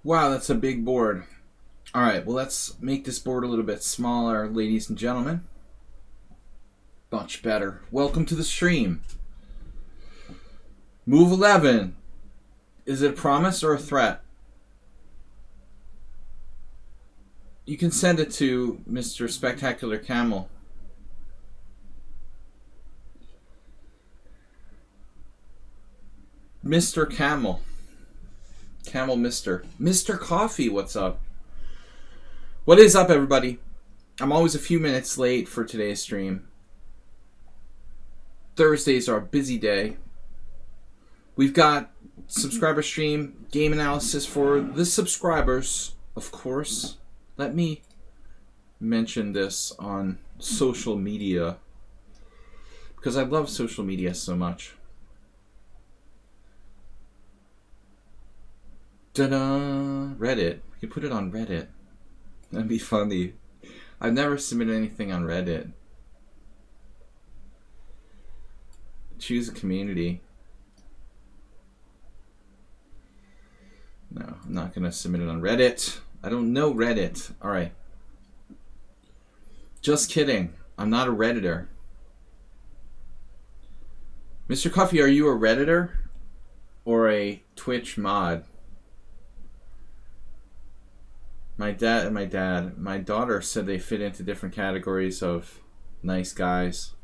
Wow, that's a big board. All right, well, let's make this board a little bit smaller, ladies and gentlemen. Much better. Welcome to the stream. Move 11. Is it a promise or a threat? You can send it to Mr. Spectacular Camel. Mr. Camel. Camel Mr. Mr. Coffee, what's up? What is up, everybody? I'm always a few minutes late for today's stream. Thursdays are a busy day. We've got subscriber stream, game analysis for the subscribers, of course. Let me mention this on social media because I love social media so much. Ta-da! Reddit. We can put it on Reddit. That'd be funny. I've never submitted anything on Reddit. Choose a community. No, I'm not going to submit it on Reddit. I don't know Reddit. Alright. Just kidding. I'm not a Redditor. Mr. Coffee, are you a Redditor or a Twitch mod? My daughter said they fit into different categories of nice guys.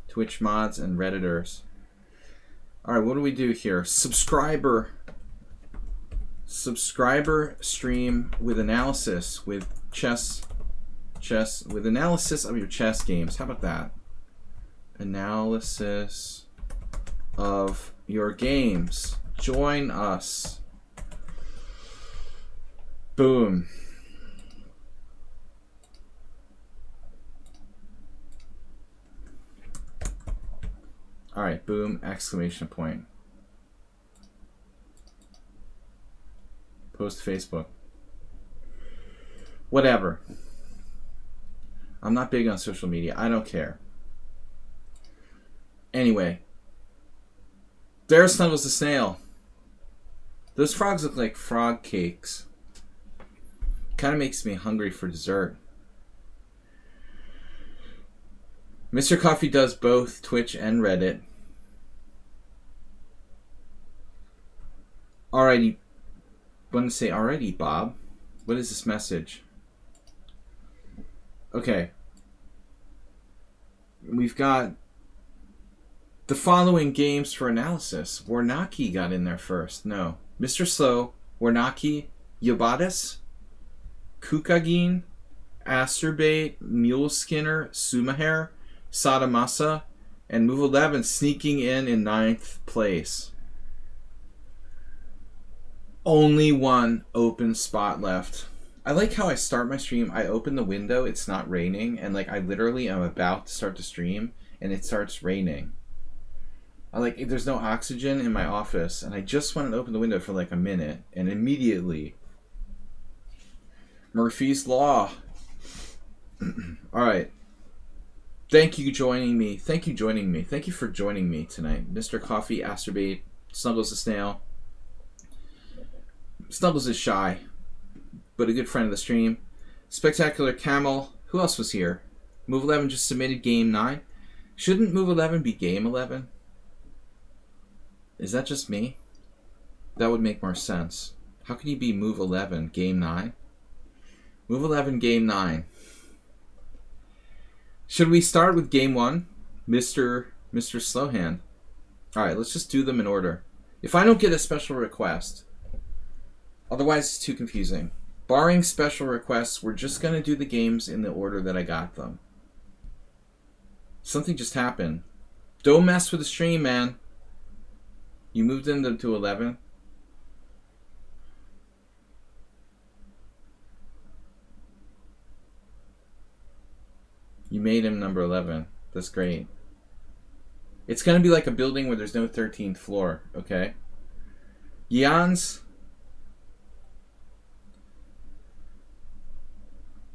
Twitch mods and Redditors. Alright, what do we do here? Subscriber stream with analysis with chess with analysis of your chess games. How about that? Analysis of your games. Join us. Boom. Alright, boom, exclamation point. Post Facebook. Whatever. I'm not big on social media. I don't care. Anyway. There snuggles the snail. Those frogs look like frog cakes. Kind of makes me hungry for dessert. Mr. Coffee does both Twitch and Reddit. Alrighty. I want to say alrighty, Bob. What is this message? Okay. We've got the following games for analysis. Warnaki got in there first. No. Mr. Slow, Warnaki, Yobatis, Kukagin, Asterbait, Mule Skinner, Sumahair, Sadamasa, and Move 11 sneaking in 9th place. Only one open spot left. I like how I start my stream. I open the window, it's not raining, and like I literally am about to start the stream and it starts raining. There's no oxygen in my office, and I just went and opened the window for like a minute, and immediately Murphy's Law. Alright. Thank you for joining me. Thank you for joining me tonight. Mr. Coffee, Asterbait, Snuggles the Snail. Snuggles is shy, but a good friend of the stream. Spectacular Camel. Who else was here? Move 11 just submitted Game 9. Shouldn't Move 11 be Game 11? Is that just me? That would make more sense. How can you be Move 11 Game 9? Move 11 Game 9. Should we start with Game 1? Mr. Slowhand. Alright, let's just do them in order. If I don't get a special request, otherwise it's too confusing. Barring special requests, we're just going to do the games in the order that I got them. Something just happened. Don't mess with the stream, man. You moved them to 11. You made him number 11. That's great. It's going to be like a building where there's no 13th floor, okay? Jans.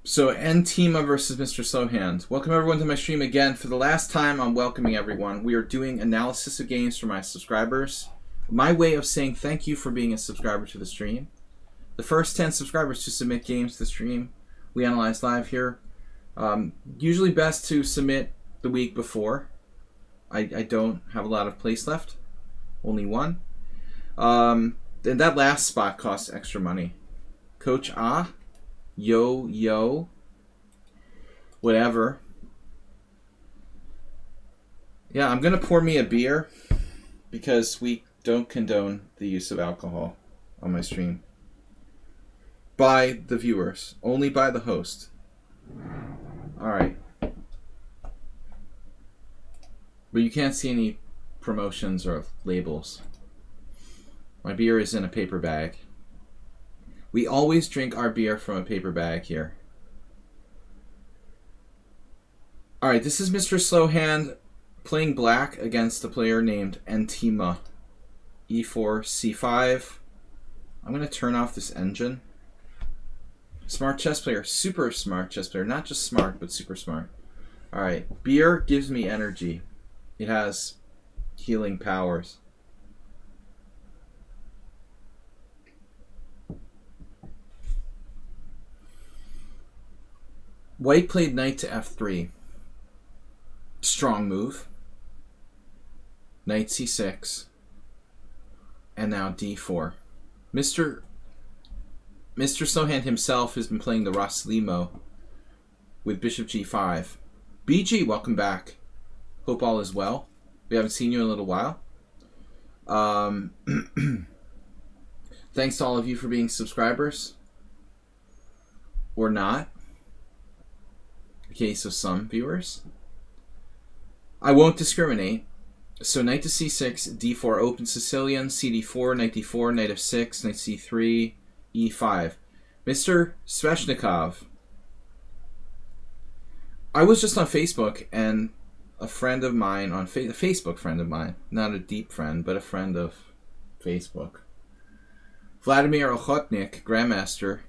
So, Ntima versus Mr. Slowhand. Welcome everyone to my stream again. For the last time, I'm welcoming everyone. We are doing analysis of games for my subscribers. My way of saying thank you for being a subscriber to the stream. The first 10 subscribers to submit games to stream, we analyze live here. Usually best to submit the week before. I don't have a lot of place left. Only one. And that last spot costs extra money. Coach Yo, whatever. Yeah, I'm going to pour me a beer because we don't condone the use of alcohol on my stream. By the viewers. Only by the host. Alright. But you can't see any promotions or labels. My beer is in a paper bag. We always drink our beer from a paper bag here. Alright, this is Mr. Slowhand playing black against a player named Antima. E4, C5. I'm going to turn off this engine. Smart chess player. Super smart chess player. Not just smart, but super smart. Alright, beer gives me energy. It has healing powers. White played knight to f3. Strong move. Knight c6. And now d4. Mr. Slowhand himself has been playing the Roslimo with bishop g5. BG, welcome back. Hope all is well. We haven't seen you in a little while. Thanks to all of you for being subscribers. Or not. In the case of some viewers. I won't discriminate. So knight to c6, d4, open Sicilian, cd4, knight d4, knight f6, knight c3, e5. Mr. Sveshnikov. I was just on Facebook, and a friend of mine on a Facebook friend of mine, not a deep friend, but a friend of Facebook, Vladimir Ochotnik, Grandmaster,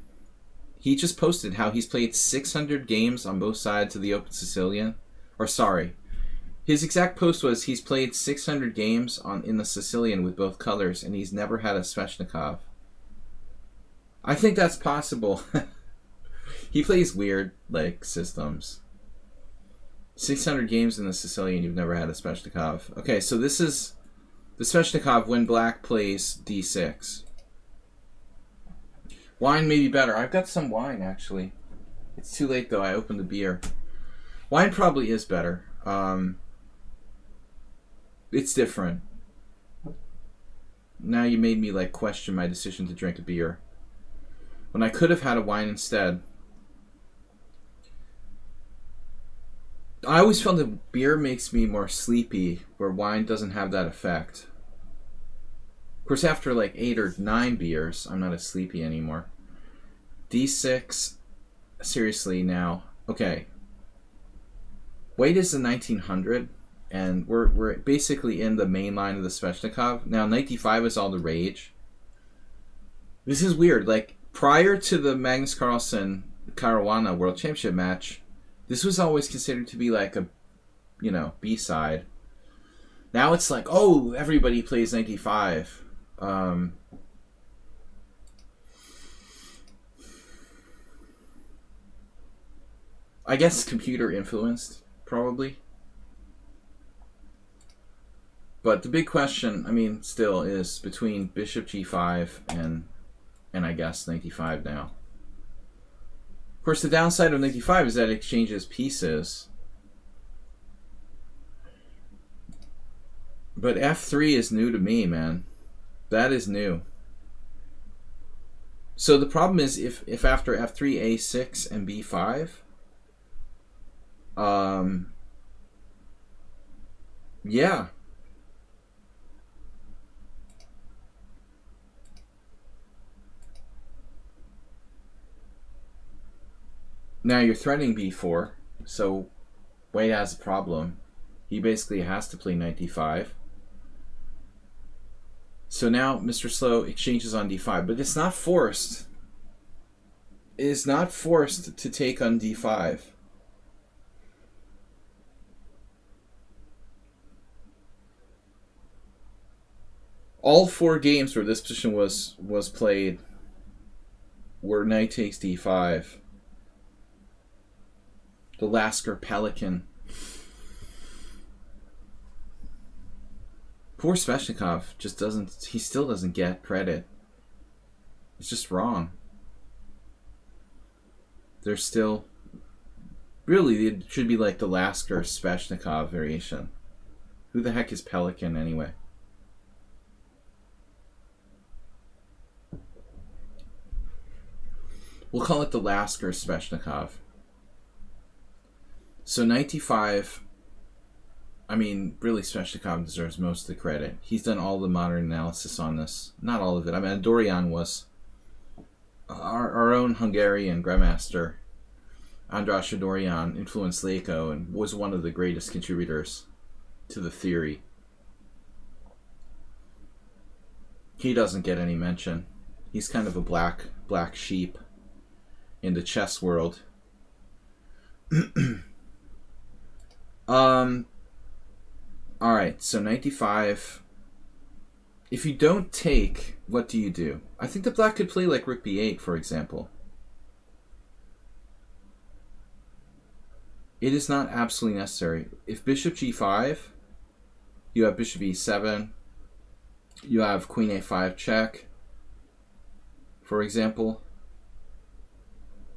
he just posted how he's played 600 games on both sides of the Open Sicilian. Or sorry, his exact post was he's played 600 games in the Sicilian with both colors, and he's never had a Sveshnikov. I think that's possible. He plays weird, systems. 600 games in the Sicilian, you've never had a Sveshnikov. Okay, so this is the Sveshnikov when black plays d6. Wine may be better. I've got some wine, actually. It's too late, though. I opened the beer. Wine probably is better. It's different. Now you made me, question my decision to drink a beer. When I could have had a wine instead. I always felt that beer makes me more sleepy, where wine doesn't have that effect. Of course, after 8 or 9 beers, I'm not as sleepy anymore. D6. Seriously, now. Okay. White is the 1900, and we're basically in the main line of the Sveshnikov. Now, knight d5 is all the rage. This is weird. Prior to the Magnus Carlsen Caruana World Championship match, this was always considered to be a, B-side. Now it's oh, everybody plays 95. I guess computer influenced, probably. But the big question, still is between bishop g5 and I guess 95 now. Of course, the downside of 95 is that it exchanges pieces. But f3 is new to me, man. That is new. So the problem is if after f3, a6, and b5, yeah. Now you're threatening b4, so White has a problem. He basically has to play knight d5. So now Mr. Slow exchanges on d5, but it's not forced. It is not forced to take on d5. All 4 games where this position was played, where knight takes d5. The Lasker Pelican. Poor Sveshnikov just doesn't... He still doesn't get credit. It's just wrong. There's still... Really, it should be like the Lasker Sveshnikov variation. Who the heck is Pelican anyway? We'll call it the Lasker Sveshnikov. So 95, I mean, really Sveshnikov deserves most of the credit. He's done all the modern analysis on this. Not all of it. I mean, Dorian was our own Hungarian grandmaster. András Dorian influenced Leiko and was one of the greatest contributors to the theory. He doesn't get any mention. He's kind of a black sheep in the chess world. Alright, so 95. If you don't take, what do you do? I think the black could play like rook b8, for example. It is not absolutely necessary. If bishop g5, you have bishop e7, you have queen a5 check, for example.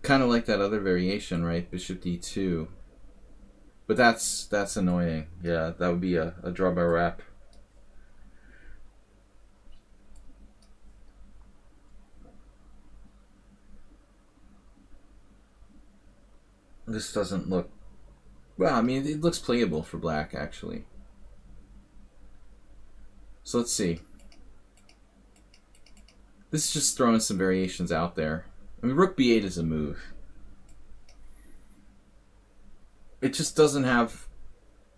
Kind of like that other variation, right? Bishop d2. But that's annoying. Yeah, that would be a draw by wrap. This doesn't look... Well, I mean, it looks playable for black, actually. So let's see. This is just throwing some variations out there. I mean, rook b8 is a move. It just doesn't have,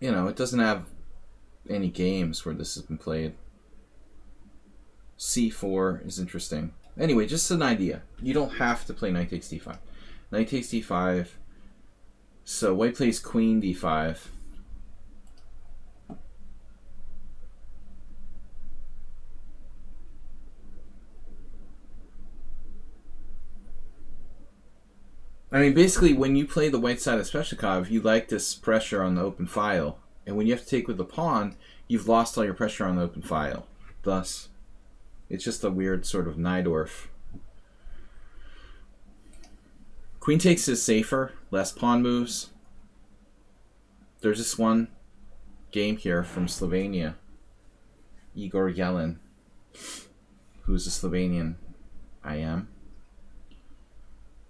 you know, it doesn't have any games where this has been played. c4 is interesting. Anyway, just an idea. You don't have to play knight takes d5. Knight takes d5. So white plays queen d5. I mean, basically, when you play the white side of Sveshnikov, you like this pressure on the open file. And when you have to take with the pawn, you've lost all your pressure on the open file. Thus, it's just a weird sort of Najdorf. Queen takes is safer, less pawn moves. There's this one game here from Slovenia. Igor Yelin, who's a Slovenian. I am.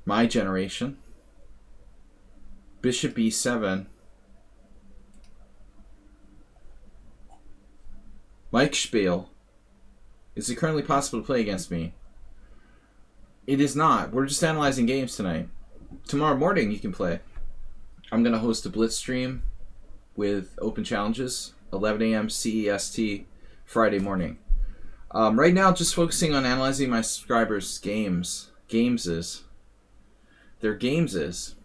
My generation. Bishop b7. Mike Spiel. Is it currently possible to play against me? It is not. We're just analyzing games tonight. Tomorrow morning you can play. I'm going to host a Blitz stream with open challenges, 11 a.m. CEST, Friday morning. Right now, just focusing on analyzing my subscribers' games. Their games is.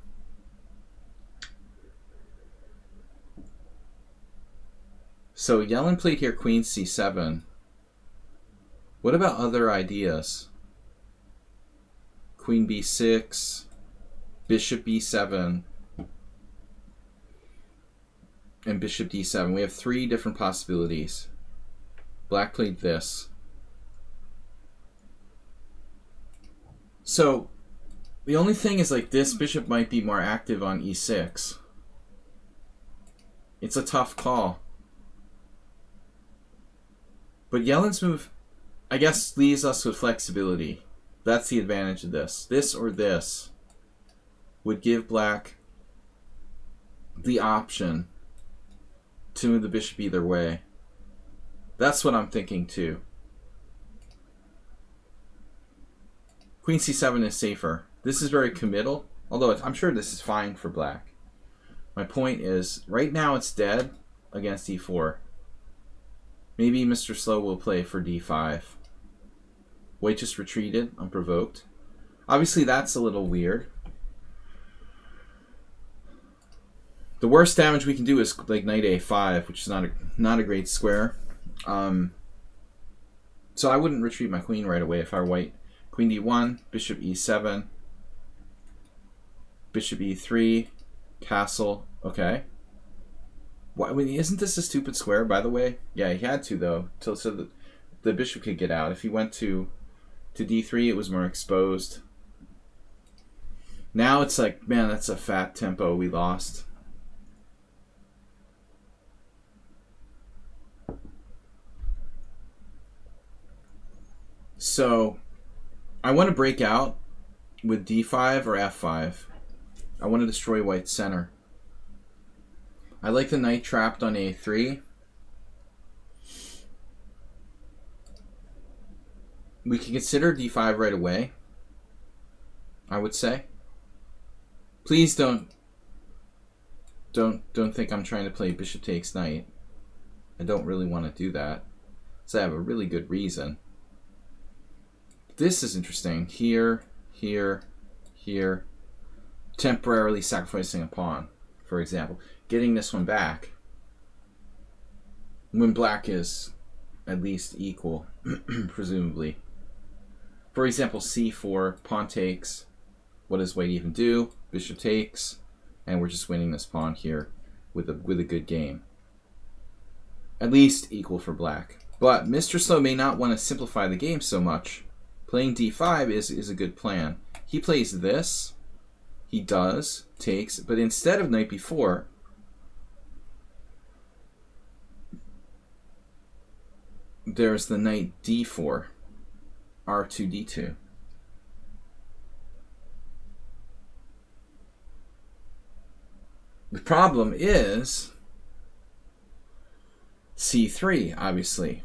So Yellen played here queen c7. What about other ideas? Queen b6, bishop b7, and bishop d7. We have three different possibilities. Black played this. So the only thing is, like, this bishop might be more active on e6. It's a tough call. But Yellen's move, I guess, leaves us with flexibility. That's the advantage of this. This or this would give black the option to move the bishop either way. That's what I'm thinking too. Queen c7 is safer. This is very committal, although I'm sure this is fine for black. My point is, right now it's dead against e4. Maybe Mr. Slow will play for d5. White just retreated, unprovoked. Obviously that's a little weird. The worst damage we can do is like knight a5, which is not a great square. So I wouldn't retreat my queen right away if I were white. Queen d1, bishop e7, bishop e3, castle. Okay. Why, I mean, isn't this a stupid square, by the way? Yeah, he had to, though, so that the bishop could get out. If he went to d3, it was more exposed. Now it's like, man, that's a fat tempo we lost. So I want to break out with d5 or f5. I want to destroy white's center. I like the knight trapped on a3. We can consider d5 right away, I would say. Please don't think I'm trying to play bishop takes knight. I don't really want to do that. So I have a really good reason. This is interesting. Here, here, here. Temporarily sacrificing a pawn, for example. Getting this one back when black is at least equal, presumably. For example, c4, pawn takes. What does white even do? Bishop takes, and we're just winning this pawn here with a good game. At least equal for black. But Mr. Slow may not want to simplify the game so much. Playing d5 is a good plan. He plays this. He does, takes, but instead of knight b4, there's the knight d4, r2, d2. The problem is c3, obviously.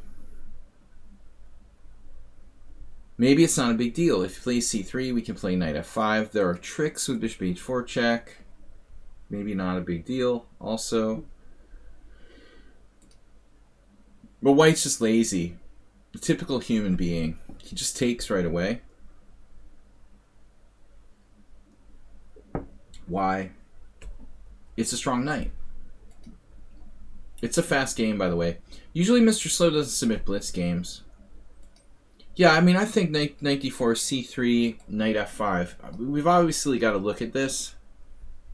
Maybe it's not a big deal. If he plays c3, we can play knight f5. There are tricks with bishop h4 check. Maybe not a big deal also. But white's just lazy. The typical human being. He just takes right away. Why? It's a strong knight. It's a fast game, by the way. Usually Mr. Slow doesn't submit blitz games. Yeah, I mean, I think knight d4, c3, knight f5. We've obviously got to look at this,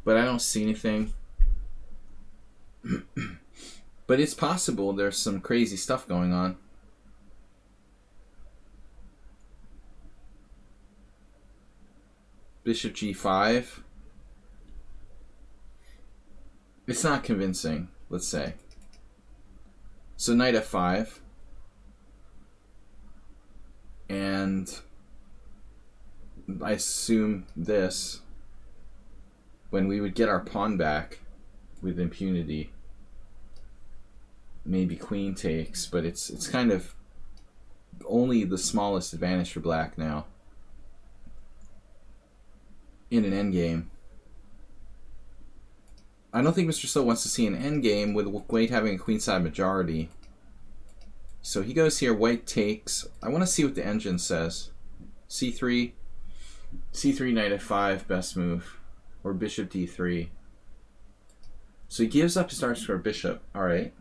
but I don't see anything. But it's possible there's some crazy stuff going on. Bishop g5. It's not convincing, let's say. So knight f5. And I assume this, when we would get our pawn back with impunity. Maybe queen takes, but it's kind of only the smallest advantage for black now in an endgame. I don't think Mr. Slow wants to see an endgame with white having a queenside majority. So he goes here, white takes. I want to see what the engine says. c3, c3, knight f5, best move. Or bishop d3. So he gives up his dark square bishop. Alright.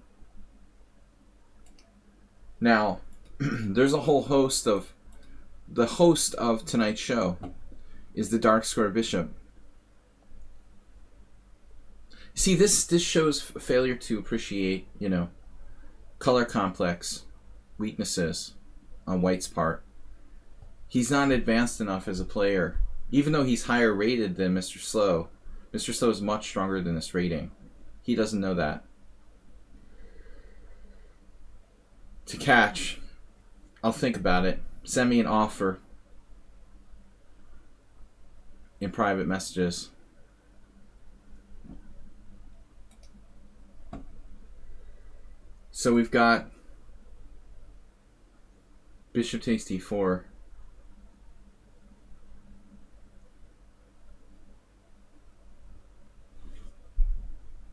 Now, there's a whole host of... The host of tonight's show is the dark square bishop. See, this shows failure to appreciate, you know, color complex weaknesses on white's part. He's not advanced enough as a player. Even though he's higher rated than Mr. Slow, Mr. Slow is much stronger than this rating. He doesn't know that. To catch, I'll think about it. Send me an offer in private messages. So we've got bishop takes d4.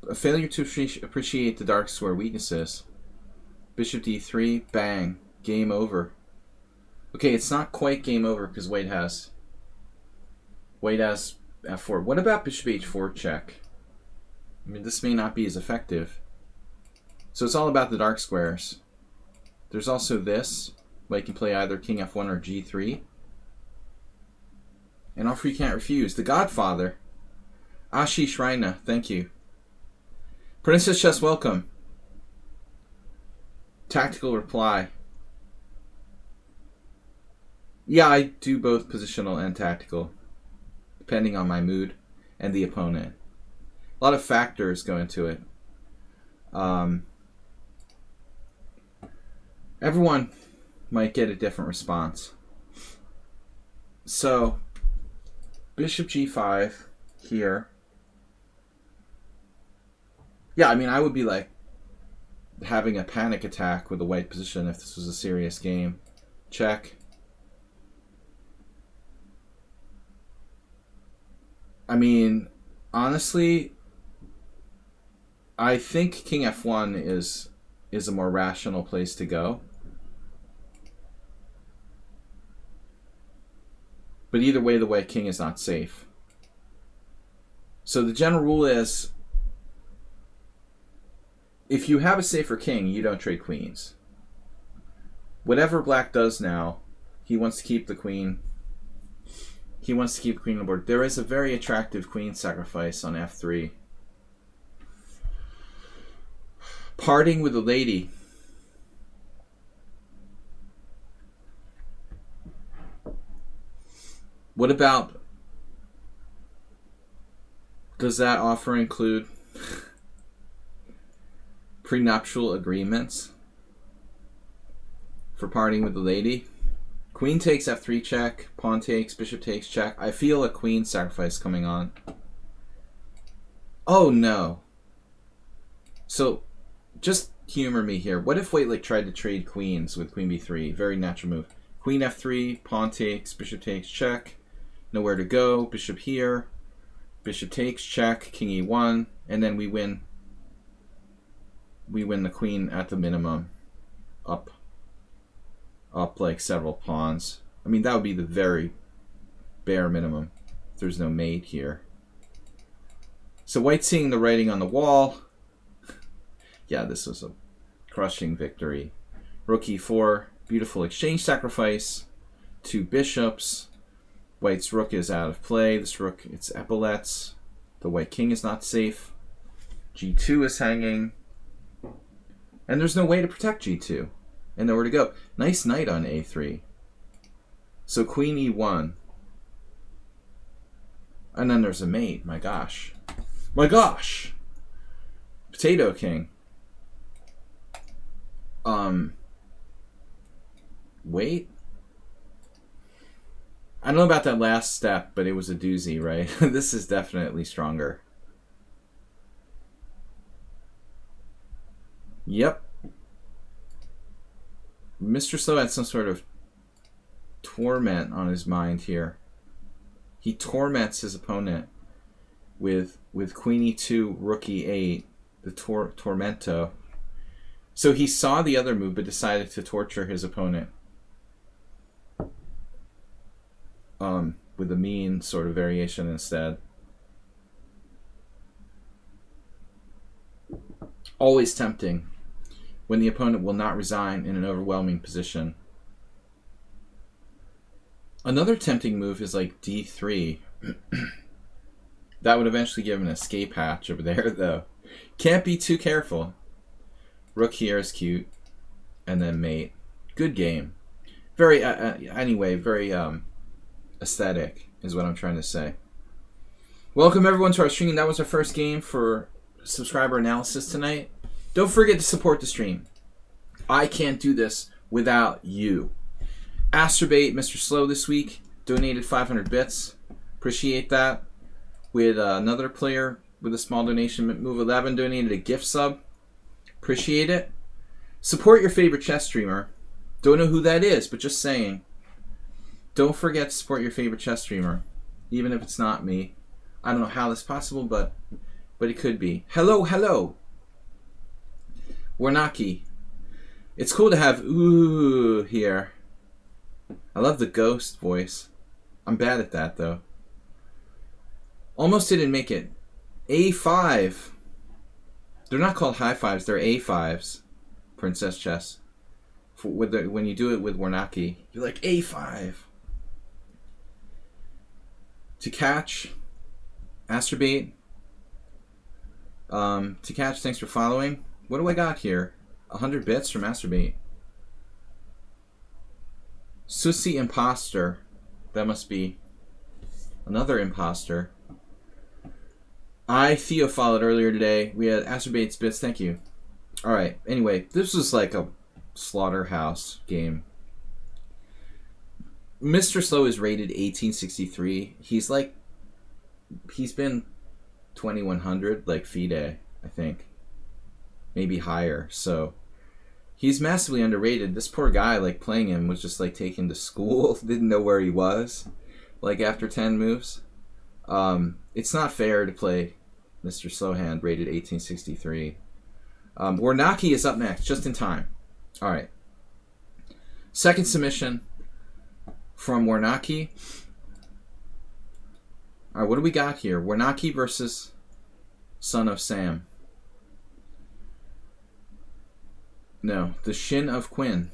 A failure to appreciate the dark square weaknesses. Bishop d3, bang, game over. Okay, it's not quite game over because white has f4. What about bishop h4 check? I mean, this may not be as effective. So it's all about the dark squares. There's also this. White can play either king f1 or g3. An offer you can't refuse. The Godfather. Ashish Raina, thank you. Princess Chess, welcome. Tactical reply. Yeah, I do both positional and tactical, depending on my mood and the opponent. A lot of factors go into it. Everyone might get a different response. So, bishop g5 here. Yeah, I mean, I would be like having a panic attack with the white position if this was a serious game. Check. I mean, honestly, I think king f1 is a more rational place to go. But either way, the white king is not safe. So the general rule is, if you have a safer king, you don't trade queens. Whatever black does now, he wants to keep the queen. He wants to keep the queen on the board. There is a very attractive queen sacrifice on f3. Parting with a lady. What about, does that offer include prenuptial agreements for parting with the lady? Queen takes f3 check, pawn takes, bishop takes check. I feel a queen sacrifice coming on. Oh no. So just humor me here. What if white tried to trade queens with queen b3? Very natural move. Queen f3, pawn takes, bishop takes check. Nowhere to go. Bishop here. Bishop takes check, king e1, and then we win. We win the queen at the minimum. Up like several pawns. I mean, that would be the very bare minimum. There's no mate here. So white seeing the writing on the wall. Yeah, this was a crushing victory. Rook e4, beautiful exchange sacrifice. 2 bishops. White's rook is out of play. This rook, it's epaulets. The white king is not safe. g2 is hanging. And there's no way to protect g2. And nowhere to go. Nice knight on a3. So queen e1. And then there's a mate. My gosh. My gosh! Potato king. Wait. I don't know about that last step, but it was a doozy, right? This is definitely stronger. Yep. Mr. Slow had some sort of torment on his mind here. He torments his opponent with queen e2, rook e8, the tormento. So he saw the other move, but decided to torture his opponent. With a mean sort of variation instead. Always tempting when the opponent will not resign in an overwhelming position. Another tempting move is like d3. That would eventually give him an escape hatch over there, though. Can't be too careful. Rook here is cute. And then mate. Good game. Very, anyway, very aesthetic is what I'm trying to say. Welcome everyone to our stream. That was our first game for subscriber analysis tonight. Don't forget to support the stream. I can't do this without you. Astrobate, Mr. Slow this week, donated 500 bits. Appreciate that. With another player with a small donation, Move 11 donated a gift sub. Appreciate it. Support your favorite chess streamer. Don't know who that is, but just saying. Don't forget to support your favorite chess streamer, even if it's not me. I don't know how that's possible, but it could be. Hello, hello. Warnaki. It's cool to have ooh here. I love the ghost voice. I'm bad at that, though. Almost didn't make it. A5. They're not called high fives, they're A5s. Princess Chess. When you do it with Warnaki, you're like A5. To catch, Astrobate. To catch, thanks for following. What do I got here? 100 bits from Astrobate. Susi Imposter. That must be another imposter. Theo followed earlier today. We had Astrobate's bits. Thank you. Alright, anyway, this was like a slaughterhouse game. Mr. Slow is rated 1863. He's been 2100 like FIDE, I think. Maybe higher. So he's massively underrated. This poor guy, like, playing him was just like taken to school. Didn't know where he was, like, after 10 moves. It's not fair to play Mr. Slowhand rated 1863. Warnaki is up next, just in time. All right. Second submission from Warnaki. All right, what do we got here? Warnaki versus Son of Sam. No, the Shin of Quinn.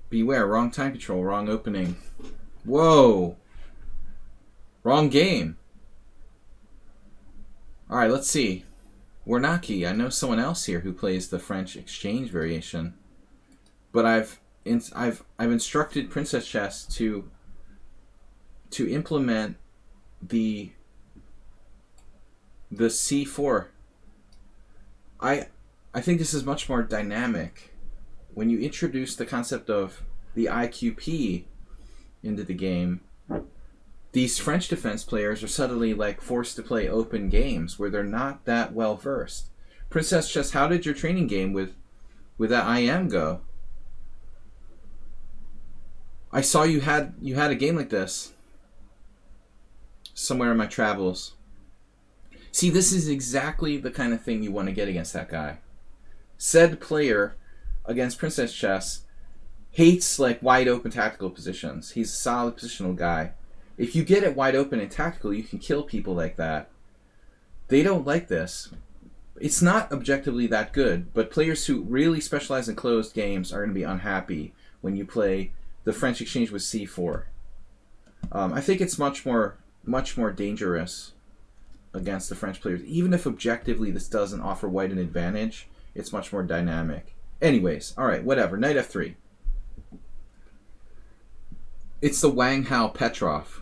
Beware, wrong time control, wrong opening. Whoa! Wrong game. Alright, let's see. Warnaki, I know someone else here who plays the French exchange variation. But I've instructed Princess Chess to implement the C4. I think this is much more dynamic. When you introduce the concept of the IQP into the game, these French defense players are suddenly like forced to play open games where they're not that well versed. Princess Chess, how did your training game with that IM go? I saw you had a game like this somewhere in my travels. See, this is exactly the kind of thing you want to get against that guy. Said player against Princess Chess hates like wide open tactical positions. He's a solid positional guy. If you get it wide open and tactical, you can kill people like that. They don't like this. It's not objectively that good, but players who really specialize in closed games are going to be unhappy when you play the French exchange with C4. I think it's much more dangerous against the French players. Even if objectively this doesn't offer white an advantage, it's much more dynamic. Anyways, alright, whatever. Knight f3. It's the Wang Hao Petrov.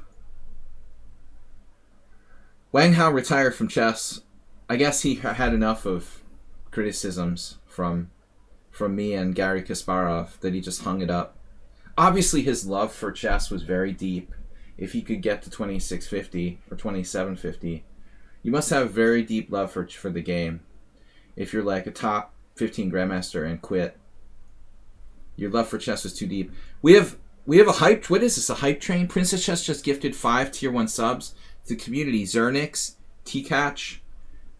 Wang Hao retired from chess. I guess he had enough of criticisms from me and Garry Kasparov that he just hung it up. Obviously his love for chess was very deep. If he could get to 2650 or 2750, you must have very deep love for the game. If you're like a top 15 grandmaster and quit, your love for chess was too deep. We have a hype. What is this? A hype train? Princess Chess just gifted 5 tier 1 subs to the community. Zernix, T-Catch,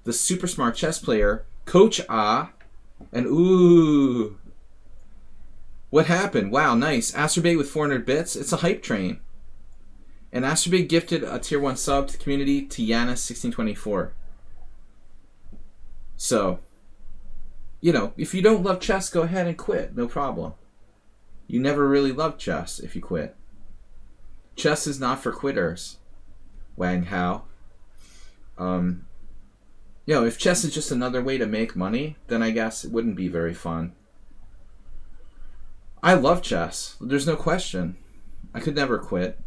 the super smart chess player, Coach Ah, and ooh. What happened? Wow, nice. Astrobate with 400 bits. It's a hype train. And Astrobate gifted a tier 1 sub to the community to Yanis1624. So, if you don't love chess, go ahead and quit. No problem. You never really loved chess if you quit. Chess is not for quitters, Wang Hao. If chess is just another way to make money, then I guess it wouldn't be very fun. I love chess. There's no question. I could never quit.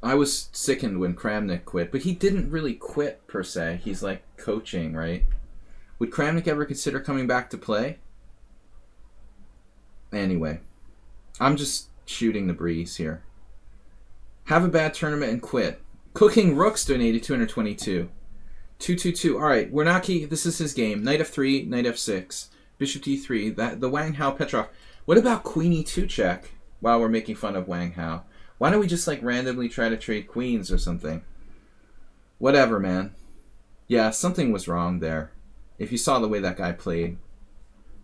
I was sickened when Kramnik quit, but he didn't really quit per se. He's like coaching, right? Would Kramnik ever consider coming back to play? Anyway, I'm just shooting the breeze here. Have a bad tournament and quit. Cooking Rooks donated 222. 222. Alright, Warnaki, this is his game. Knight f3, knight f6, bishop d3. The Wang Hao Petrov. What about queen e2 check while we're making fun of Wang Hao? Why don't we just like randomly try to trade queens or something? Whatever, man. Yeah, something was wrong there. If you saw the way that guy played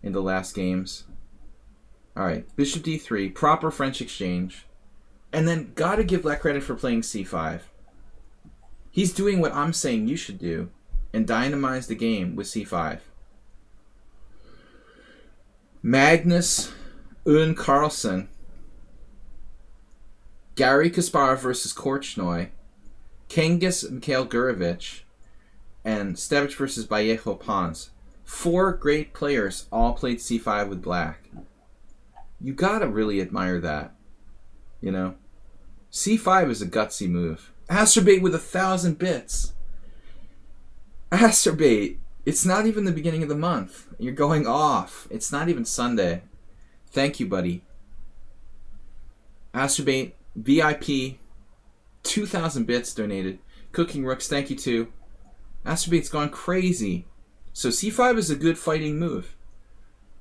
in the last games. Alright, bishop d3, proper French exchange. And then gotta give Lek credit for playing c5. He's doing what I'm saying you should do and dynamize the game with c5. Magnus Un Carlsen. Gary Kasparov versus Korchnoi, Kangas Mikhail Gurevich, and Stevich versus Vallejo Pons. 4 great players all played c5 with black. You gotta really admire that, you know? c5 is a gutsy move. Astrobait with 1,000 bits. Astrobait. It's not even the beginning of the month. You're going off. It's not even Sunday. Thank you, buddy. Astrobait, VIP, 2,000 bits donated. Cooking Rooks, thank you too. Astrobait's gone crazy. So c5 is a good fighting move.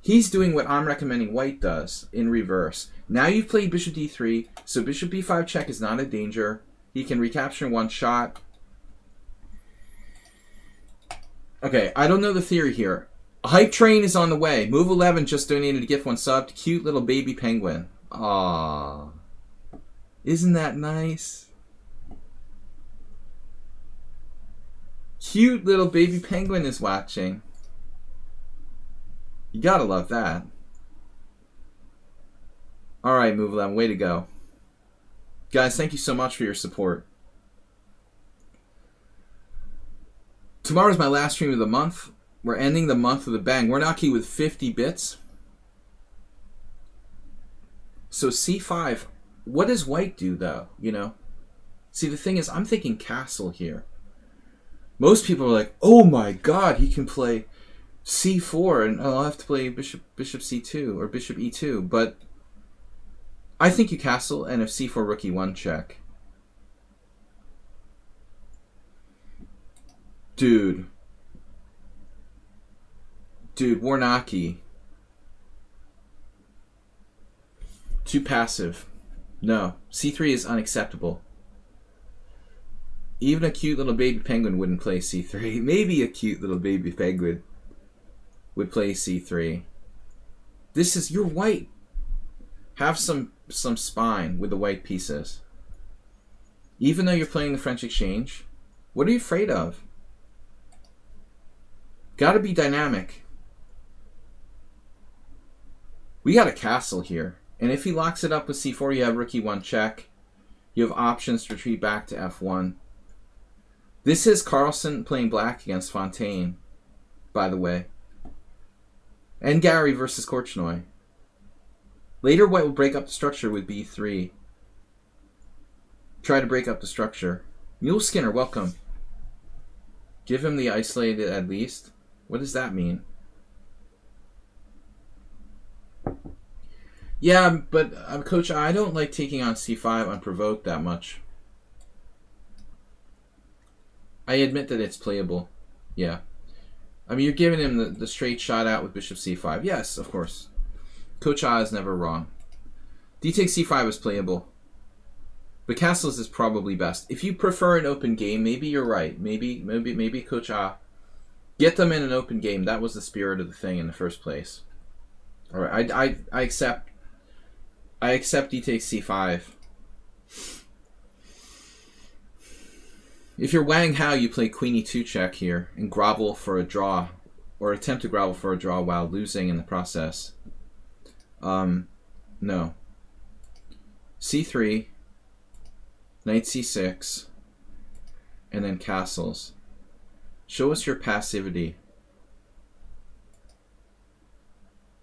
He's doing what I'm recommending white does in reverse. Now you've played bishop d3, so bishop b5 check is not a danger. He can recapture in one shot. Okay, I don't know the theory here. A hype train is on the way. Move 11 just donated a gift 1 sub. Cute little baby penguin. Aww. Isn't that nice? Cute little baby penguin is watching. You gotta love that. Alright, Move 11, way to go. Guys, thank you so much for your support. Tomorrow's my last stream of the month. We're ending the month with a bang. We're knocking with 50 bits. So c5, what does white do though, you know? See, the thing is, I'm thinking castle here. Most people are like, oh my god, he can play c4 and I'll have to play bishop c2 or bishop e2. But I think you castle, and if c4 rook e1 check. Dude, Warnacki. Too passive. No, c3 is unacceptable. Even a cute little baby penguin wouldn't play c3. Maybe a cute little baby penguin would play c3. This is, you're white. Have some spine with the white pieces. Even though you're playing the French Exchange, what are you afraid of? Gotta be dynamic. We got a castle here. And if he locks it up with c4, you have rook e1 check. You have options to retreat back to f1. This is Carlsen playing black against Fontaine, by the way. And Gary versus Korchnoi. Later, white will break up the structure with b3. Try to break up the structure. Mule Skinner, welcome. Give him the isolated at least. What does that mean? Yeah, but Coach, I don't like taking on c5 unprovoked that much. I admit that it's playable. Yeah. I mean, you're giving him the straight shot out with bishop c5. Yes, of course. Coach A is never wrong. D takes c5 is playable. But castles is probably best. If you prefer an open game, maybe you're right. Maybe Coach A. Get them in an open game. That was the spirit of the thing in the first place. All right, I accept. I accept D takes c5. If you're Wang Hao, you play queen e2 check here and grovel for a draw, or attempt to grovel for a draw while losing in the process. No. c3, knight c6, and then castles. Show us your passivity.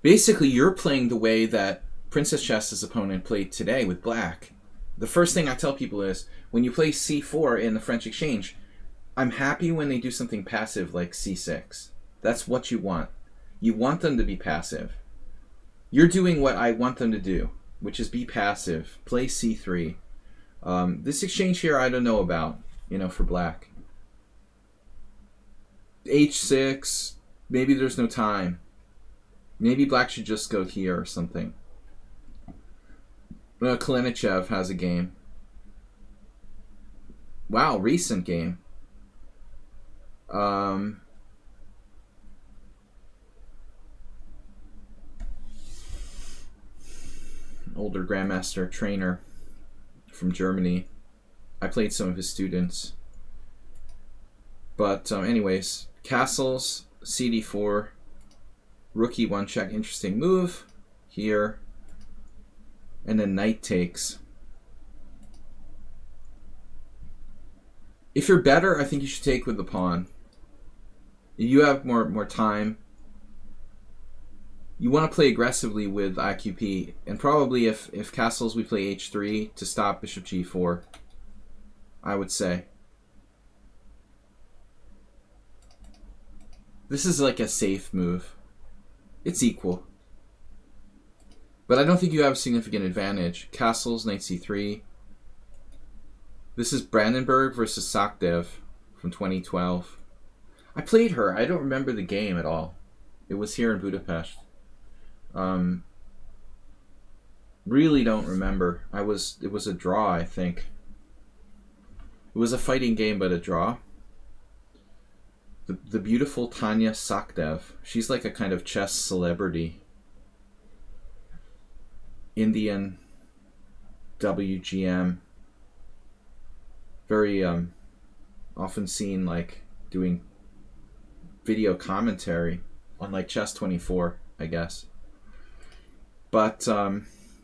Basically, you're playing the way that Princess Chess's opponent played today with black. The first thing I tell people is, when you play c4 in the French Exchange, I'm happy when they do something passive like c6. That's what you want. You want them to be passive. You're doing what I want them to do, which is be passive. Play c3. This exchange here I don't know about, you know, for black. h6, maybe there's no time. Maybe black should just go here or something. Kalinichev has a game. Wow, recent game. Older grandmaster trainer from Germany. I played some of his students. But anyways, castles, cd4, rook e1 check, interesting move here. And then knight takes. If you're better, I think you should take with the pawn. You have more time. You want to play aggressively with IQP, and probably if castles, we play h3 to stop bishop g4, I would say. This is like a safe move. It's equal. But I don't think you have a significant advantage. Castles, knight c3. This is Brandenburg versus Sakdev from 2012. I played her. I don't remember the game at all. It was here in Budapest. Really don't remember. It was a draw, I think. It was a fighting game, but a draw. The beautiful Tanya Sakdev. She's like a kind of chess celebrity. Indian WGM. Very often seen like doing video commentary on like Chess 24, I guess. But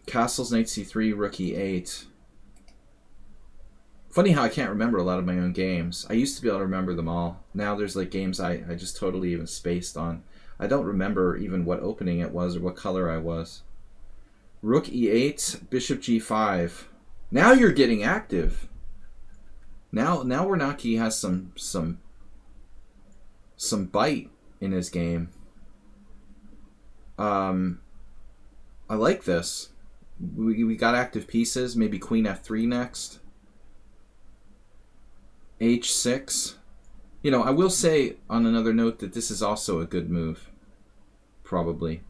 castles, knight c3, rook e8. Funny how I can't remember a lot of my own games. I used to be able to remember them all. Now there's like games I just totally even spaced on. I don't remember even what opening it was or what color I was. Rook e8, bishop g5. Now you're getting active. Now Warnacki has some bite in his game. I like this. We got active pieces. Maybe queen f3 next. h6. You know, I will say on another note that this is also a good move. Probably.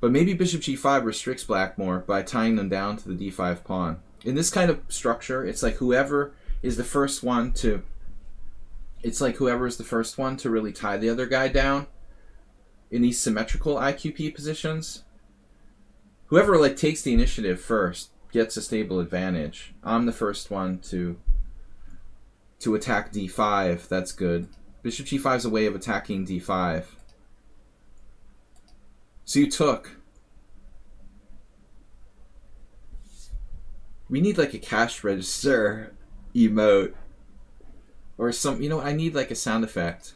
But maybe bishop g5 restricts black more by tying them down to the d5 pawn. In this kind of structure, it's like whoever is the first one to really tie the other guy down in these symmetrical IQP positions. Whoever like takes the initiative first gets a stable advantage. I'm the first one to attack d5. That's good. Bishop g5 is a way of attacking d5. So you took. We need like a cash register emote. Or some, you know, I need like a sound effect.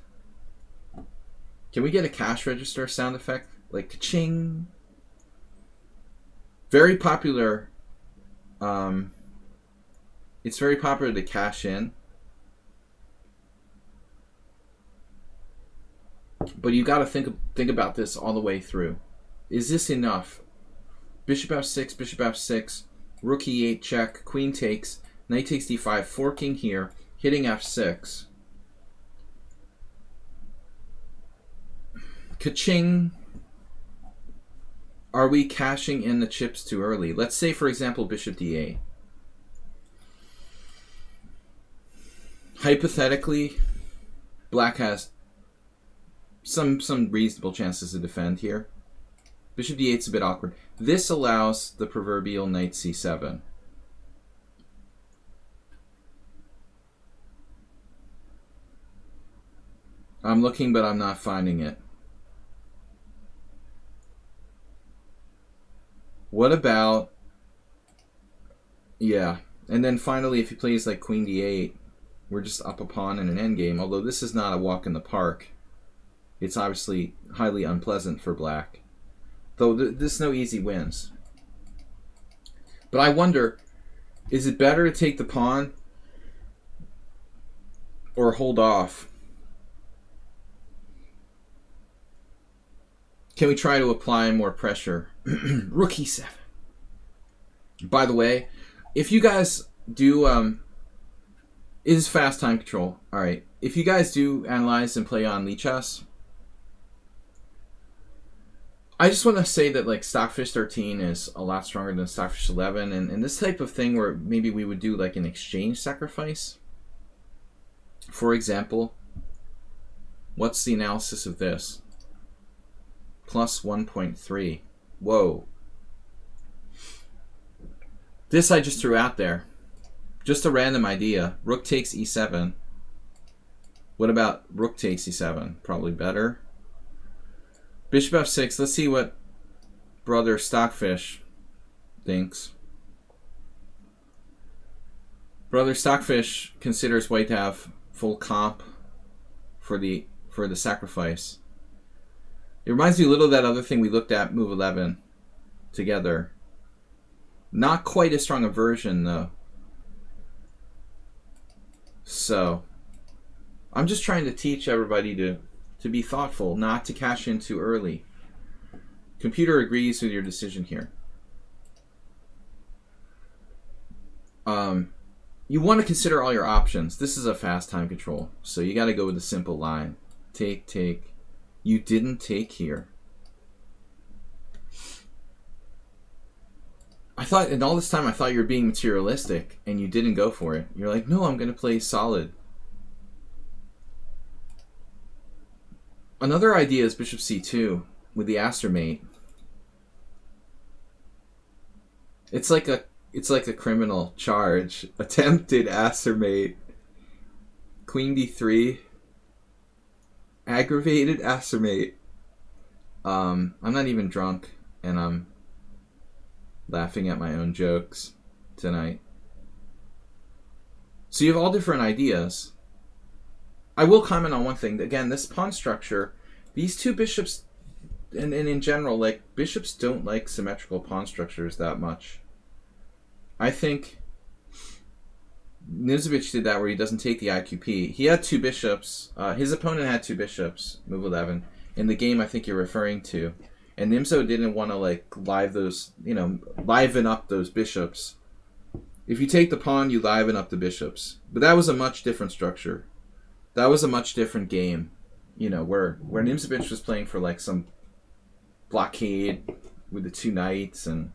Can we get a cash register sound effect? Like ka-ching. Very popular. It's very popular to cash in. But you got to think about this all the way through. Is this enough? Bishop f6, rook e8 check, queen takes, knight takes d5, forking here, hitting f6. Ka-ching. Are we cashing in the chips too early? Let's say, for example, bishop d8. Hypothetically, black has some reasonable chances to defend here. Bishop d8 is a bit awkward. This allows the proverbial knight c7. I'm looking, but I'm not finding it. What about... Yeah. And then finally, if he plays like queen d8, we're just up a pawn in an endgame. Although this is not a walk in the park. It's obviously highly unpleasant for black. Though there's no easy wins. But I wonder, is it better to take the pawn or hold off? Can we try to apply more pressure? Rook e7. By the way, if you guys do... it is fast time control. Alright. If you guys do analyze and play on Lichess, I just want to say that like Stockfish 13 is a lot stronger than Stockfish 11, and this type of thing where maybe we would do like an exchange sacrifice. For example, what's the analysis of this? Plus 1.3. Whoa. This I just threw out there. Just a random idea. Rook takes e7. What about rook takes e7? Probably better. Bishop f6. Let's see what brother Stockfish thinks. Brother Stockfish considers white to have full comp for the sacrifice. It reminds me a little of that other thing we looked at, move 11, together. Not quite as strong a version, though. So, I'm just trying to teach everybody to be thoughtful, not to cash in too early. Computer agrees with your decision here. You want to consider all your options. This is a fast time control, so you got to go with a simple line. Take, take. You didn't take here. And all this time I thought you were being materialistic, and you didn't go for it. You're like, no, I'm going to play solid. Another idea is bishop c2 with the Aster mate. It's like a criminal charge. Attempted Aster mate. Queen d3. Aggravated Aster mate. I'm not even drunk, and I'm laughing at my own jokes tonight. So you have all different ideas. I will comment on one thing. Again, this pawn structure, these two bishops, and in general, like, bishops don't like symmetrical pawn structures that much. I think Nimzovich did that where he doesn't take the IQP. He had two bishops. His opponent had two bishops, move 11, in the game I think you're referring to. And Nimzo didn't want to, like, liven up those bishops. If you take the pawn, you liven up the bishops. But that was a much different structure. That was a much different game, where Nimzovich was playing for like some blockade with the two knights and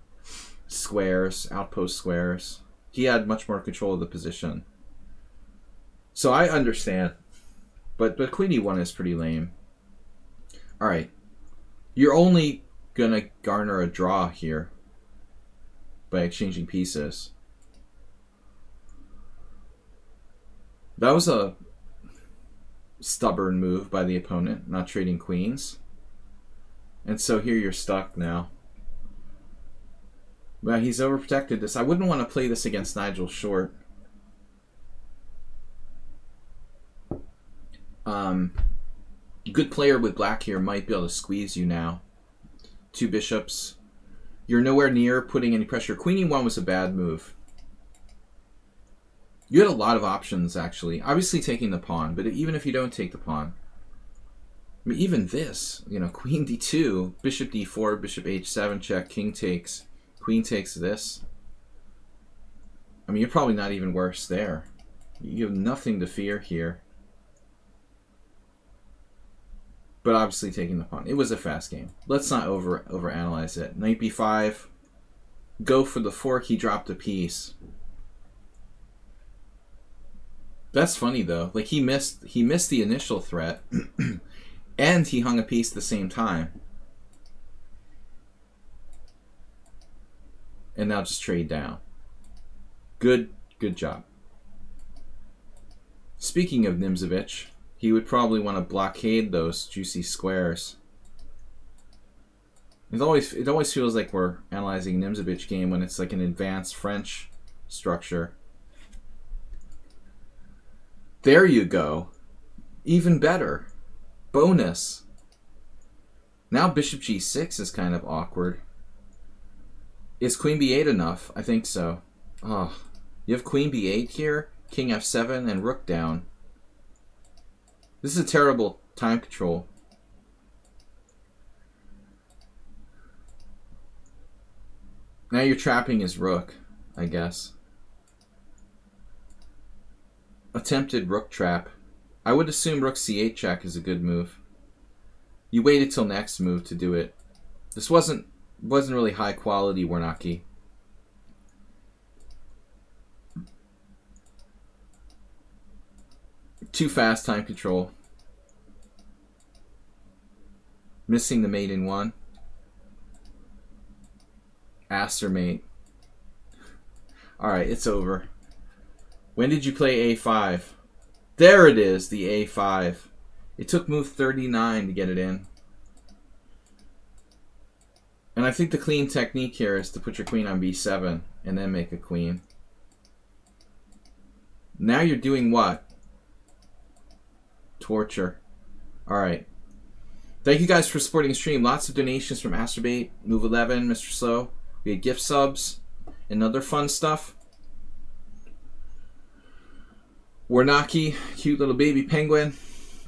squares, outpost squares. He had much more control of the position. So I understand. But Queen e1 is pretty lame. Alright. You're only gonna garner a draw here by exchanging pieces. That was a stubborn move by the opponent, not trading queens. And so here you're stuck now. Well, he's overprotected this. I wouldn't want to play this against Nigel Short. Good player with black here might be able to squeeze you now. Two bishops. You're nowhere near putting any pressure. Queen e1 was a bad move. You had a lot of options, actually. Obviously taking the pawn, but even if you don't take the pawn, I mean, even this, queen d2, bishop d4, bishop h7 check, king takes, queen takes this. I mean, you're probably not even worse there. You have nothing to fear here. But obviously taking the pawn. It was a fast game. Let's not overanalyze it. Knight b5. Go for the fork. He dropped a piece. That's funny though. Like he missed the initial threat, and he hung a piece at the same time. And now just trade down. Good job. Speaking of Nimzovich, he would probably want to blockade those juicy squares. It always feels like we're analyzing Nimzovich game when it's like an advanced French structure. There you go. Even better. Bonus. Now bishop g6 is kind of awkward. Is queen b8 enough? I think so. Oh, you have queen b8 here, king f7, and rook down. This is a terrible time control. Now you're trapping his rook, I guess. Attempted rook trap. I would assume rook c8 check is a good move. You waited till next move to do it. This wasn't really high quality Warnacki. Too fast time control. Missing the mate in one. Aster mate. Alright, it's over. When did you play a5? There it is, the a5. It took move 39 to get it in. And I think the clean technique here is to put your queen on b7 and then make a queen. Now you're doing what? Torture. Alright. Thank you guys for supporting the stream. Lots of donations from Astrobate, Move 11, Mr. Slow. We had gift subs and other fun stuff. Warnaki, cute little baby penguin.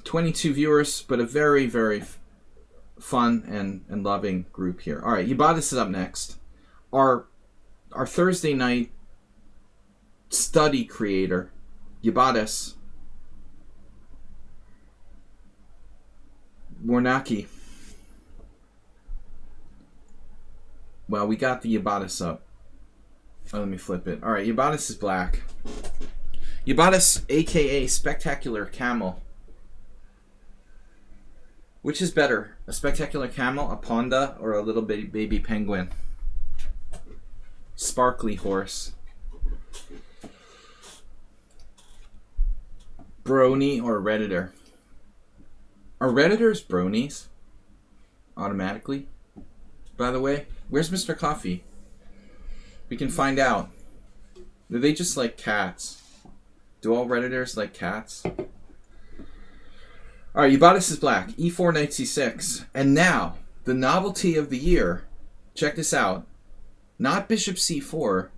22 viewers, but a very, very fun and loving group here. Alright, Ubatis is up next. Our Thursday night study creator, Ubatis Warnaki. Well, we got the Ubatis up. Oh, let me flip it. Alright, Ubatis is black. Ubatis, aka Spectacular Camel. Which is better? A spectacular camel, a panda, or a little baby penguin? Sparkly horse. Brony or Redditor? Are Redditors bronies? Automatically? By the way, where's Mr. Coffee? We can find out. Do they just like cats? Do all Redditors like cats? Alright, Ubatis is black. E4, knight c6. And now, the novelty of the year. Check this out. Not bishop c4.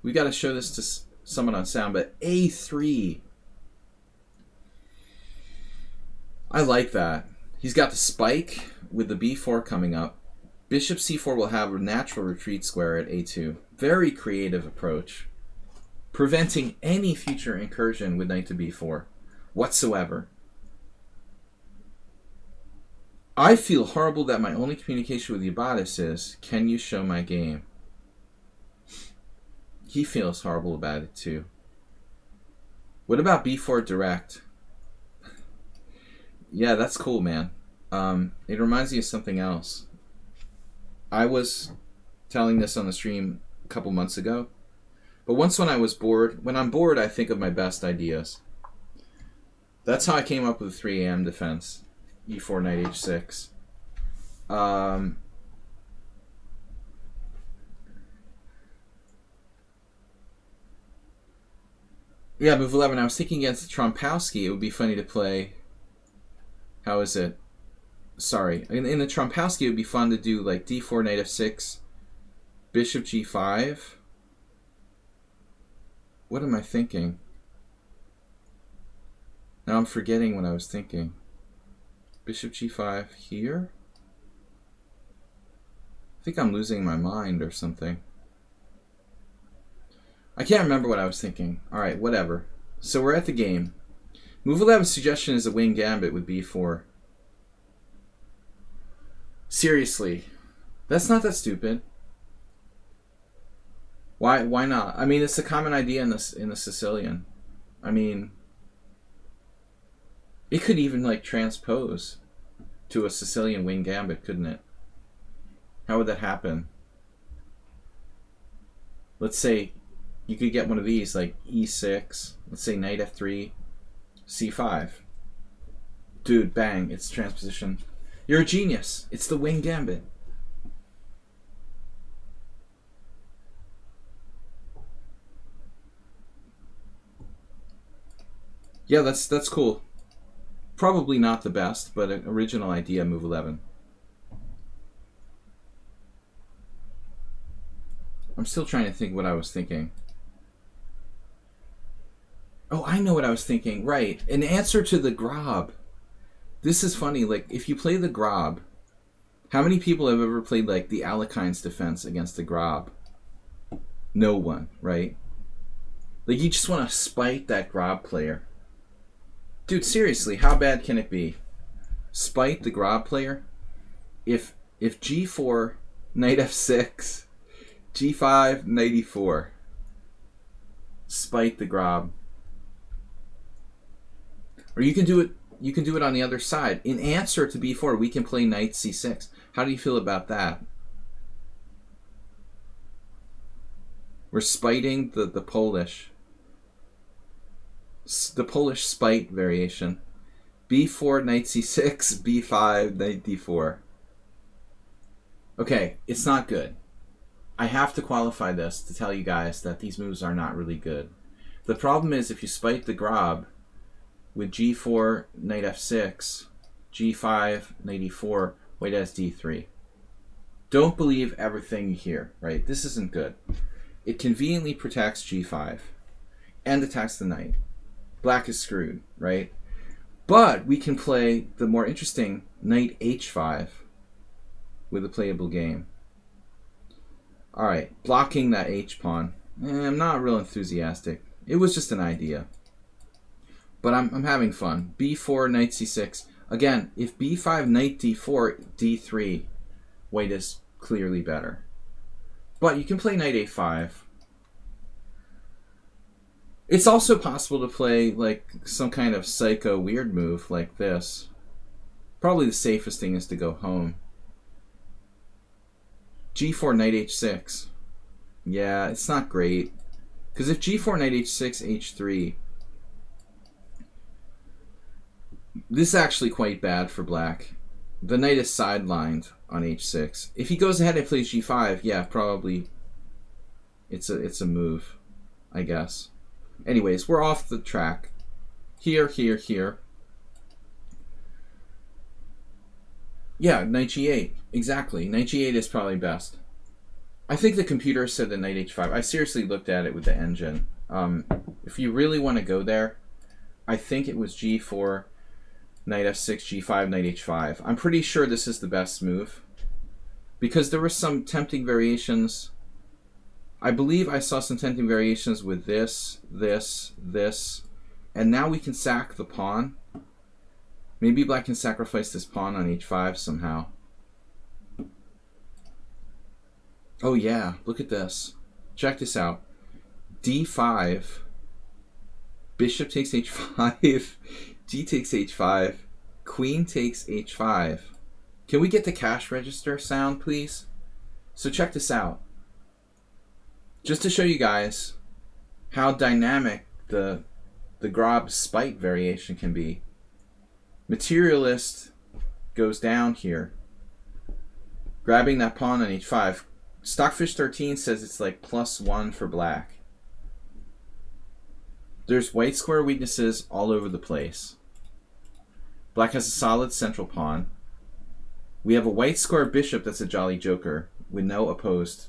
We got to show this to someone on sound, but a3. I like that. He's got the spike with the b4 coming up. Bishop c4 will have a natural retreat square at a2. Very creative approach. Preventing any future incursion with knight to b4 whatsoever. I feel horrible that my only communication with Ubatis is, can you show my game? He feels horrible about it too. What about b4 direct? Yeah, that's cool, man. It reminds me of something else. I was telling this on the stream a couple months ago. But once when I was bored, when I'm bored, I think of my best ideas. That's how I came up with 3 a.m. defense. E4, knight h6. Yeah, move 11. I was thinking against Trompowsky, it would be funny to play. How is it? Sorry. In the Trompowsky, it would be fun to do like d4, knight f6, bishop g5. What am I thinking? Now I'm forgetting what I was thinking. Bishop g5 here? I think I'm losing my mind or something. I can't remember what I was thinking. Alright, whatever. So we're at the game. Move 11's suggestion is a wing gambit with b4. Seriously. That's not that stupid. Why not? I mean, it's a common idea in the Sicilian. I mean, it could even like transpose to a Sicilian wing gambit, couldn't it? How would that happen? Let's say you could get one of these, like e6. Let's say knight f3, c5. Dude, bang, it's transposition. You're a genius. It's the wing gambit. Yeah, that's cool. Probably not the best, but an original idea, move 11. I'm still trying to think what I was thinking. Oh, I know what I was thinking. Right. An answer to the Grob. This is funny. Like, if you play the Grob, how many people have ever played, like, the Alekhines defense against the Grob? No one, right? Like, you just want to spite that Grob player. Dude, seriously, how bad can it be? Spite the Grob player? If g4, knight f6, g5, knight e4. Spite the Grob. Or you can do it on the other side. In answer to b4, we can play knight c6. How do you feel about that? We're spiting the Polish. The Polish spite variation. b4, knight c6, b5, knight d4. Okay, it's not good. I have to qualify this to tell you guys that these moves are not really good. The problem is if you spike the Grob with g4, knight f6, g5, knight e4, white has d3. Don't believe everything you hear, right? This isn't good. It conveniently protects g5 and attacks the knight. Black is screwed, right? But we can play the more interesting knight h5 with a playable game. All right, blocking that h pawn. I'm not real enthusiastic. It was just an idea. But I'm having fun. b4, knight c6. Again, if b5, knight d4, d3, white is clearly better. But you can play knight a5. It's also possible to play like some kind of psycho weird move like this. Probably the safest thing is to go home. g4, knight h6. Yeah, it's not great. Because if g4, knight h6, h3... This is actually quite bad for black. The knight is sidelined on h6. If he goes ahead and plays g5, yeah, probably it's a move, I guess. Anyways, we're off the track. Here. Yeah, knight g8. Exactly. Knight g8 is probably best. I think the computer said the knight h5. I seriously looked at it with the engine. If you really want to go there, I think it was g4, knight f6, g5, knight h5. I'm pretty sure this is the best move. Because there were some tempting variations. I believe I saw some tempting variations with this. And now we can sack the pawn. Maybe black can sacrifice this pawn on h5 somehow. Oh yeah, look at this. Check this out. d5. Bishop takes h5. G takes h5. Queen takes h5. Can we get the cash register sound, please? So check this out. Just to show you guys how dynamic the Grob spite variation can be. Materialist goes down here, grabbing that pawn on h5. Stockfish 13 says it's like +1 for black. There's white square weaknesses all over the place. Black has a solid central pawn. We have a white square bishop that's a jolly joker with no opposed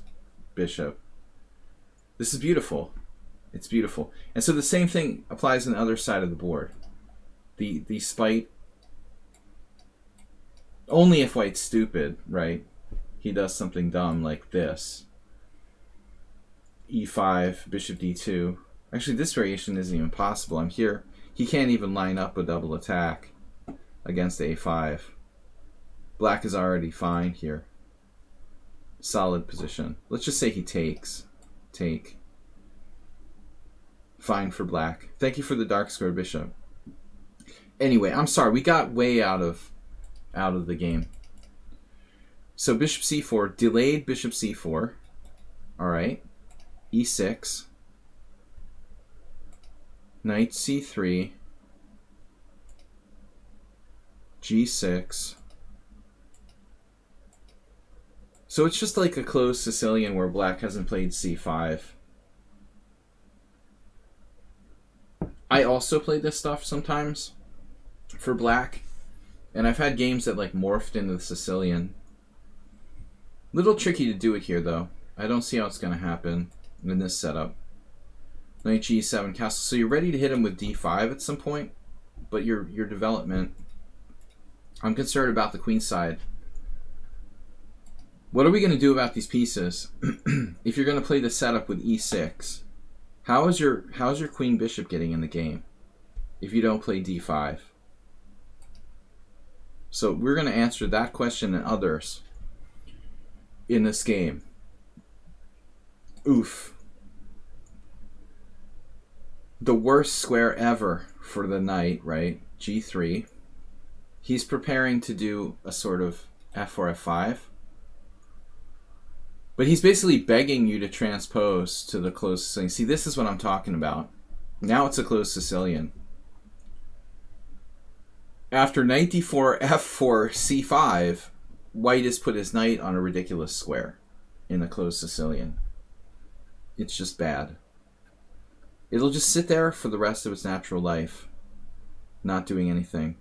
bishop. This is beautiful. It's beautiful. And so the same thing applies on the other side of the board. The spite, only if white's stupid, right? He does something dumb like this. e5, bishop d2. Actually, this variation isn't even possible. I'm here. He can't even line up a double attack against a5. Black is already fine here. Solid position. Let's just say he takes. Take. Fine for black. Thank you for the dark square bishop. Anyway, I'm sorry. We got way out of the game. So bishop c4. Delayed bishop c4. All right. e6. Knight c3. g6. So it's just like a closed Sicilian where black hasn't played c5. I also play this stuff sometimes for black, and I've had games that like morphed into the Sicilian. Little tricky to do it here though. I don't see how it's going to happen in this setup. Knight g7 castle. So you're ready to hit him with d5 at some point, but your development. I'm concerned about the queen side. What are we going to do about these pieces if you're going to play the setup with e6? How's your queen bishop getting in the game if you don't play d5? So we're going to answer that question and others in this game. Oof. The worst square ever for the knight, right? g3. He's preparing to do a sort of f4, f5. But he's basically begging you to transpose to the closed Sicilian. See, this is what I'm talking about. Now it's a closed Sicilian. After knight d4, f4, c5, white has put his knight on a ridiculous square in a closed Sicilian. It's just bad. It'll just sit there for the rest of its natural life, not doing anything.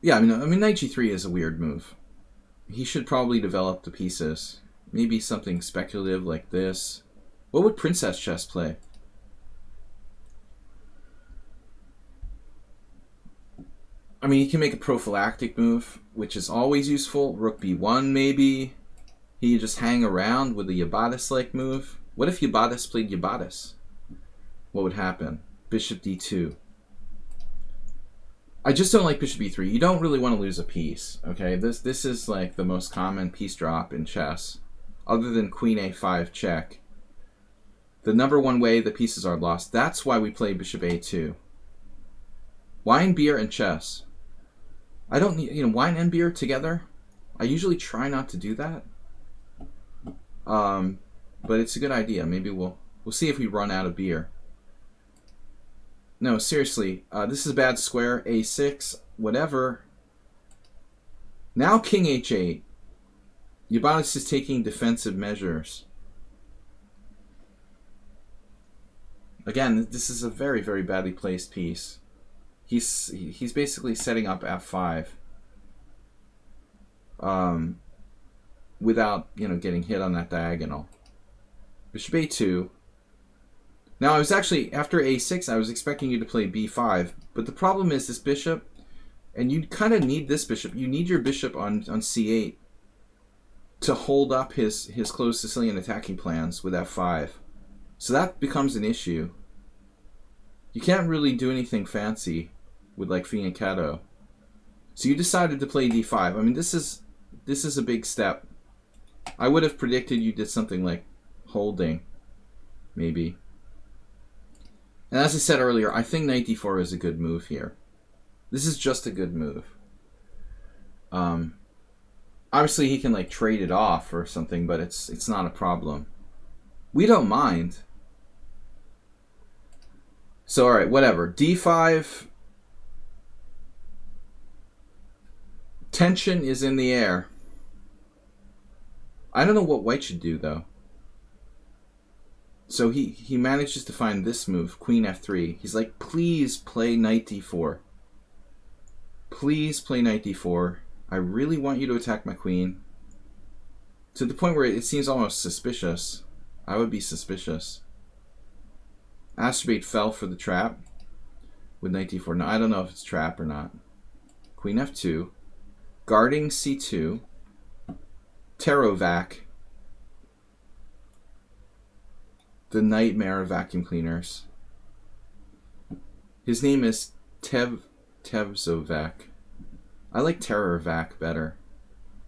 Yeah, I mean, knight g3 is a weird move. He should probably develop the pieces. Maybe something speculative like this. What would princess chess play? I mean, he can make a prophylactic move, which is always useful. Rook b1, maybe. He could just hang around with a Yabatis-like move. What if Yabatis played Yabatis? What would happen? Bishop d2. I just don't like bishop e3. You don't really want to lose a piece, okay? This is like the most common piece drop in chess, other than queen a5 check. The number one way the pieces are lost. That's why we play bishop a2. Wine, beer, and chess. I don't need, wine and beer together. I usually try not to do that. But it's a good idea. Maybe we'll see if we run out of beer. No, seriously, this is a bad square. A6, whatever. Now king h8. Yabatis is taking defensive measures. Again, this is a very, very badly placed piece. He's basically setting up f5. Without, getting hit on that diagonal. Bishop a2. Now, I was actually, after a6, I was expecting you to play b5, but the problem is this bishop, and you kind of need this bishop. You need your bishop on c8 to hold up his closed Sicilian attacking plans with f5. So that becomes an issue. You can't really do anything fancy with like fianchetto. So you decided to play d5. I mean, this is a big step. I would have predicted you did something like holding, maybe. And as I said earlier, I think knight d4 is a good move here. This is just a good move. Obviously, he can like trade it off or something, but it's not a problem. We don't mind. So, all right, whatever. d5. Tension is in the air. I don't know what white should do, though. So he manages to find this move, queen f3. He's like, please play knight d4. Please play knight d4. I really want you to attack my queen. To the point where it seems almost suspicious. I would be suspicious. Astrobate fell for the trap with knight d4. Now, I don't know if it's trap or not. Queen f2. Guarding c2. Tarovac. The nightmare of vacuum cleaners. His name is Tevzovac. I like Terrorvac better.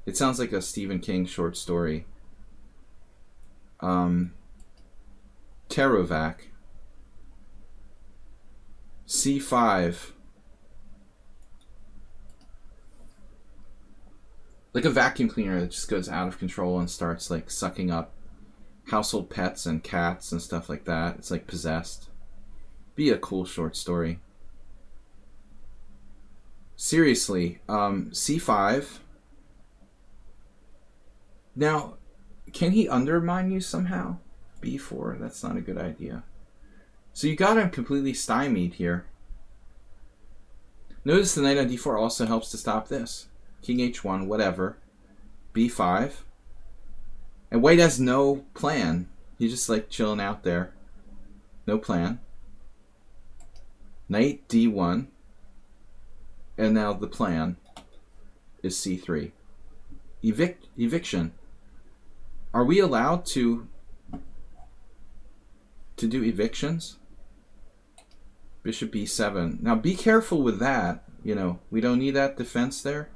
It sounds like a Stephen King short story. Tarovac. C5. Like a vacuum cleaner that just goes out of control and starts like sucking up household pets and cats and stuff like that. It's like possessed. Be a cool short story. Seriously, c5. Now, can he undermine you somehow? b4, that's not a good idea. So you got him completely stymied here. Notice the knight on d4 also helps to stop this. King h1, whatever. b5. And white has no plan. He's just like chilling out there. No plan. Knight d1. And now the plan is c3. Eviction. Are we allowed to do evictions? Bishop b7. Now be careful with that. We don't need that defense there.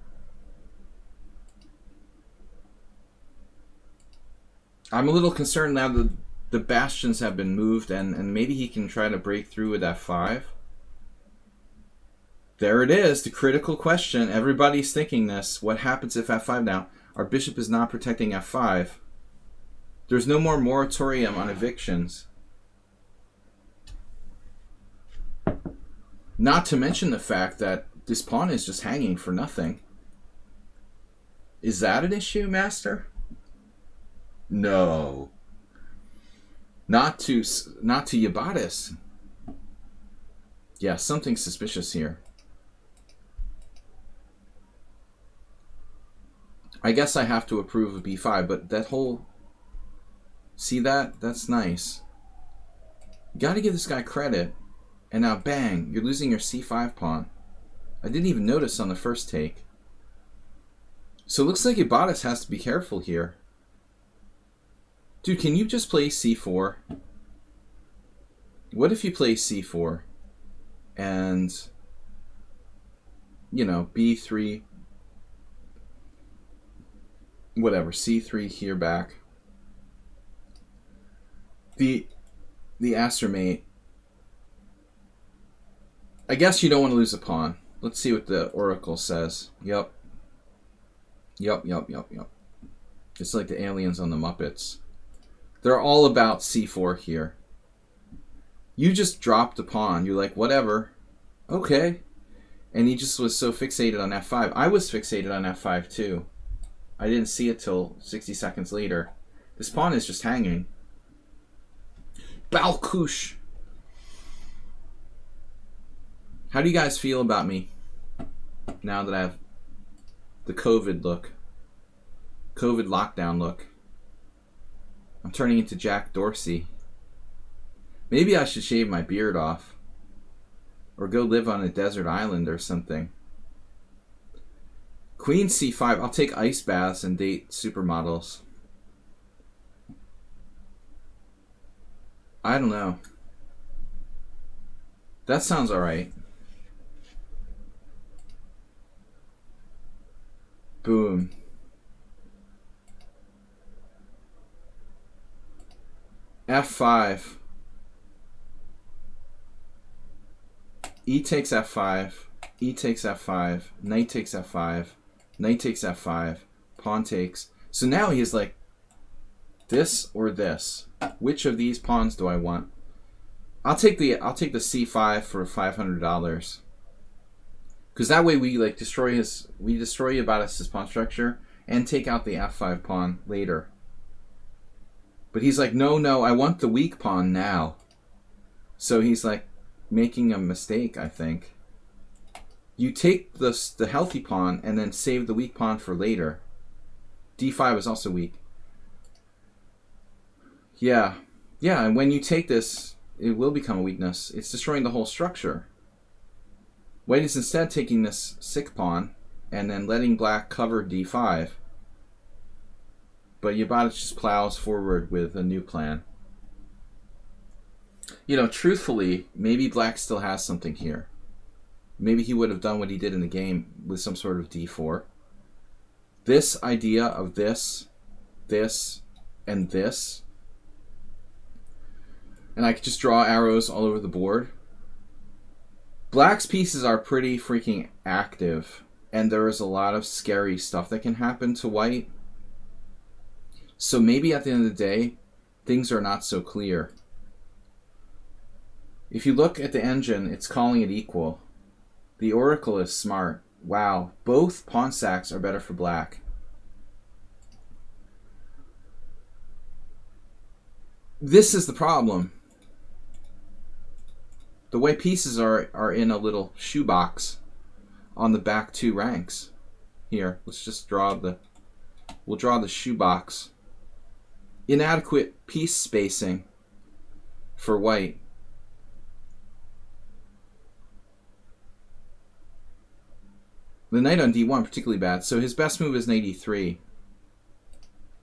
I'm a little concerned now that the bastions have been moved and maybe he can try to break through with f5. There it is, the critical question. Everybody's thinking this. What happens if f5 now? Our bishop is not protecting f5. There's no more moratorium on evictions. Not to mention the fact that this pawn is just hanging for nothing. Is that an issue, Master? No. Not to Yabatis. Yeah, something suspicious here. I guess I have to approve of b5, but that whole... See that? That's nice. You gotta give this guy credit. And now, bang, you're losing your c5 pawn. I didn't even notice on the first take. So it looks like Yabatis has to be careful here. Dude, can you just play c4? What if you play c4 and, you know, b3, whatever, c3 here back. The Aster mate. I guess you don't want to lose a pawn. Let's see what the Oracle says. Yep. It's like the aliens on the Muppets. They're all about c4 here. You just dropped a pawn. You're like, whatever. Okay. And he just was so fixated on f5. I was fixated on f5 too. I didn't see it till 60 seconds later. This pawn is just hanging. Balkush. How do you guys feel about me now that I have the COVID look? COVID lockdown look. I'm turning into Jack Dorsey. Maybe I should shave my beard off. Or go live on a desert island or something. Queen c5. I'll take ice baths and date supermodels. I don't know. That sounds alright. Boom. f5. E takes f5. E takes f5. Knight takes f5. Knight takes f5. Pawn takes. So now he's like, this or this. Which of these pawns do I want? I'll take the c5 for $500. Because that way we like destroy Yabatis' pawn structure and take out the f5 pawn later. But he's like, no, I want the weak pawn now. So he's like making a mistake, I think. You take the healthy pawn and then save the weak pawn for later. d5 is also weak. Yeah, and when you take this, it will become a weakness. It's destroying the whole structure. White is instead taking this sick pawn and then letting black cover d5. But Yabatis just plows forward with a new plan. You know, truthfully, maybe black still has something here. Maybe he would have done what he did in the game with some sort of d4. This idea of this, and this, and I could just draw arrows all over the board. Black's pieces are pretty freaking active, and there is a lot of scary stuff that can happen to white. So maybe at the end of the day, things are not so clear. If you look at the engine, it's calling it equal. The Oracle is smart. Wow, both pawn stacks are better for black. This is the problem. The white pieces are in a little shoebox on the back two ranks. Here, let's just we'll draw the shoebox. Inadequate piece spacing for white. The knight on d1 particularly bad, so his best move is knight e3.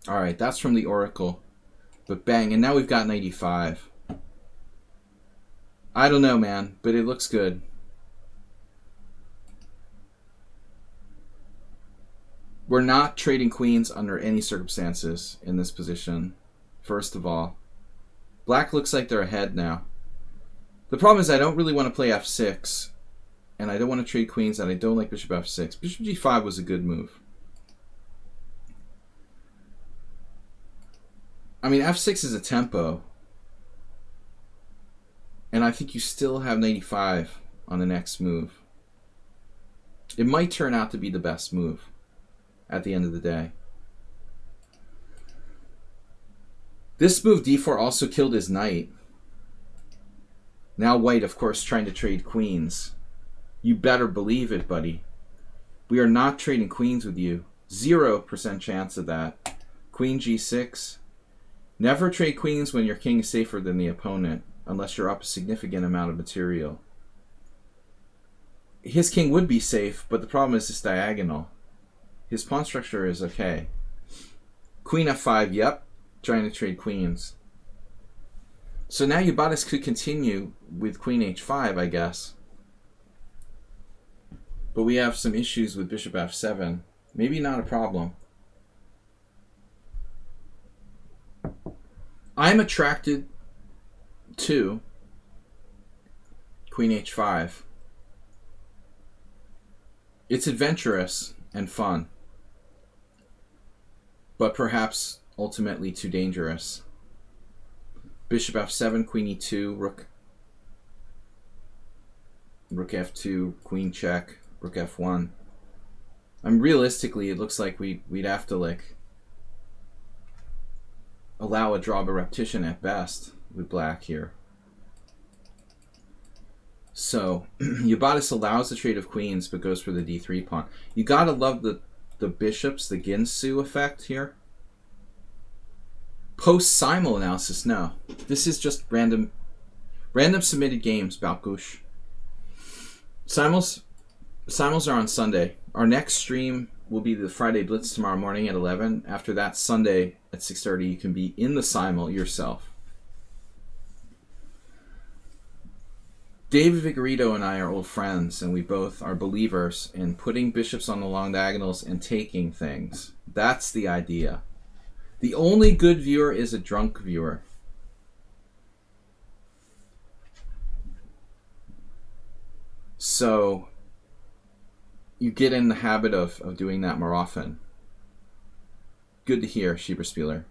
Alright, that's from the Oracle. But bang, and now we've got knight e5. I don't know, man, but it looks good. We're not trading queens under any circumstances in this position, first of all. Black looks like they're ahead now. The problem is I don't really want to play f6, and I don't want to trade queens, and I don't like bishop f6. Bishop g5 was a good move. I mean, f6 is a tempo. And I think you still have knight e5 on the next move. It might turn out to be the best move at the end of the day. This move d4 also killed his knight. Now white, of course, trying to trade queens. You better believe it, buddy. We are not trading queens with you. 0% chance of that. Queen g6. Never trade queens when your king is safer than the opponent, unless you're up a significant amount of material. His king would be safe, but the problem is this diagonal. His pawn structure is okay. Queen f5, yep. Trying to trade queens. So now Yubatis could continue with queen h5, I guess. But we have some issues with bishop f7. Maybe not a problem. I'm attracted to queen h5. It's adventurous and fun, but perhaps ultimately too dangerous. Bishop f7, queen e2, rook f2, queen check, rook f1. Realistically, it looks like we'd have to like allow a draw by repetition at best with black here. So Yubatis allows the trade of queens but goes for the d3 pawn. You gotta love the bishops, the Ginsu effect here. Post-simul analysis, no. This is just random submitted games, Balkush. Simul's are on Sunday. Our next stream will be the Friday Blitz tomorrow morning at 11. After that, Sunday at 6:30, you can be in the simul yourself. David Vigorito and I are old friends, and we both are believers in putting bishops on the long diagonals and taking things. That's the idea. The only good viewer is a drunk viewer. So you get in the habit of doing that more often. Good to hear, Schieberspieler.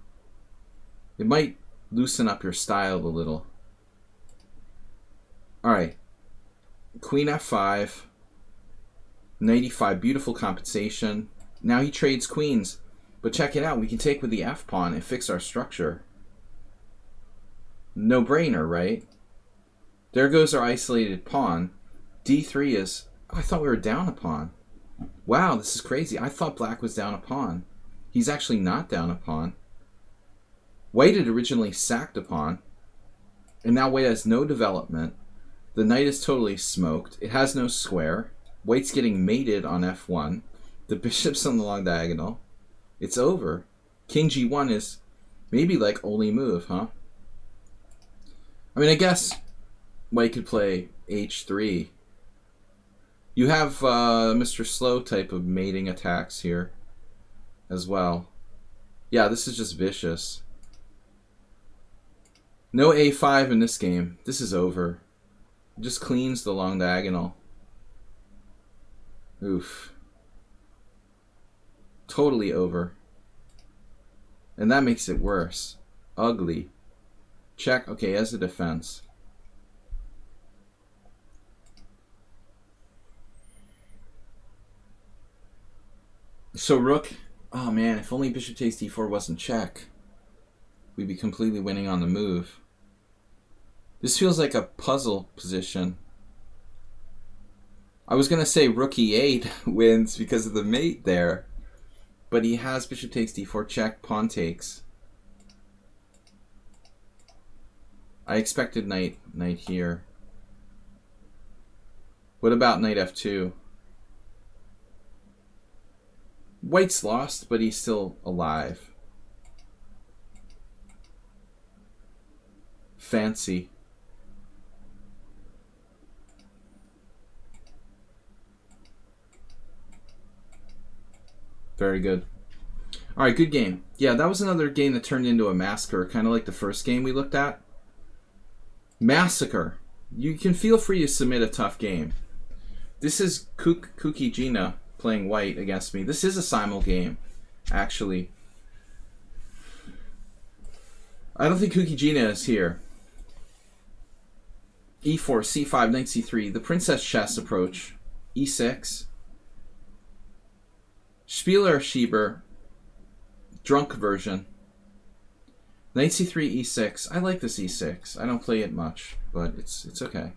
It might loosen up your style a little. Alright. Queen f5. Knight e5. Beautiful compensation. Now he trades queens. But check it out. We can take with the f-pawn and fix our structure. No brainer, right? There goes our isolated pawn. d3 is... Oh, I thought we were down a pawn. Wow, this is crazy. I thought black was down a pawn. He's actually not down a pawn. White had originally sacked a pawn. And now white has no development. The knight is totally smoked. It has no square. White's getting mated on f1. The bishop's on the long diagonal. It's over. King g1 is maybe like only move, huh? I mean, I guess white could play h3. You have Mr. Slow type of mating attacks here as well. Yeah, this is just vicious. No a5 in this game. This is over. Just cleans the long diagonal. Oof. Totally over. And that makes it worse. Ugly. Check. Okay, as a defense. So rook. Oh man, if only bishop takes d4 wasn't check. We'd be completely winning on the move. This feels like a puzzle position. I was going to say rook e8 wins because of the mate there. But he has bishop takes d4 check, pawn takes. I expected knight here. What about knight f2? White's lost, but he's still alive. Fancy. Very good. All right, good game. Yeah, that was another game that turned into a massacre, kind of like the first game we looked at. Massacre. You can feel free to submit a tough game. This is Kuki Gina playing white against me. This is a simul game, actually. I don't think Kuki Gina is here. e4, c5, knight c3. The princess chess approach. e6. Spieler Schieber, drunk version. Knight c3, e6. I like this e6. I don't play it much, but it's okay.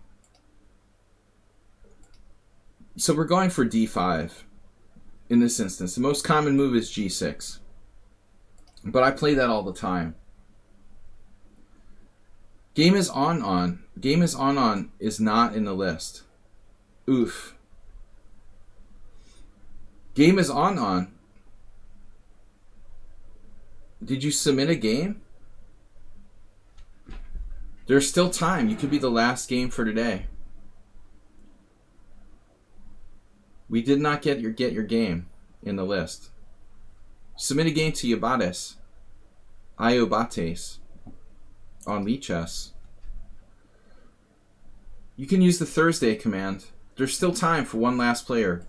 So we're going for d5 in this instance. The most common move is g6. But I play that all the time. Game is on. Game is on is not in the list. Oof. Game is on. Did you submit a game? There's still time. You could be the last game for today. We did not get your game in the list. Submit a game to Yabades. Iobates. On Lichess. You can use the Thursday command. There's still time for one last player.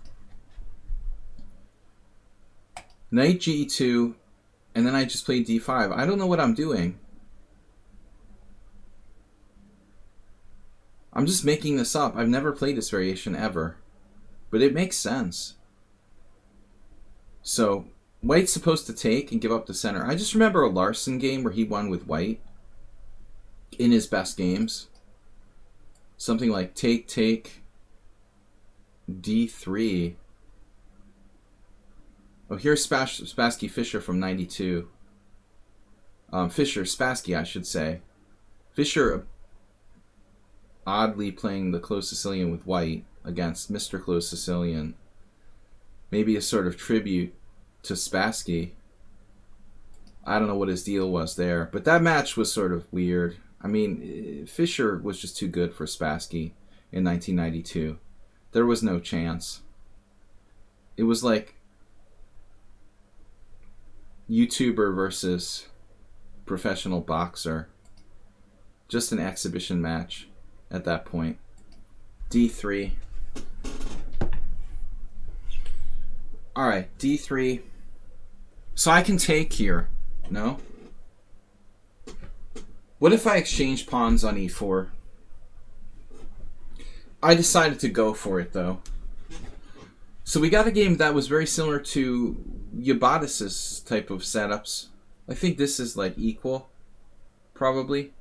Knight g2, and then I just played d5. I don't know what I'm doing. I'm just making this up. I've never played this variation ever. But it makes sense. So, white's supposed to take and give up the center. I just remember a Larson game where he won with white in his best games. Something like take, d3. Oh, here's Spassky Fischer from 92. Spassky, I should say. Fischer oddly playing the close Sicilian with white against Mr. Close Sicilian. Maybe a sort of tribute to Spassky. I don't know what his deal was there, but that match was sort of weird. I mean, Fischer was just too good for Spassky in 1992. There was no chance. It was like YouTuber versus professional boxer. Just an exhibition match at that point. D3. Alright, D3. So I can take here. No? What if I exchange pawns on E4? I decided to go for it, though. So we got a game that was very similar to Yabadis' type of setups. I think this is like equal, probably.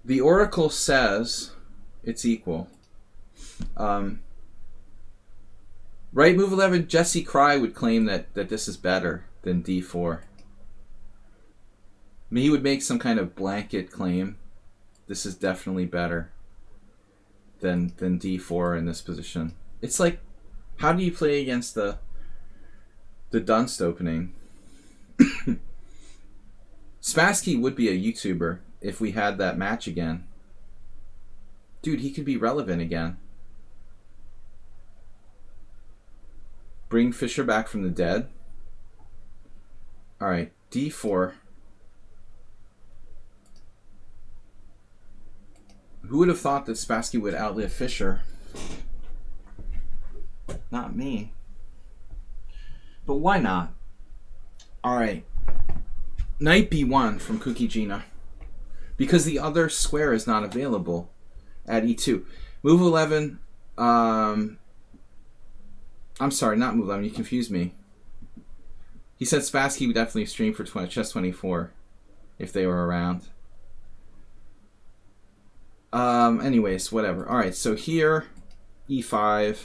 The Oracle says it's equal. Right move 11, Jesse Cry would claim that this is better than D4. I mean, he would make some kind of blanket claim. This is definitely better than D4 in this position. It's like, how do you play against the Dunst opening? Spassky would be a YouTuber if we had that match again. Dude, he could be relevant again. Bring Fischer back from the dead. Alright, D4. Who would have thought that Spassky would outlive Fischer? Not me. But why not? Alright. Knight B1 from Kukijina. Because the other square is not available at E2. Move 11. I'm sorry, not move 11. You confused me. He said Spassky would definitely stream for Chess 24 if they were around. Anyways, whatever. Alright, so here, E5,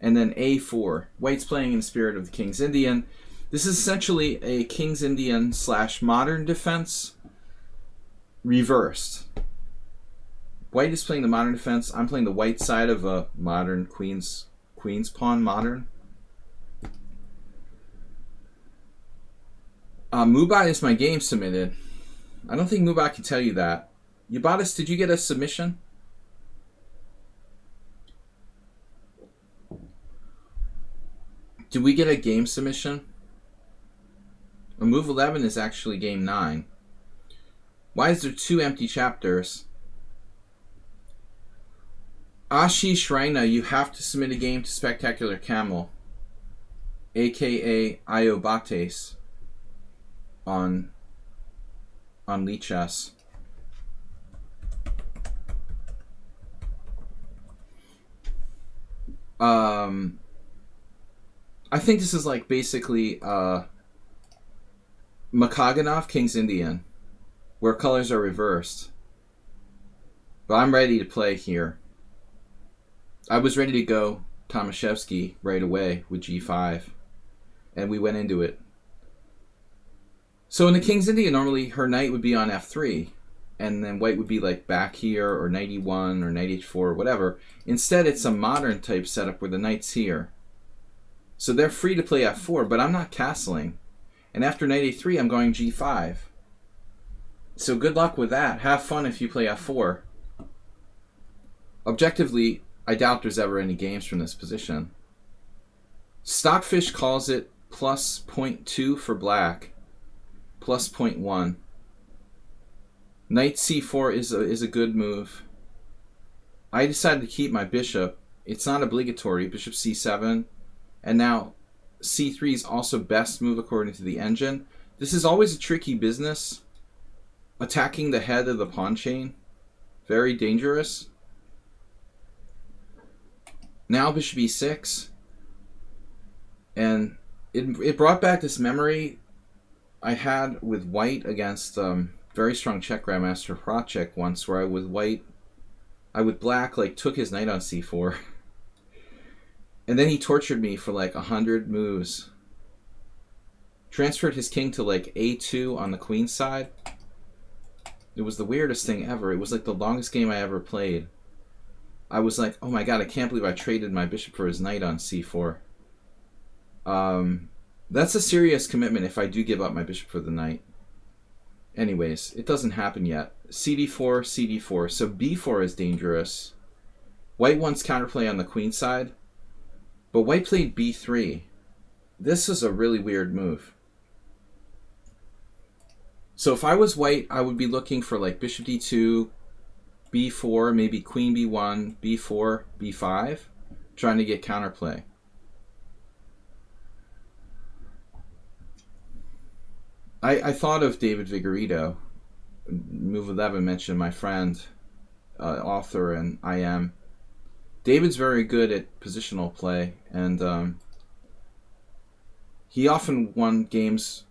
and then A4. White's playing in the spirit of the King's Indian. This is essentially a King's Indian / modern defense reversed. White is playing the modern defense. I'm playing the white side of a modern Queen's pawn modern. Mubai is my game submitted. I don't think Mubai can tell you that. Yabadis, did you get a submission? Did we get a game submission? Move 11 is actually game 9. Why is there 2 empty chapters? Ashish Raina, you have to submit a game to Spectacular Camel, aka Iobates, on Lichess. I think this is like basically Makaganov, King's Indian, where colors are reversed. But I'm ready to play here. I was ready to go Tomaszewski right away with g5, and we went into it. So in the King's Indian, normally her knight would be on f3, and then white would be like back here, or knight e1, or knight h4, or whatever. Instead, it's a modern type setup where the knight's here. So they're free to play f4, but I'm not castling. And after knight a3, I'm going g5. So good luck with that. Have fun if you play f4. Objectively, I doubt there's ever any games from this position. Stockfish calls it plus 0.2 for black, plus 0.1. Knight c4 is a good move. I decided to keep my bishop. It's not obligatory. Bishop c7. And now c3 is also best move according to the engine. This is always a tricky business. Attacking the head of the pawn chain. Very dangerous. Now bishop e6. And it brought back this memory I had with white against very strong Czech grandmaster Hracek once, where I with black like took his knight on c4. And then he tortured me for like 100 moves. Transferred his king to like a2 on the queen side. It was the weirdest thing ever. It was like the longest game I ever played. I was like, oh my god, I can't believe I traded my bishop for his knight on c4. That's a serious commitment if I do give up my bishop for the knight. Anyways, it doesn't happen yet. cd4, cd4. So b4 is dangerous. White wants counterplay on the queen side. But white played b3. This is a really weird move. So if I was white, I would be looking for like bishop d2, b4, maybe queen b1, b4, b5, trying to get counterplay. I thought of David Vigorito, Move 11 mentioned my friend, author and IM. David's very good at positional play, and he often won games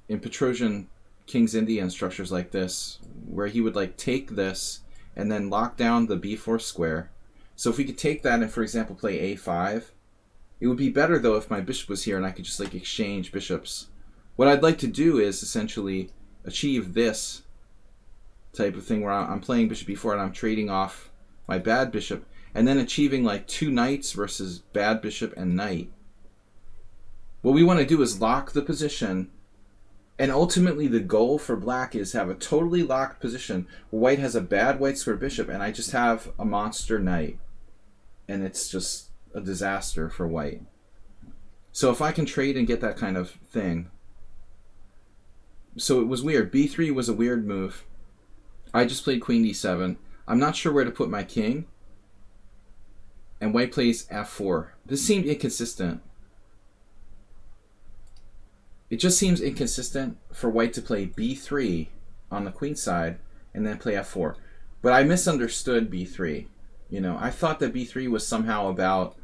in Petrosian King's Indian structures like this, where he would like take this and then lock down the b4 square. So if we could take that and, for example, play a5, it would be better though if my bishop was here and I could just like exchange bishops. What I'd like to do is essentially achieve this type of thing where I'm playing bishop b4 and I'm trading off my bad bishop, and then achieving like two knights versus bad bishop and knight. What we want to do is lock the position, and ultimately the goal for black is have a totally locked position where white has a bad white square bishop and I just have a monster knight, and it's just a disaster for white. So if I can trade and get that kind of thing. So it was weird. b3 was a weird move. I just played queen d7. I'm not sure where to put my king. And white plays f4. This seemed inconsistent. It just seems inconsistent for white to play b3 on the queen side and then play f4. But I misunderstood b3. You know, I thought that b3 was somehow about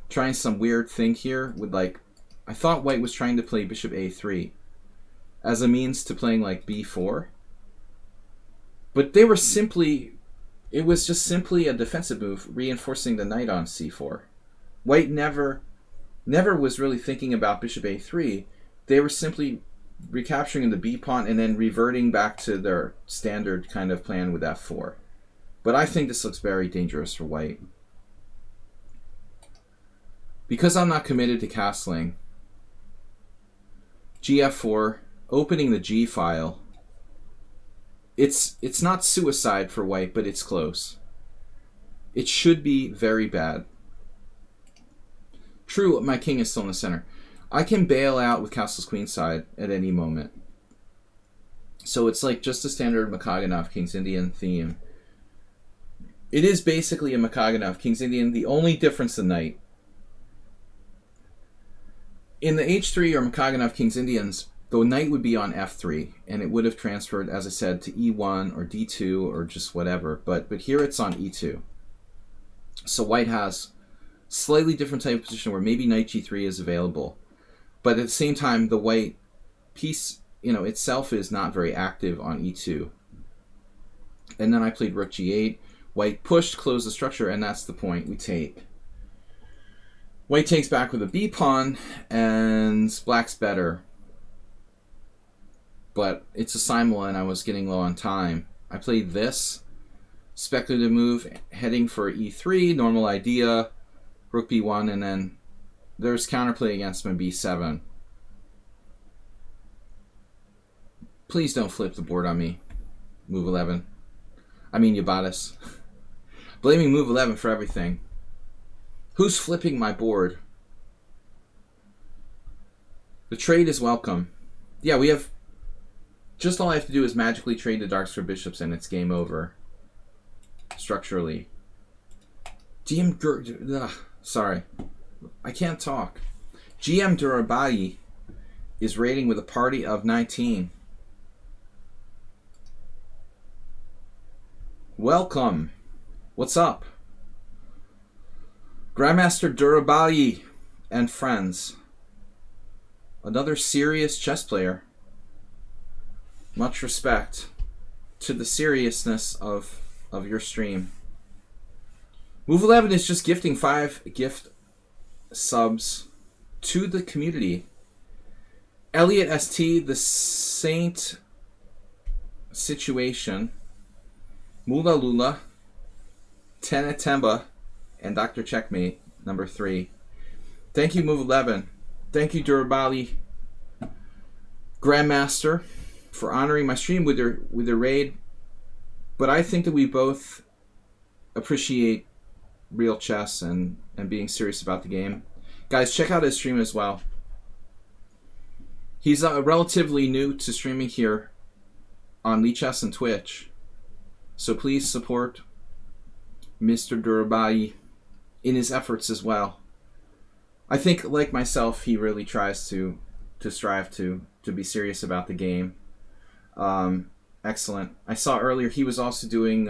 trying some weird thing here with like, I thought white was trying to play bishop a3 as a means to playing like b4. But they were simply, it was just simply a defensive move reinforcing the knight on c4. White never was really thinking about bishop a3. They were simply recapturing the b pawn and then reverting back to their standard kind of plan with f4. But I think this looks very dangerous for white. Because I'm not committed to castling, gf4, opening the g file, it's not suicide for white, but it's close. It should be very bad. True, my king is still in the center. I can bail out with castle's queenside at any moment. So it's like just a standard Makaganov King's Indian theme. It is basically a Makaganov King's Indian. The only difference tonight, in the h3 or Makaganov King's Indians, the knight would be on f3, and it would have transferred, as I said, to e1 or d2 or just whatever. But here it's on e2. So white has slightly different type of position where maybe knight g3 is available. But at the same time, the white piece itself is not very active on e2. And then I played rook g8. White pushed, closed the structure, and that's the point. We take. White takes back with a b pawn, and black's better. But it's a simul, and I was getting low on time. I played this speculative move, heading for e3, normal idea, rook b1, and then there's counterplay against my b7. Please don't flip the board on me, move 11. I mean, Yabatis. Blaming move 11 for everything. Who's flipping my board? The trade is welcome. Yeah, we have... Just all I have to do is magically trade the darks for bishops and it's game over. Structurally. Sorry. I can't talk. GM Durabadi is rating with a party of 19. Welcome. What's up? Grandmaster Durabali and friends. Another serious chess player. Much respect to the seriousness of your stream. Move 11 is just gifting 5 gift subs to the community. Elliot ST, the Saint Situation, Mula Lula, Tenetemba, and Dr. Checkmate, number 3. Thank you, Move 11. Thank you, Durabali Grandmaster, for honoring my stream with their raid. But I think that we both appreciate real chess and being serious about the game. Guys, check out his stream as well. He's relatively new to streaming here on Lichess and Twitch. So please support Mr. Durabali in his efforts as well. I think, like myself, he really tries to strive to be serious about the game. Excellent. I saw earlier he was also doing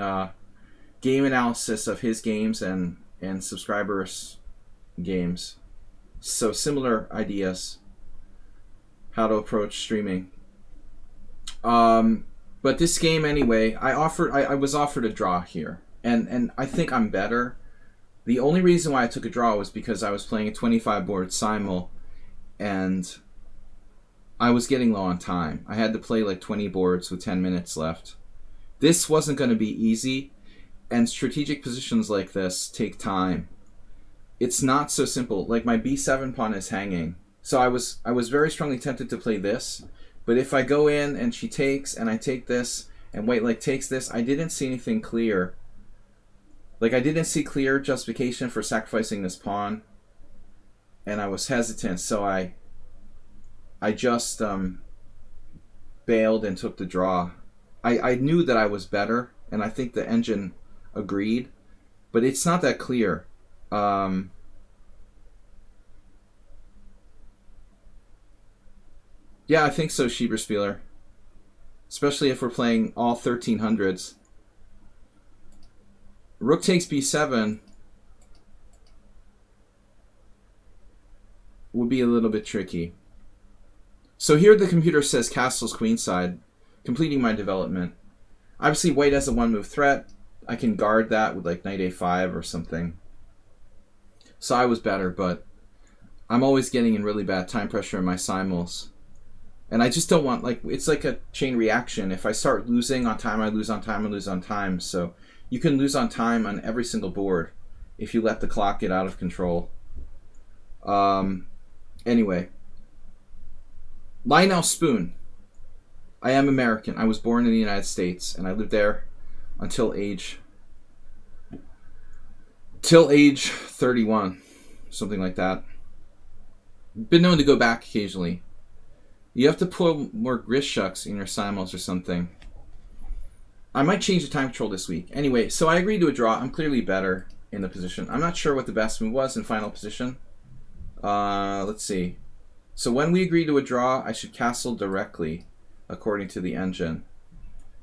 game analysis of his games and subscribers' games. So similar ideas how to approach streaming. But this game anyway, I was offered a draw here. And I think I'm better. The only reason why I took a draw was because I was playing a 25 board simul and I was getting low on time. I had to play like 20 boards with 10 minutes left. This wasn't going to be easy, and strategic positions like this take time. It's not so simple. Like my b7 pawn is hanging. So I was very strongly tempted to play this, but if I go in and she takes and I take this and white like takes this, I didn't see anything clear. Like I didn't see clear justification for sacrificing this pawn, and I was hesitant, so I just bailed and took the draw. I knew that I was better, and I think the engine agreed, but it's not that clear. Yeah, I think so, Schieberspieler. Especially if we're playing all 1300s. Rook takes b7 would be a little bit tricky. So here the computer says castles queenside, completing my development. Obviously white has a one move threat. I can guard that with like knight a5 or something. So I was better, but I'm always getting in really bad time pressure in my simuls. And I just don't want, like, it's like a chain reaction. If I start losing on time, I lose on time, I lose on time. So you can lose on time on every single board if you let the clock get out of control. Anyway. Lionel Spoon. I am American. I was born in the United States, and I lived there until age 31, something like that. Been known to go back occasionally. You have to put more Grishucks in your simuls or something. I might change the time control this week. Anyway, so I agreed to a draw. I'm clearly better in the position. I'm not sure what the best move was in final position. Let's see. So when we agree to a draw, I should castle directly, according to the engine.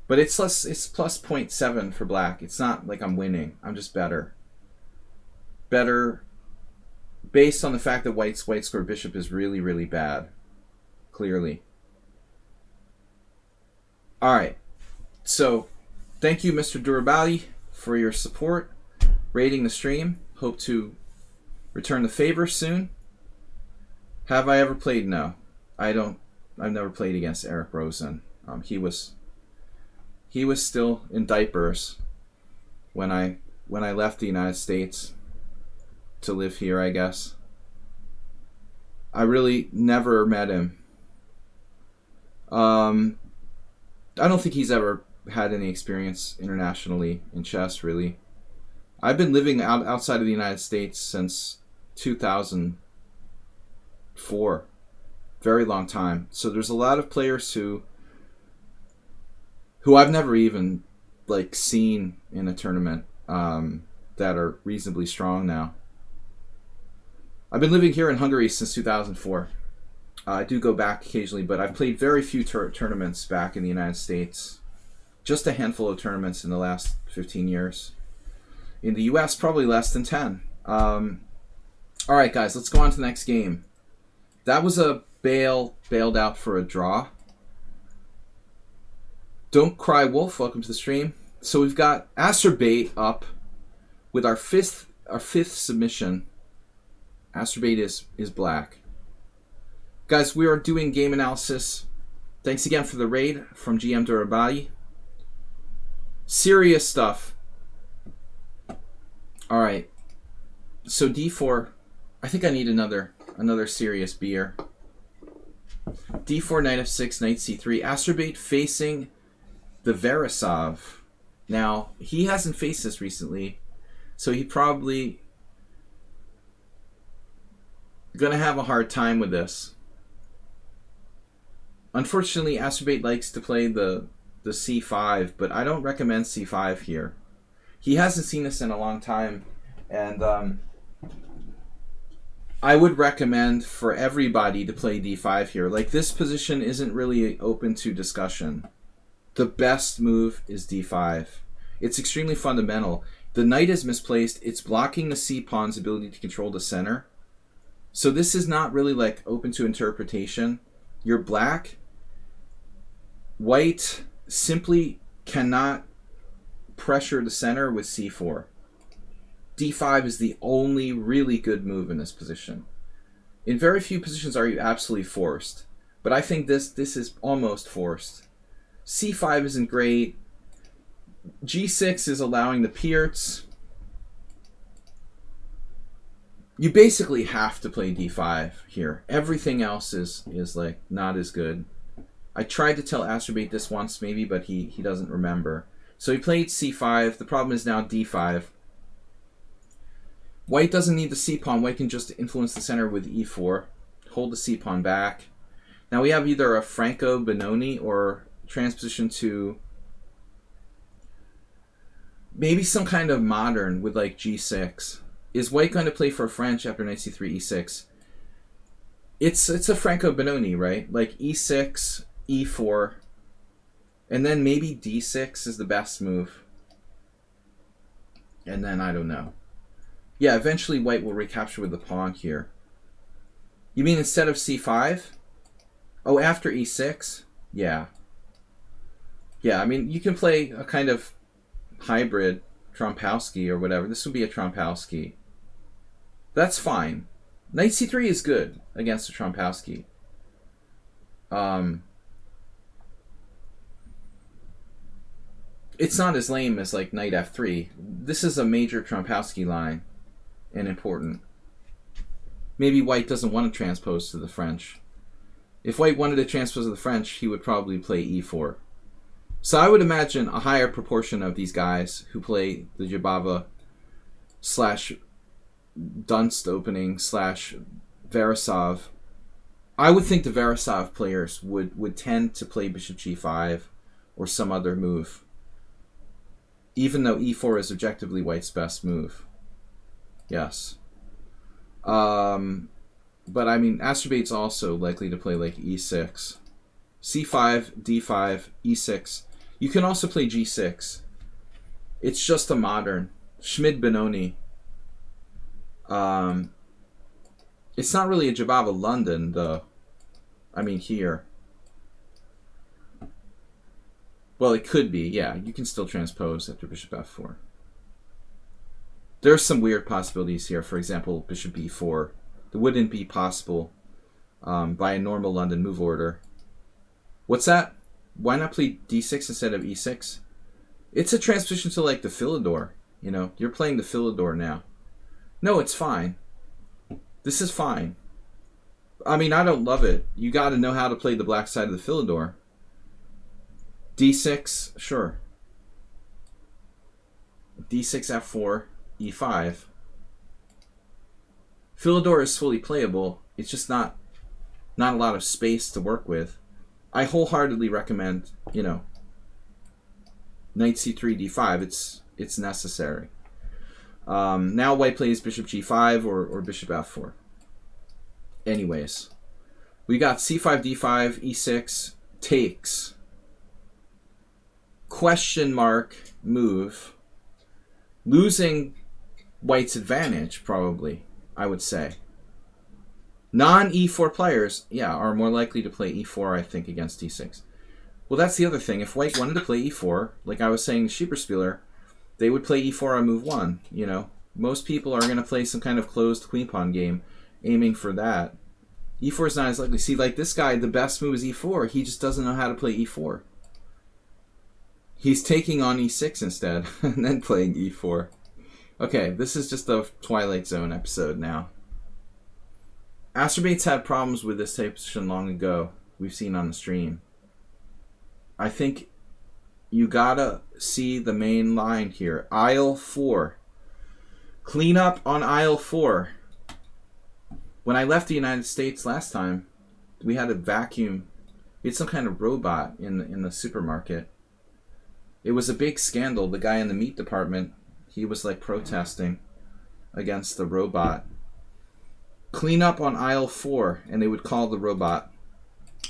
But it's plus 0.7 for black. It's not like I'm winning. I'm just better. Better based on the fact that white's white square bishop is really, really bad. Clearly. All right. So, thank you, Mr. Durabali, for your support, rating the stream. Hope to return the favor soon. Have I ever played? No, I don't. I've never played against Eric Rosen. He was still in diapers when I left the United States to live here, I guess. I really never met him. I don't think he's ever had any experience internationally in chess, really. I've been living outside of the United States since 2004. Very long time. So there's a lot of players who I've never even seen in a tournament that are reasonably strong now. I've been living here in Hungary since 2004. I do go back occasionally, but I've played very few tournaments back in the United States. Just a handful of tournaments in the last 15 years. In the US, probably less than 10. All right, guys, let's go on to the next game. That was a bailed out for a draw. Don't Cry Wolf, welcome to the stream. So we've got Acerbate up with our fifth submission. Acerbate is black. Guys, we are doing game analysis. Thanks again for the raid from GM Durabali. Serious stuff. All right. So D4. I think I need another serious beer. D4, knight f6, knight c3. Acerbate facing the Verisov. Now, he hasn't faced this recently, so he probably gonna have a hard time with this. Unfortunately, Acerbate likes to play the c5, but I don't recommend c5 here. He hasn't seen this in a long time, and I would recommend for everybody to play d5 here. This position isn't really open to discussion. The best move is d5. It's extremely fundamental. The knight is misplaced. It's blocking the c-pawn's ability to control the center. So this is not really open to interpretation. You're black. White simply cannot pressure the center with c4. d5 is the only really good move in this position. In very few positions are you absolutely forced, but I think this is almost forced. c5 isn't great. g6 is allowing the Pierts. You basically have to play d5 here. Everything else is not as good. I tried to tell Acerbate this once maybe, but he doesn't remember. So he played c5. The problem is now d5. White doesn't need the c-pawn. White can just influence the center with e4. Hold the c-pawn back. Now we have either a Franco Benoni or transposition to maybe some kind of modern with g6. Is White going to play for French after knight c3, e6? It's a Franco Benoni, right? E6, e4, and then maybe d6 is the best move. And then I don't know. Yeah, eventually White will recapture with the pawn here. You mean instead of c5? Oh, after e6? Yeah. Yeah, I mean, you can play a kind of hybrid Trompowsky or whatever. This would be a Trompowsky. That's fine. Knight c3 is good against a Trompowsky. It's not as lame as knight f3. This is a major Trompowsky line and important. Maybe White doesn't want to transpose to the French. If White wanted to transpose to the French, he would probably play e4. So I would imagine a higher proportion of these guys who play the Jabava / Dunst opening / Verisov. I would think the Verisov players would tend to play bishop g5 or some other move, even though e4 is objectively White's best move. Yes. But I mean, Acerbate's also likely to play e6. c5, d5, e6. You can also play g6. It's just a modern. Schmid-Benoni. It's not really a Jabava London, though. I mean, here. Well, it could be, yeah. You can still transpose after bishop f4. There's some weird possibilities here. For example, bishop b4. That wouldn't be possible by a normal London move order. What's that? Why not play d6 instead of e6? It's a transposition to like the Philidor. You know, you're playing the Philidor now. No, it's fine. This is fine. I mean, I don't love it. You got to know how to play the black side of the Philidor. d6, sure. d6, f4, e5. Philidor is fully playable. It's just not a lot of space to work with. I wholeheartedly recommend, you know, knight c3, d5. It's necessary. Now white plays bishop g5 or bishop f4. Anyways, we got c5, d5, e6, takes. Question mark move. Losing white's advantage, probably, I would say. Non-e4 players, yeah, are more likely to play e4, I think, against d6. Well, that's the other thing. If white wanted to play e4, like I was saying to Schieberspieler, they would play e4 on move 1, you know. Most people are going to play some kind of closed queen pawn game, aiming for that. e4 is not as likely. See, like this guy, the best move is e4. He just doesn't know how to play e4. He's taking on e6 instead, and then playing e4. Okay, this is just a Twilight Zone episode now. Astrobates had problems with this type position long ago. We've seen on the stream. I think you gotta see the main line here. Aisle 4. Clean up on aisle 4. When I left the United States last time, we had a vacuum. We had some kind of robot in the supermarket. It was a big scandal. The guy in the meat department, he was like protesting against the robot. Clean up on aisle 4, and they would call the robot.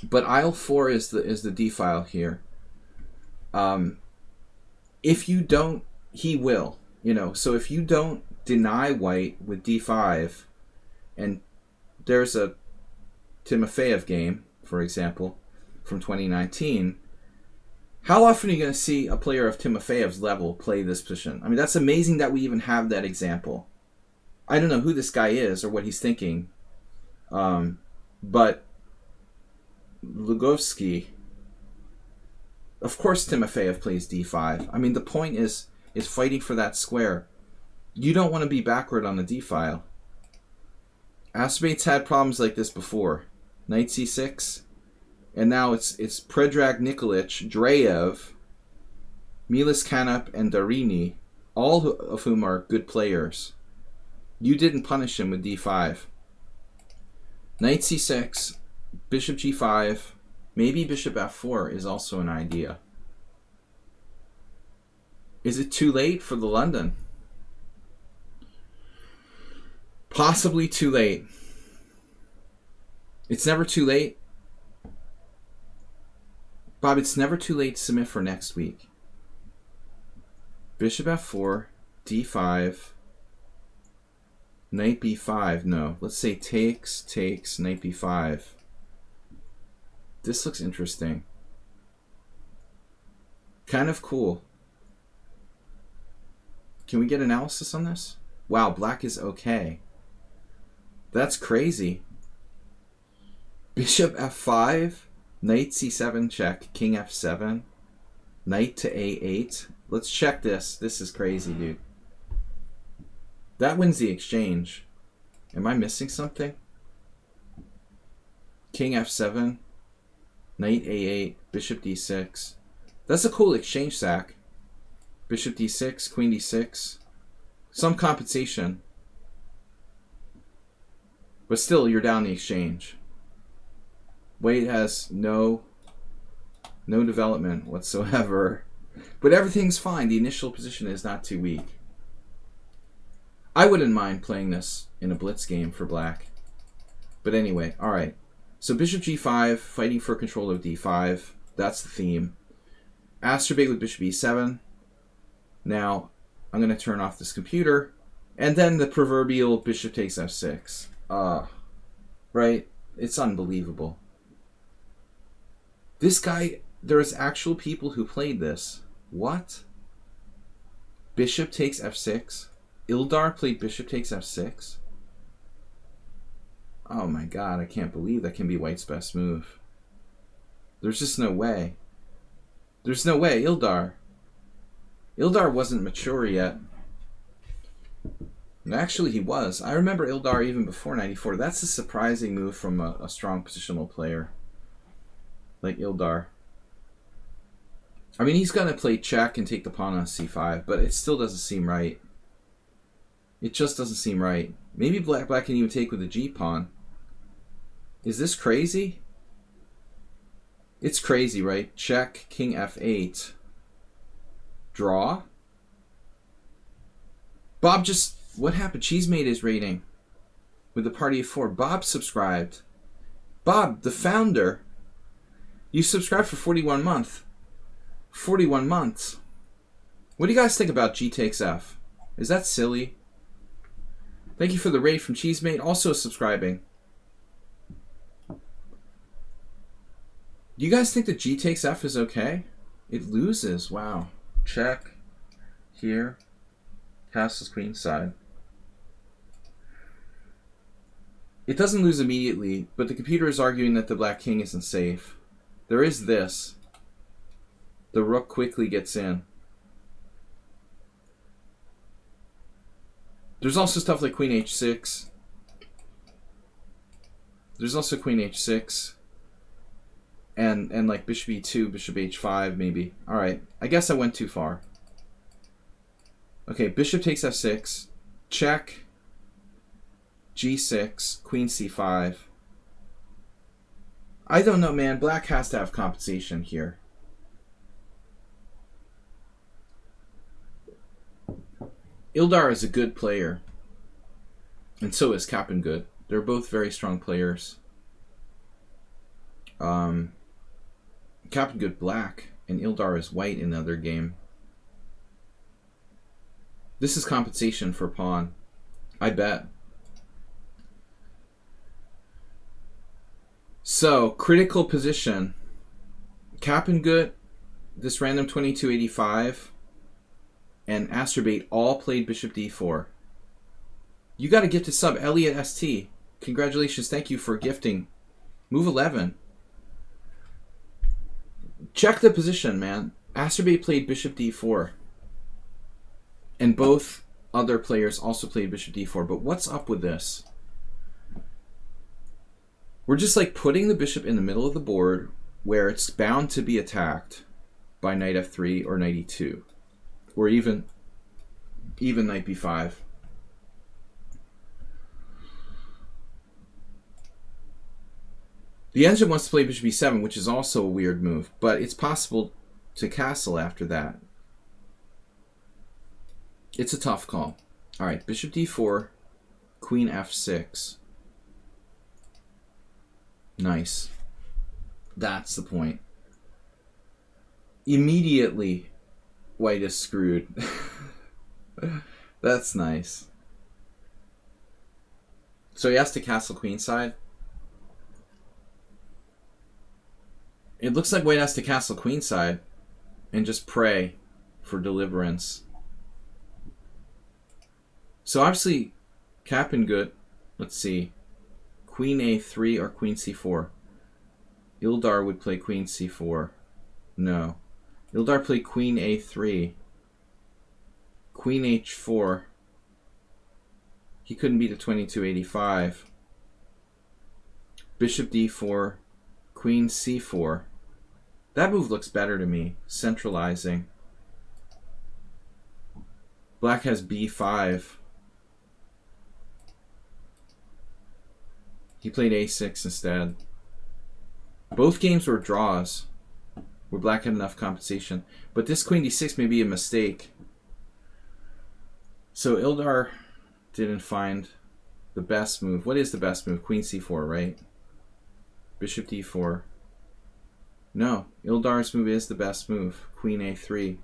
But aisle 4 is the D file here. If you don't, he will. You know, so if you don't deny white with d5, and there's a Timofeyev game, for example, from 2019. How often are you going to see a player of Timofeyev's level play this position? I mean, that's amazing that we even have that example. I don't know who this guy is or what he's thinking, but Lugovsky, of course Timofeyev plays d5. I mean, the point is fighting for that square. You don't want to be backward on the d file. Astrobates had problems like this before. Knight c6, and now it's Predrag Nikolic, Dreyev, Milas Kanap, and Darini, all of whom are good players. You didn't punish him with d5. Knight c6, bishop g5, maybe bishop f4 is also an idea. Is it too late for the London? Possibly too late. It's never too late. Bob, it's never too late to submit for next week. Bishop f4, d5, knight b5. No, let's say takes, knight b5. This looks interesting. Kind of cool. Can we get analysis on this? Wow, black is okay. That's crazy. Bishop f5, knight c7 check, king f7, knight to a8. Let's check this. This is crazy, dude. That wins the exchange. Am I missing something? King f7, knight a8, bishop d6. That's a cool exchange sack. Bishop d6, queen d6. Some compensation. But still, you're down the exchange. White has no development whatsoever. But everything's fine. The initial position is not too weak. I wouldn't mind playing this in a blitz game for black. But anyway, alright. So bishop g5, fighting for control of d5. That's the theme. Astrobate with bishop e7. Now, I'm going to turn off this computer. And then the proverbial bishop takes f6. Right? It's unbelievable. This guy there was actual people who played this. What? Bishop takes f6. Ildar played bishop takes f6. Oh my god, I can't believe that can be white's best move. There's just no way. There's no way, Ildar. Ildar wasn't mature yet. And actually, he was. I remember Ildar even before 94. That's a surprising move from a strong positional player like Ildar. I mean, he's going to play check and take the pawn on c5, but it still doesn't seem right. It just doesn't seem right. Maybe black can even take with the g-pawn. Is this crazy? It's crazy, right? Check, king f8. Draw? Bob just... What happened? Cheese made his rating with a party of 4. Bob subscribed. Bob, the founder. You subscribed for 41 months. 41 months. What do you guys think about G takes F? Is that silly? Thank you for the raid from Cheesemate, also subscribing. Do you guys think that G takes F is okay? It loses. Wow. Check. Here. Castles queenside. It doesn't lose immediately, but the computer is arguing that the black king isn't safe. There is this. The rook quickly gets in. There's also stuff like queen h6. There's also queen h6. And like bishop e2, bishop h5 maybe. Alright, I guess I went too far. Okay, bishop takes f6. Check. g6, queen c5. I don't know, man. Black has to have compensation here. Ildar is a good player. And so is Kappengud. They're both very strong players. Kappengud black and Ildar is white in the other game. This is compensation for pawn. I bet. So, critical position. Kappengud, this random 2285, and Astrobate all played bishop d4. You got to gift a sub. Elliot ST. Congratulations. Thank you for gifting. Move 11. Check the position, man. Astrobate played bishop d4. And both other players also played bishop d4. But what's up with this? We're just like putting the bishop in the middle of the board where it's bound to be attacked by knight f3 or knight e2. Or even knight b5. The engine wants to play bishop e7, which is also a weird move, but it's possible to castle after that. It's a tough call. All right, bishop d4, queen f6. Nice. That's the point. Immediately, white is screwed. That's nice. So he has to castle queenside. It looks like white has to castle queenside and just pray for deliverance. So obviously, Kappengud, let's see, queen a3 or queen c4. Ildar would play queen c4. No. Ildar played queen a3. Queen h4. He couldn't beat a 2285. Bishop d4. Queen c4. That move looks better to me. Centralizing. Black has b5. He played a6 instead. Both games were draws, where black had enough compensation. But this queen d6 may be a mistake. So Ildar didn't find the best move. What is the best move? Queen c4, right? Bishop d4. No, Ildar's move is the best move. Queen a3.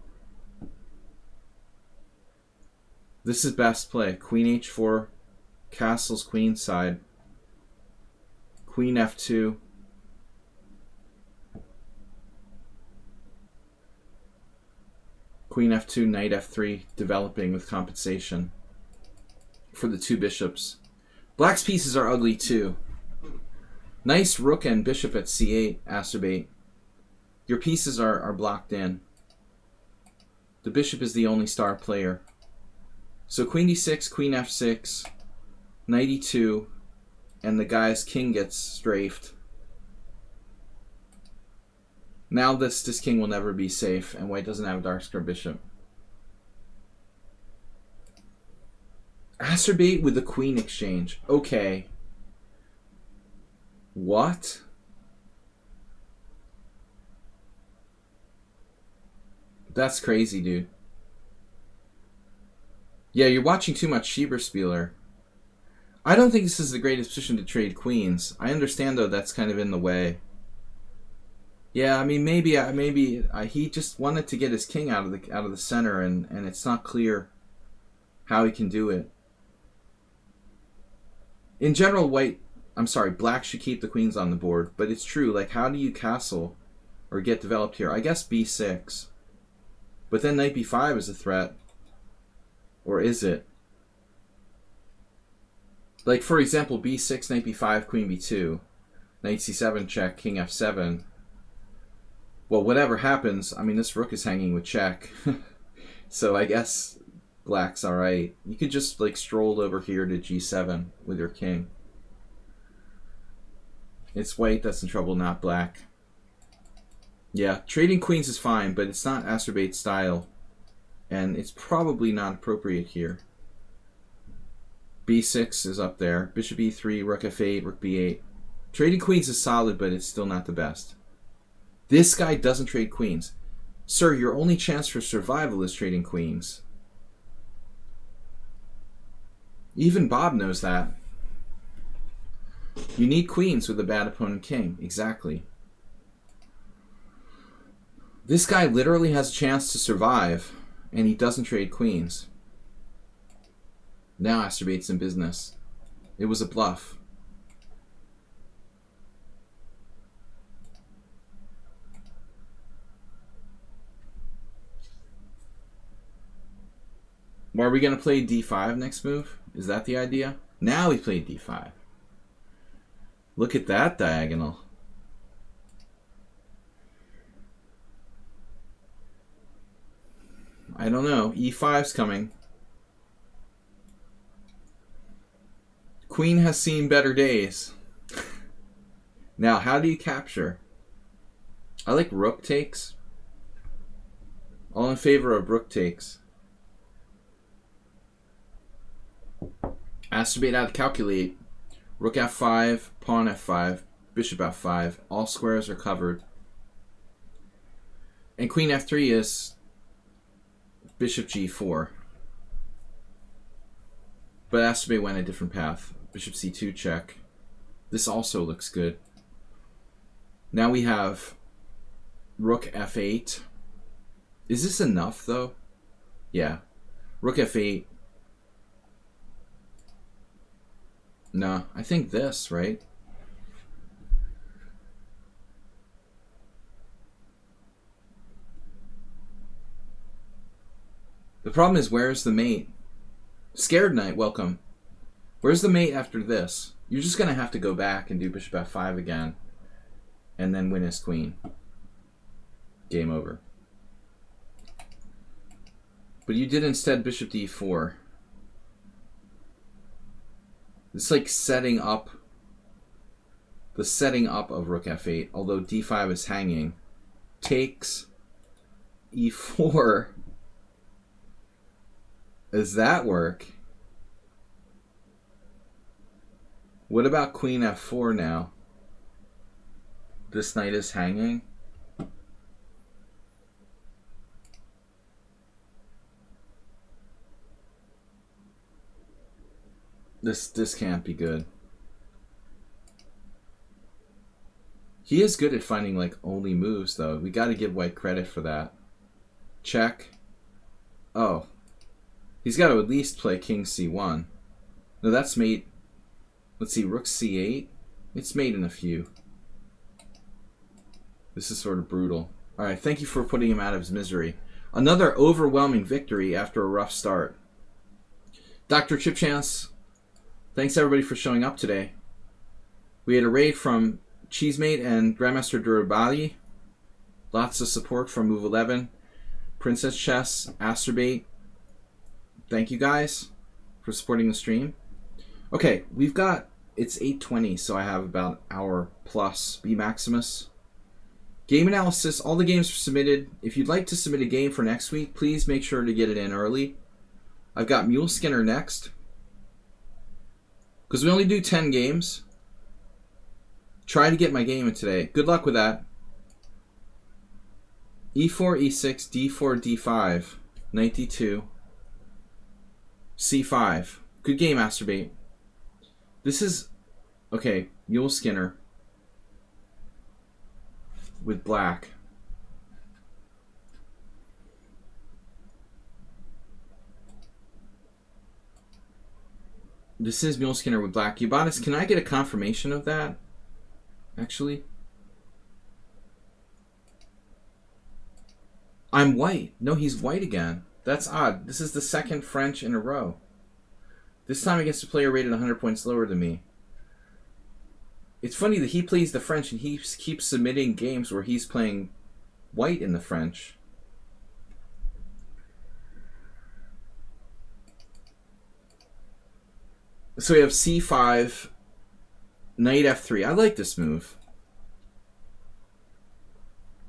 This is best play. Queen h4, castles queenside. Queen f2. Queen f2, knight f3, developing with compensation for the two bishops. Black's pieces are ugly too. Nice rook and bishop at c8, Acerbate. Your pieces are blocked in. The bishop is the only star player. So queen d6, queen f6, knight e2, and the guy's king gets strafed. Now this king will never be safe, and white doesn't have a dark square bishop. Acerbate with the queen exchange. Okay. What? That's crazy, dude. Yeah, you're watching too much Schieberspieler. I don't think this is the greatest position to trade queens. I understand, though, that's kind of in the way. Yeah, I mean, maybe he just wanted to get his king out of the center, and it's not clear how he can do it. In general, black should keep the queens on the board, but it's true. Like, how do you castle or get developed here? I guess b6. But then knight b5 is a threat. Or is it? Like, for example, b6, knight b5, queen b2, knight c7 check, king f7. Well, whatever happens, I mean, this rook is hanging with check. So I guess black's alright. You could just, like, stroll over here to g7 with your king. It's white that's in trouble, not black. Yeah, trading queens is fine, but it's not Acerbate's style. And it's probably not appropriate here. b6 is up there. Bishop e3, rook f8, rook b8. Trading queens is solid, but it's still not the best. This guy doesn't trade queens. Sir, your only chance for survival is trading queens. Even Bob knows that. You need queens with a bad opponent king. Exactly. This guy literally has a chance to survive, and he doesn't trade queens. Now Acerbate's in business. It was a bluff. Well, are we going to play d5 next move? Is that the idea? Now we play d5. Look at that diagonal. I don't know. e5's coming. Queen has seen better days. Now, how do you capture? I like rook takes. All in favor of rook takes. Acerbate how to calculate. Rook f5, pawn f5, bishop f5. All squares are covered. And queen f3 is bishop g4. But Acerbate went a different path. Bishop c2 check. This also looks good. Now we have rook f8. Is this enough, though? Yeah. Rook f8. No, I think this, right? The problem is, where's the mate? Scared Knight, welcome. Where's the mate after this? You're just going to have to go back and do bishop f5 again. And then win his queen. Game over. But you did instead bishop d4. It's like setting up the setting up of rook f8, although d5 is hanging. Takes e4. Does that work? What about queen f4 now? This knight is hanging. This can't be good. He is good at finding like only moves though. We got to give white credit for that. Check. Oh. He's got to at least play king c1. No, that's mate. Let's see, rook c8. It's mate in a few. This is sort of brutal. Alright, thank you for putting him out of his misery. Another overwhelming victory after a rough start. Dr. Chip Chance, thanks everybody for showing up today. We had a raid from Cheesemate and Grandmaster Durabali. Lots of support from Move 11, Princess Chess, Asterbait. Thank you guys for supporting the stream. Okay, we've got, it's 8:20, so I have about an hour plus. B Maximus. Game analysis, all the games are submitted. If you'd like to submit a game for next week, please make sure to get it in early. I've got Mule Skinner next, because we only do 10 games. Try to get my game in today. Good luck with that. E4, E6, D4, D5, Knight D2, C5. Good game, Masturbate. This is, okay, Mule Skinner with black. This is Mule Skinner with black. Ubatis, can I get a confirmation of that? Actually, I'm white. No, he's white again. That's odd. This is the second French in a row. This time against a player rated 100 points lower than me. It's funny that he plays the French and he keeps submitting games where he's playing white in the French. So we have C5, Knight F3. I like this move.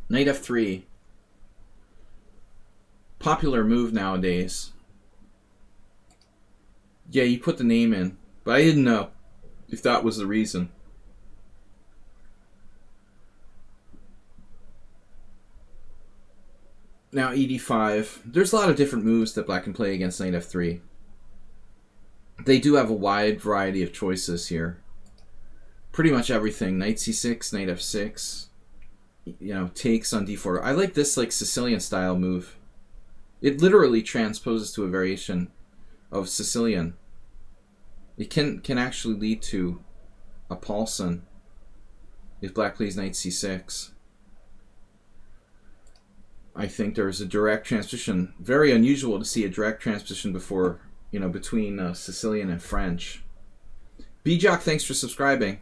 Knight F3. Popular move nowadays. Yeah, you put the name in, but I didn't know if that was the reason. Now ED5. There's a lot of different moves that black can play against Knight F3. They do have a wide variety of choices here. Pretty much everything. Knight C6, Knight F6. You know, takes on D4. I like this like Sicilian style move. It literally transposes to a variation of Sicilian. It can actually lead to a Paulson if black plays Knight C6. I think there's a direct transposition. Very unusual to see a direct transposition before, you know, between Sicilian and French. B-Jock, thanks for subscribing.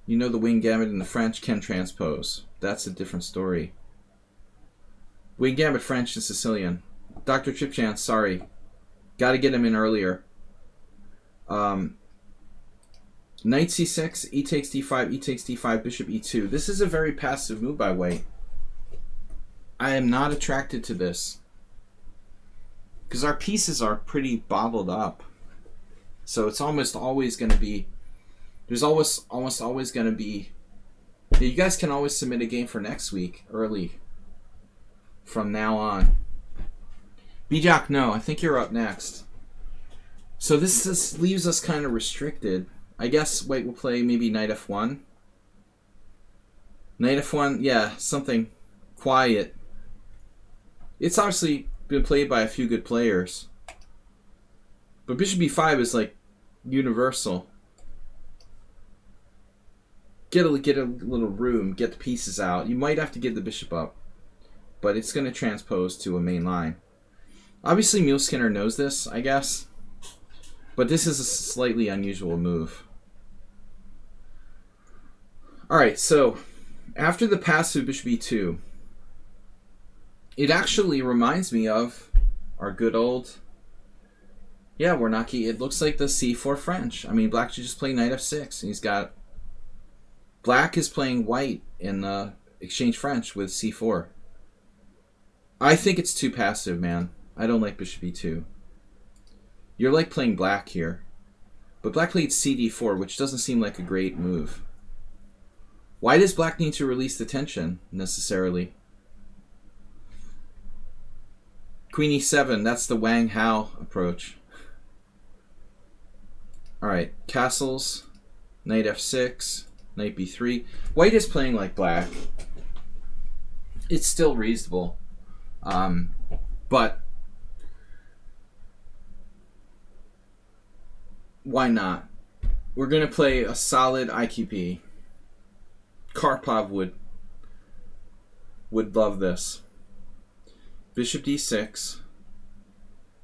You know the wing gamut in the French can transpose. That's a different story. Wing gamut French and Sicilian. Dr. Chipchance, sorry. Gotta get him in earlier. Knight C6, E takes D5, E takes D5, Bishop E2. This is a very passive move by white. I am not attracted to this. Because our pieces are pretty bottled up. So it's almost always going to be... There's almost always going to be... You guys can always submit a game for next week, early. From now on. B-Jock, no. I think you're up next. So this leaves us kind of restricted. I guess white will play maybe Knight F1. Knight F1, yeah, something quiet. It's obviously been played by a few good players. But Bishop B5 is like universal. Get a little room, get the pieces out. You might have to give the bishop up. But it's going to transpose to a main line. Obviously Mule Skinner knows this, I guess. But this is a slightly unusual move. Alright, so after the passive Bishop E2, it actually reminds me of our good old... Yeah, Warnaki. It looks like the C4 French. I mean, black should just play Knight F6. He's got... Black is playing white in the exchange French with C4. I think it's too passive, man. I don't like Bishop E2. You're like playing black here. But black played CD4, which doesn't seem like a great move. Why does black need to release the tension, necessarily? Queen E7, that's the Wang Hao approach. Alright, castles, Knight F6, Knight B3. White is playing like black. It's still reasonable. But why not? We're going to play a solid IQP. Karpov would love this. Bishop d6.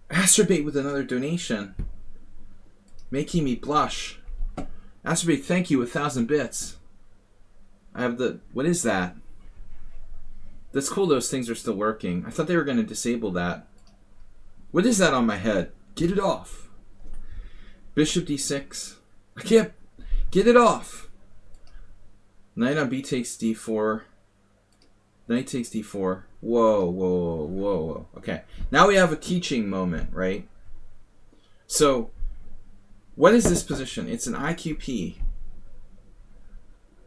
Astrobate with another donation. Making me blush. Astrobate, thank you, 1,000 bits. I have the... What is that? That's cool those things are still working. I thought they were going to disable that. What is that on my head? Get it off. Bishop d6. I can't... Get it off. Knight on b takes d4. Knight takes d4. Whoa, whoa, whoa, whoa. Okay. Now we have a teaching moment, right? So, what is this position? It's an IQP.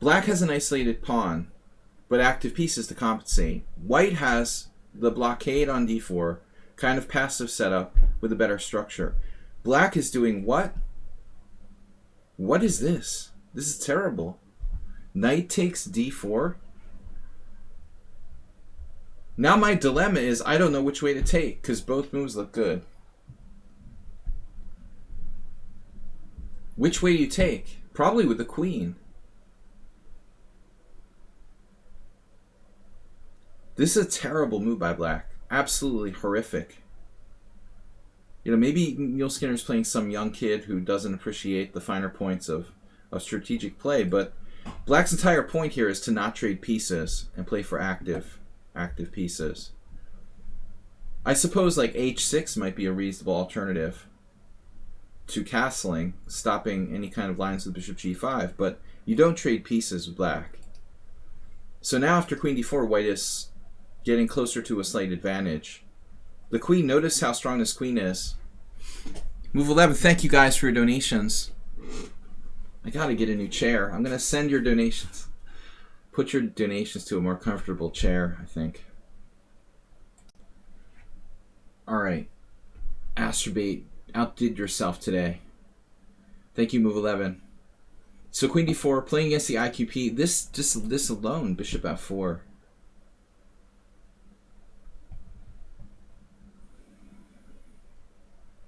Black has an isolated pawn, but active pieces to compensate. White has the blockade on d4, kind of passive setup with a better structure. Black is doing what? What is this? This is terrible. Knight takes d4. Now my dilemma is I don't know which way to take because both moves look good. Which way do you take? Probably with the queen. This is a terrible move by Black. Absolutely horrific. You know, maybe Neil Skinner's playing some young kid who doesn't appreciate the finer points of strategic play, but Black's entire point here is to not trade pieces and play for active pieces. I suppose like h6 might be a reasonable alternative to castling, stopping any kind of lines with bishop g5, but you don't trade pieces with Black. So now after queen d4, White is getting closer to a slight advantage. The queen, notice how strong this queen is. Move 11, thank you guys for your donations. I gotta get a new chair. I'm gonna send your donations. Put your donations to a more comfortable chair, I think. Alright. Astrobate, outdid yourself today. Thank you, Move 11. So queen d4, playing against the IQP. This alone, bishop f4.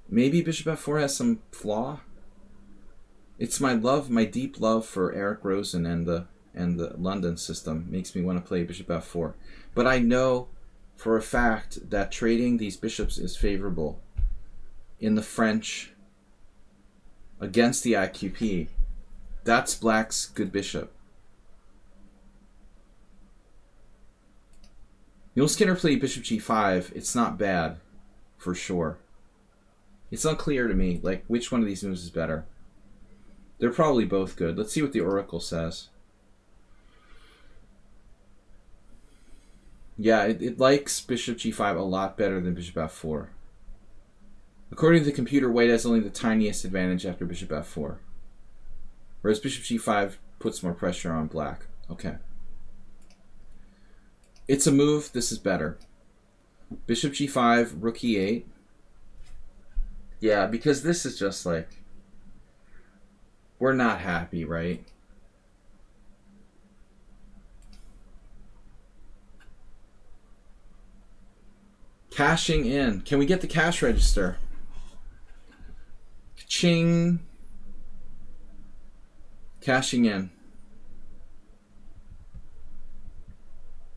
Maybe bishop f4 has some flaw. It's my deep love for Eric Rosen and the London system makes me want to play bishop f4. But I know for a fact that trading these bishops is favorable in the French against the IQP. That's Black's good bishop. Neil Skinner played bishop g5. It's not bad, for sure. It's unclear to me, like, which one of these moves is better. They're probably both good. Let's see what the Oracle says. Yeah, it likes bishop g5 a lot better than bishop f4. According to the computer, White has only the tiniest advantage after bishop f4. Whereas bishop g5 puts more pressure on Black. Okay. It's a move. This is better. Bishop g5, rook e8. Yeah, because this is just like... We're not happy, right? Cashing in. Can we get the cash register? Ching. Cashing in.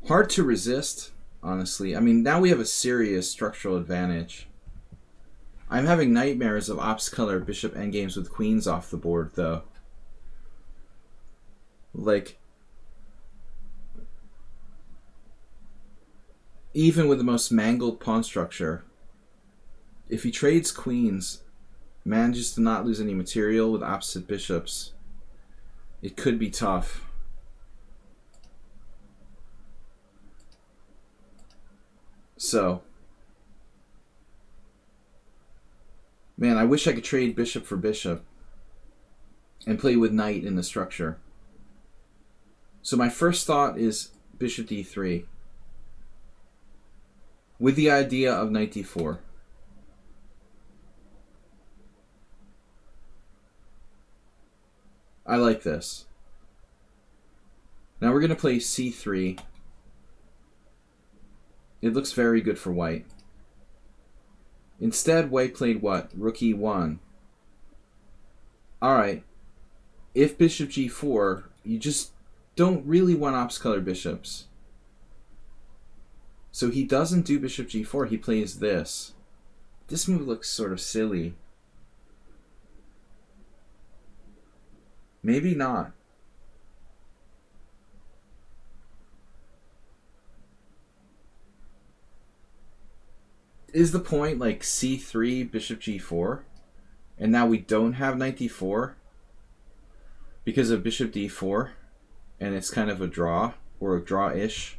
Hard to resist, honestly. I mean, now we have a serious structural advantage. I'm having nightmares of ops color bishop endgames with queens off the board, though. Like, even with the most mangled pawn structure, if he trades queens, manages to not lose any material with opposite bishops, it could be tough. So, man, I wish I could trade bishop for bishop and play with knight in the structure. So my first thought is bishop d3 with the idea of knight d4. I like this. Now we're going to play c3. It looks very good for White. Instead, White played what? Rook e1. Alright. If bishop g4, you just don't really want ops color bishops. So he doesn't do bishop g4. He plays this. This move looks sort of silly. Maybe not. Is the point like c3, bishop g4? And now we don't have knight d4 because of bishop d4, and it's kind of a draw, or a draw-ish.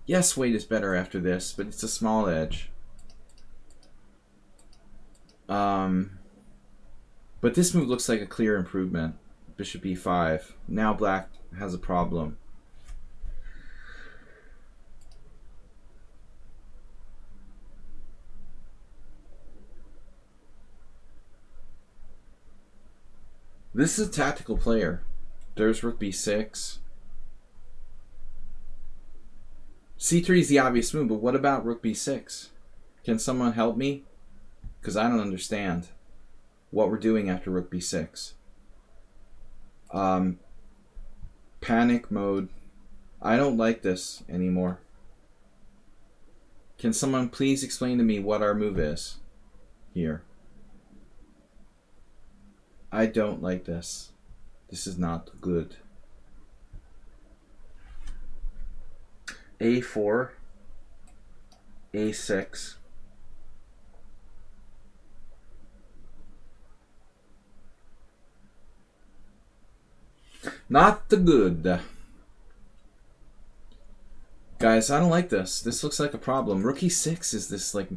Yes, weight is better after this, but it's a small edge. But this move looks like a clear improvement. Bishop e5. Now black has a problem. This is a tactical player. There's rook b6. c3 is the obvious move, but what about rook b6? Can someone help me? Because I don't understand what we're doing after rook b6. Panic mode. I don't like this anymore. Can someone please explain to me what our move is here? I don't like this. This is not good. a4, a6. Not the good. Guys, I don't like this. This looks like a problem. Rook e6 is this like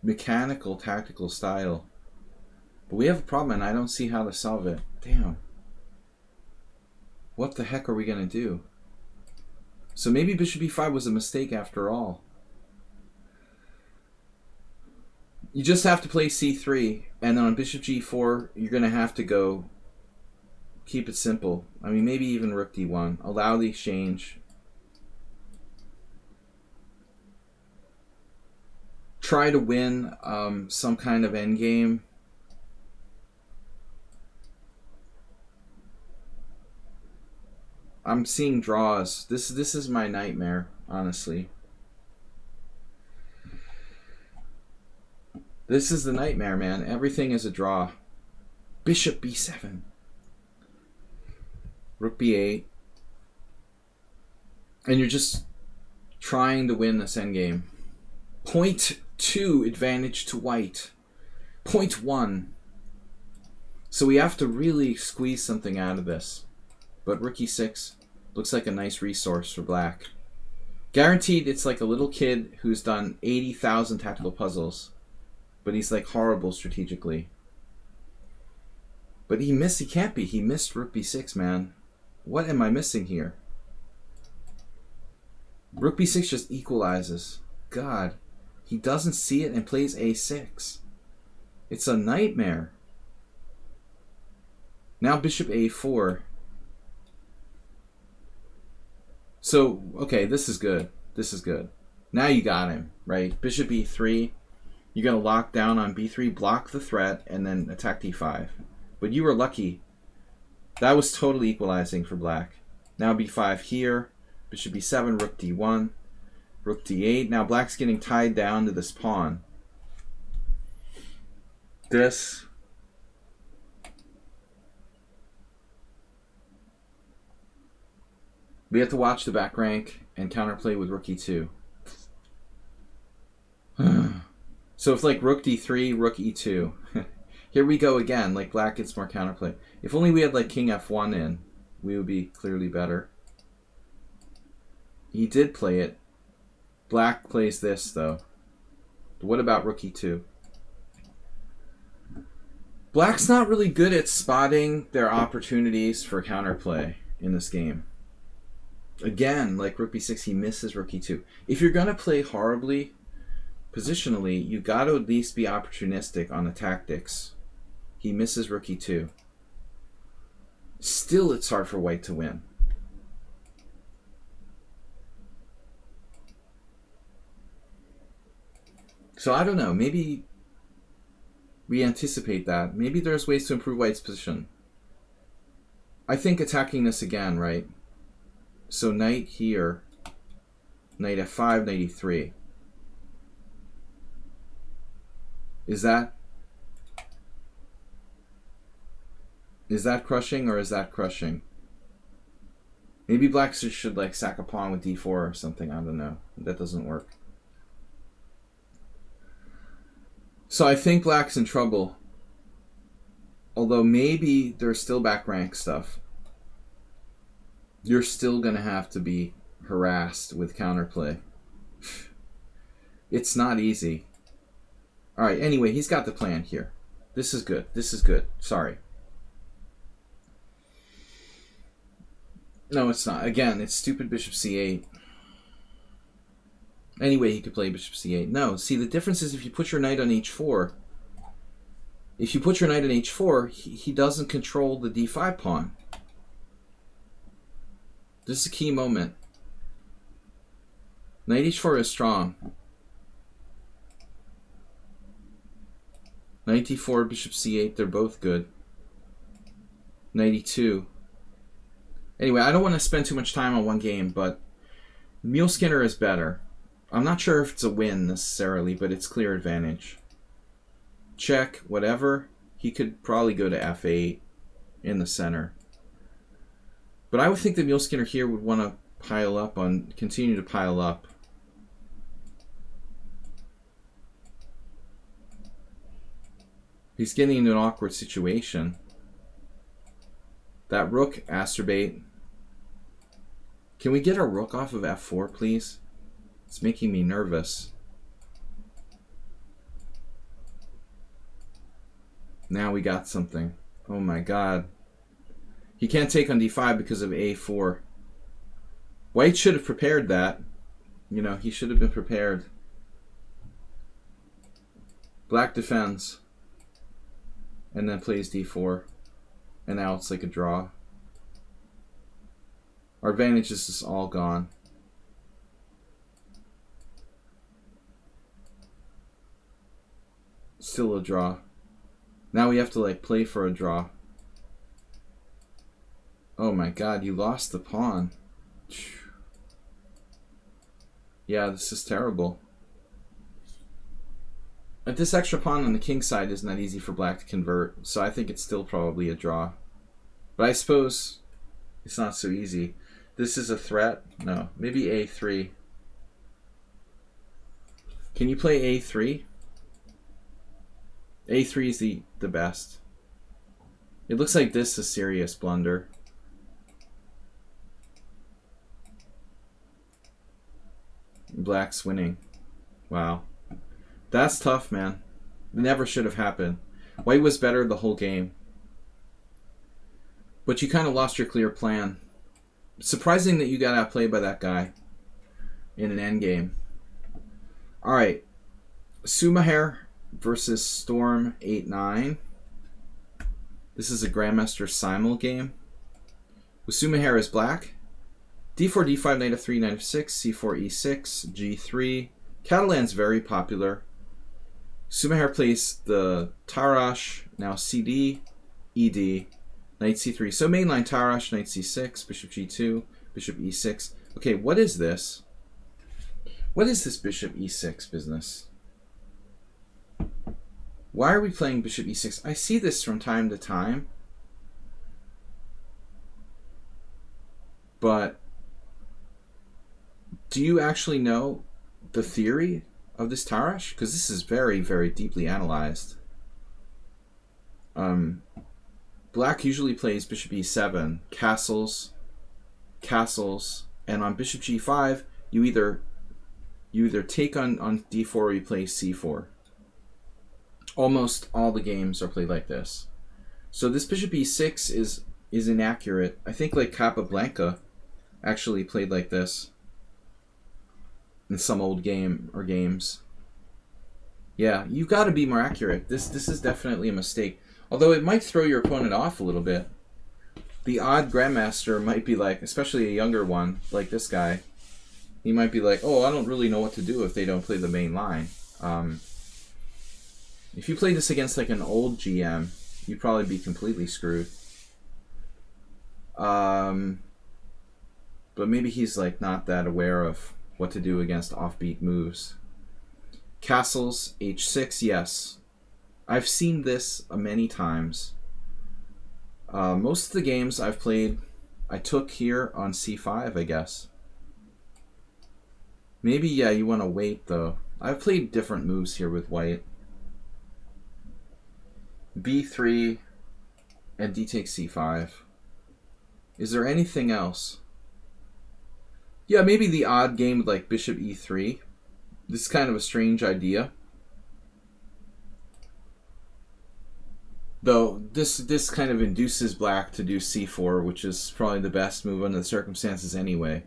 mechanical, tactical style. But we have a problem and I don't see how to solve it. Damn. What the heck are we going to do? So maybe bishop e5 was a mistake after all. You just have to play c3, and then on bishop g4, you're going to have to go keep it simple. I mean, maybe even rook d1. Allow the exchange. Try to win some kind of endgame. I'm seeing draws. This is my nightmare, honestly. This is the nightmare, man. Everything is a draw. Bishop b7. Rook b8. And you're just trying to win this endgame. 0.2 advantage to white. 0.1. So we have to really squeeze something out of this. But rook e6 looks like a nice resource for black. Guaranteed it's like a little kid who's done 80,000 tactical puzzles. But he's like horrible strategically. But he can't be. He missed rook b6, man. What am I missing here? Rook b6 just equalizes. God. He doesn't see it and plays a6. It's a nightmare. Now bishop a4. So, okay, this is good. This is good. Now you got him, right? Bishop e3. You're going to lock down on b3, block the threat, and then attack d5. But you were lucky. That was totally equalizing for black. Now b5 here. Bishop b7, rook d1. Rook d8. Now black's getting tied down to this pawn. This. We have to watch the back rank and counterplay with rook e2. So it's like rook d3, rook e2. Here we go again, like black gets more counterplay. If only we had like king f1 in, we would be clearly better. He did play it. Black plays this though. What about rook e2? Black's not really good at spotting their opportunities for counterplay in this game. Again, like rook b6, he misses rook e2. If you're going to play horribly, positionally, you got to at least be opportunistic on the tactics. He misses rook e2. Still, it's hard for white to win. So I don't know. Maybe we anticipate that. Maybe there's ways to improve white's position. I think attacking this again, right? So knight here. Knight f5, knight e3. Is that crushing or is that crushing? Maybe black should like sack a pawn with d4 or something. I don't know. That doesn't work. So I think black's in trouble. Although maybe there's still back rank stuff. You're still going to have to be harassed with counterplay. It's not easy. All right, anyway, he's got the plan here. This is good. This is good. Sorry. No, it's not. Again, it's stupid bishop c8. Anyway, he could play bishop c8. No, see, the difference is if you put your knight on h4, he doesn't control the d5 pawn. This is a key moment. Knight h4 is strong. Knight d4, bishop c8, they're both good. Knight e2. Anyway, I don't want to spend too much time on one game, but Mule Skinner is better. I'm not sure if it's a win necessarily, but it's clear advantage. Check, whatever. He could probably go to f8 in the center. But I would think that Mule Skinner here would want to continue to pile up. He's getting into an awkward situation. That rook acerbate. Can we get our rook off of f4, please? It's making me nervous. Now we got something. Oh my god. He can't take on d5 because of a4. White should have prepared that. You know, he should have been prepared. Black defends. And then plays d4. And now it's like a draw. Our advantage is just all gone. Still a draw. Now we have to like play for a draw. Oh my god, you lost the pawn. Yeah, this is terrible. But this extra pawn on the king side is not easy for black to convert, so I think it's still probably a draw. But I suppose it's not so easy. This is a threat? No. Maybe a3. Can you play a3? a3 is the best. It looks like this is a serious blunder. Black's winning. Wow. That's tough, man. It never should have happened. White was better the whole game. But you kind of lost your clear plan. Surprising that you got outplayed by that guy in an endgame. Alright. Sumaher versus Storm 8-9. This is a Grandmaster Simul game. With Sumaher as black. d4, d5, knight f3, knight f6, c4, e6, g3. Catalan's very popular. Sumaher plays the Tarash, now cd, ed, knight c3. So mainline Tarash, knight c6, bishop g2, bishop e6. Okay, what is this? What is this bishop e6 business? Why are we playing bishop e6? I see this from time to time. But do you actually know the theory of this Tarash? Because this is very, very deeply analyzed. Black usually plays bishop e7, castles, and on bishop g5, you either take on d4 or you play c4. Almost all the games are played like this. So this bishop e6 is inaccurate. I think like Capablanca actually played like this in some old game or games. Yeah, you got to be more accurate. This is definitely a mistake. Although it might throw your opponent off a little bit. The odd grandmaster might be like, especially a younger one like this guy, he might be like, oh, I don't really know what to do if they don't play the main line. If you play this against like an old GM, you'd probably be completely screwed. But maybe he's like not that aware of what to do against offbeat moves. Castles, h6, yes. I've seen this many times. Most of the games I've played, I took here on c5, I guess. Maybe, yeah, you want to wait, though. I've played different moves here with white. b3 and d takes c5. Is there anything else? Yeah, maybe the odd game with like bishop e3. This is kind of a strange idea. Though this kind of induces black to do c4, which is probably the best move under the circumstances anyway.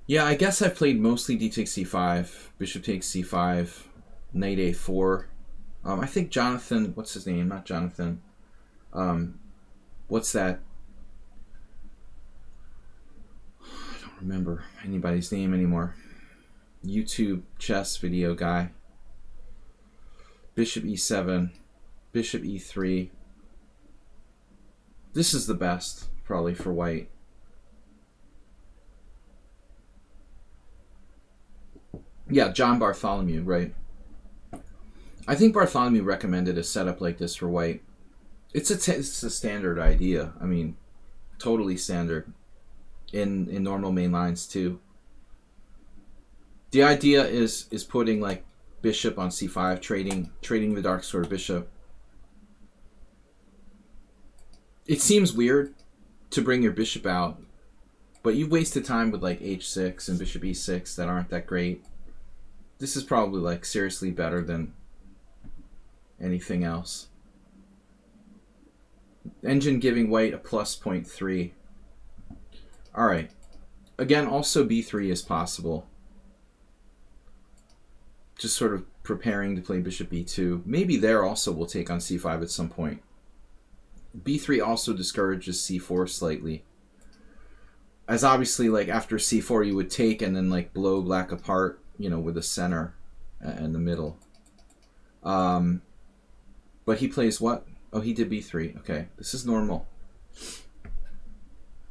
Yeah, I guess I've played mostly d takes c5, bishop takes c5, knight a4. I think Jonathan, what's his name? Not Jonathan. What's that? I don't remember anybody's name anymore. YouTube chess video guy. Bishop e7, bishop e3. This is the best, probably, for white. Yeah, John Bartholomew, right. I think Bartholomew recommended a setup like this for white. It's a standard idea. I mean, totally standard in normal main lines too. The idea is putting like bishop on c5, trading the dark square bishop. It seems weird to bring your bishop out, but you've wasted time with like h6 and bishop e6 that aren't that great. This is probably like seriously better than anything else. Engine giving white a plus 0.3. Alright. Again, also b3 is possible. Just sort of preparing to play bishop b2. Maybe there also will take on c5 at some point. b3 also discourages c4 slightly. As obviously, like after c4 you would take and then like blow black apart, you know, with the center and the middle. But he plays what? Oh, he did b3. Okay, this is normal.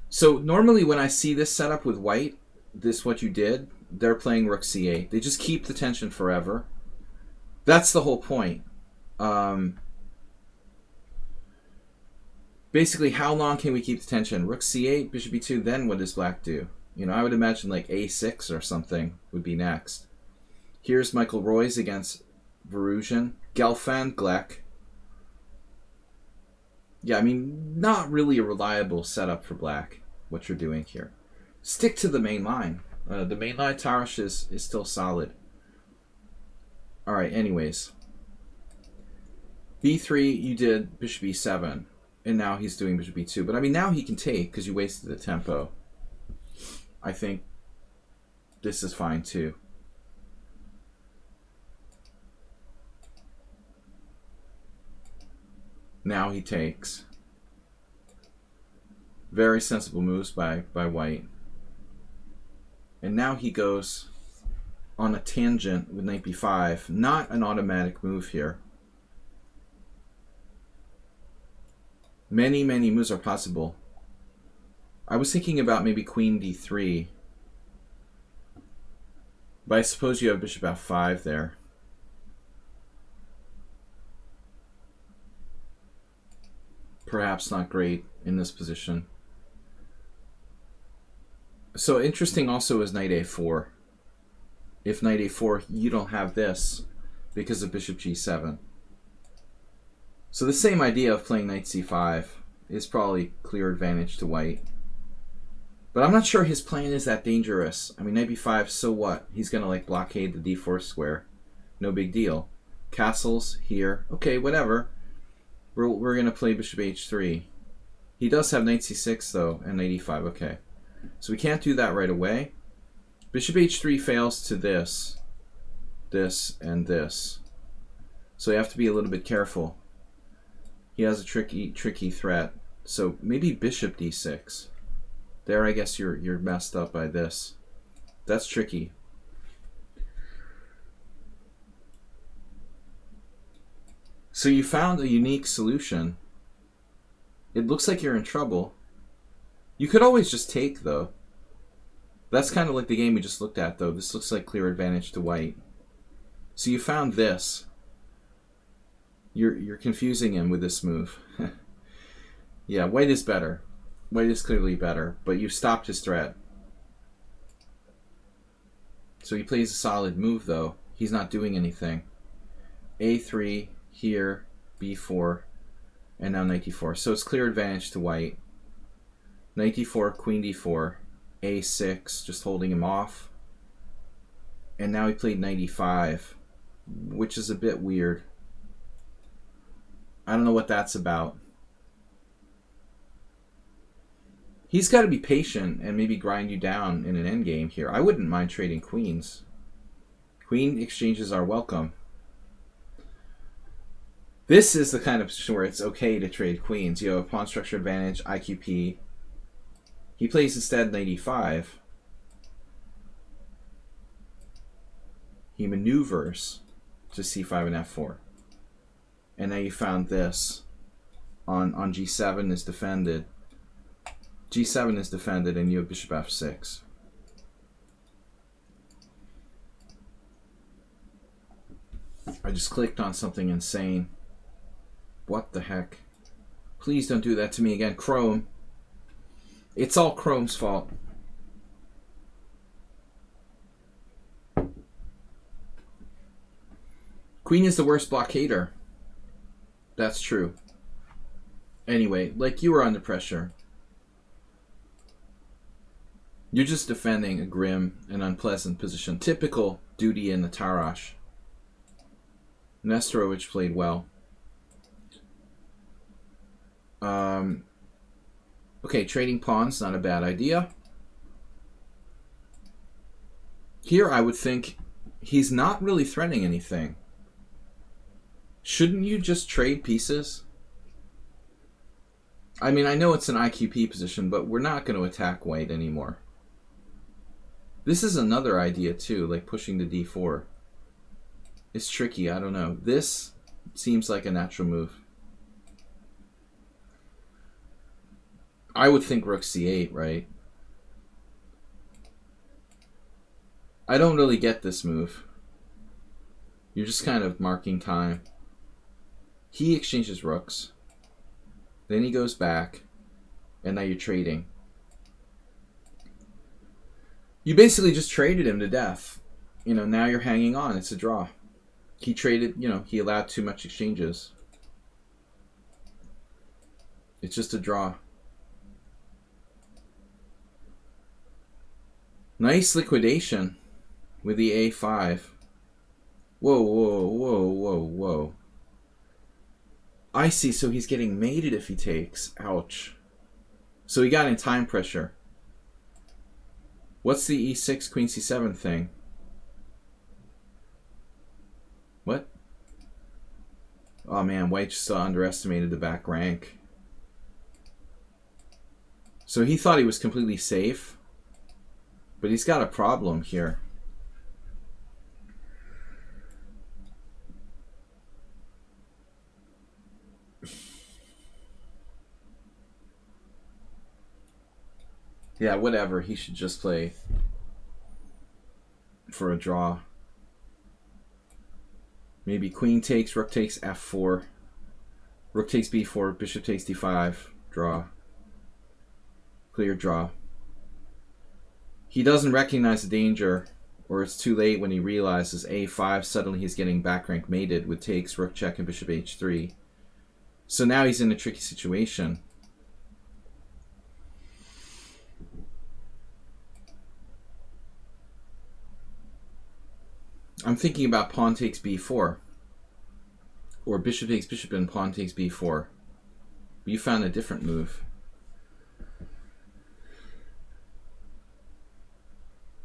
So normally when I see this setup with white, this what you did, they're playing rook c8. They just keep the tension forever. That's the whole point. Basically, how long can we keep the tension? Rook c8, bishop e2, then what does black do? You know, I would imagine like a6 or something would be next. Here's Michael Roy's against Verusian. Gelfand, Gleck. Yeah, I mean, not really a reliable setup for black, what you're doing here. Stick to the main line. The main line Tarash is still solid. Alright, anyways. b3, you did bishop e7. And now he's doing bishop e2. But I mean, now he can take because you wasted the tempo. I think this is fine too. Now he takes. Very sensible moves by white. And now he goes on a tangent with knight b5. Not an automatic move here. Many moves are possible. I was thinking about maybe queen d3. But I suppose you have bishop f5 there. Perhaps not great in this position. So interesting also is knight a4. If knight a4, you don't have this because of bishop g7. So the same idea of playing knight c5 is probably clear advantage to white. But I'm not sure his plan is that dangerous. I mean, knight b5, so what? He's going to like blockade the d4 square. No big deal. Castles here. Okay, whatever. We're going to play bishop h3. He does have knight c6 though, and knight e5. Okay. So we can't do that right away. Bishop h3 fails to this, and this. So you have to be a little bit careful. He has a tricky threat. So maybe bishop d6. There, I guess you're messed up by this. That's tricky. So you found a unique solution. It looks like you're in trouble. You could always just take, though. That's kind of like the game we just looked at, though. This looks like clear advantage to white. So you found this. You're confusing him with this move. Yeah, white is better. White is clearly better, but you stopped his threat. So he plays a solid move, though. He's not doing anything. A3 here, B4, and now knight d4. So it's clear advantage to white. Knight d4, queen d4, a6, just holding him off. And now he played knight e5, which is a bit weird. I don't know what that's about. He's got to be patient and maybe grind you down in an endgame here. I wouldn't mind trading queens. Queen exchanges are welcome. This is the kind of position where it's okay to trade queens. You have a pawn structure advantage, IQP. He plays instead knight e5. He maneuvers to c5 and f4. And now you found this on g7 is defended. G7 is defended and you have bishop f6. I just clicked on something insane. What the heck? Please don't do that to me again, Chrome. It's all Chrome's fault. Queen is the worst blockader. That's true. Anyway, like you were under pressure. You're just defending a grim and unpleasant position. Typical duty in the Tarash. Nesterovich played well. Okay, trading pawns, not a bad idea. Here I would think he's not really threatening anything. Shouldn't you just trade pieces? I mean, I know it's an IQP position, but we're not going to attack white anymore. This is another idea too, like pushing to d4. It's tricky, I don't know. This seems like a natural move. I would think rook c8, right? I don't really get this move. You're just kind of marking time. He exchanges rooks. Then he goes back. And now you're trading. You basically just traded him to death. You know, now you're hanging on. It's a draw. He traded, you know, he allowed too much exchanges. It's just a draw. Nice liquidation with the a5. Whoa, whoa, whoa, whoa, whoa. I see, so he's getting mated if he takes. Ouch. So he got in time pressure. What's the e6, queen c7 thing? What? Oh man, white just underestimated the back rank. So he thought he was completely safe. But he's got a problem here. Yeah, whatever. He should just play for a draw. Maybe queen takes, rook takes f4. Rook takes b4, bishop takes d5. Draw. Clear draw. He doesn't recognize the danger, or it's too late when he realizes a5, suddenly he's getting back rank mated with takes, rook check, and bishop h3. So now he's in a tricky situation. I'm thinking about pawn takes b4. Or bishop takes bishop and pawn takes b4. But you found a different move.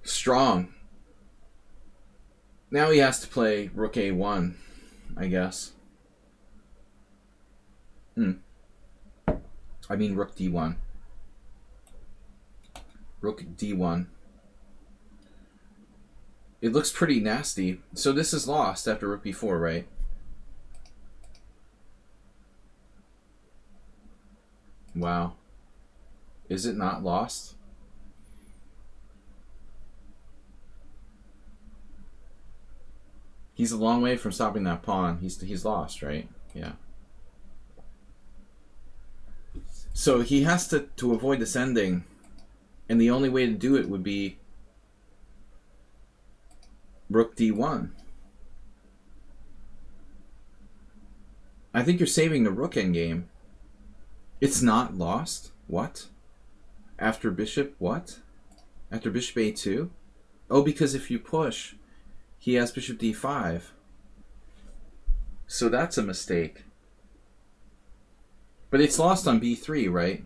Strong. Now he has to play rook a1, I guess. I mean rook d1. Rook d1. It looks pretty nasty. So this is lost after rook b4, right? Wow. Is it not lost? He's a long way from stopping that pawn. He's lost, right? Yeah. So he has to avoid this ending, and the only way to do it would be rook d1. I think you're saving the rook endgame. It's not lost? What? After bishop what? After bishop a2? Oh, because if you push, he has bishop d5. So that's a mistake. But it's lost on b3, right?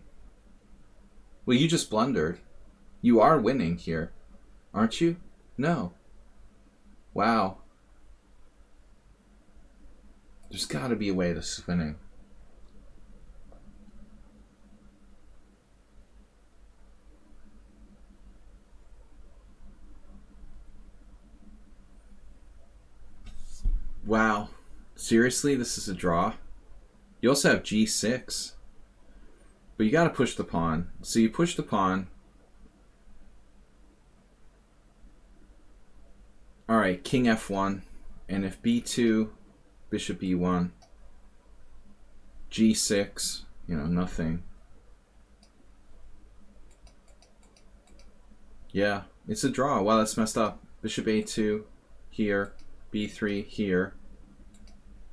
Well, you just blundered. You are winning here, aren't you? No. Wow. There's got to be a way to winning. Wow. Seriously, this is a draw? You also have g6. But you got to push the pawn. So you push the pawn. All right, king f1. And if b2, bishop e1, g6, nothing. Yeah, it's a draw. Wow, that's messed up. Bishop a2 here, b3 here,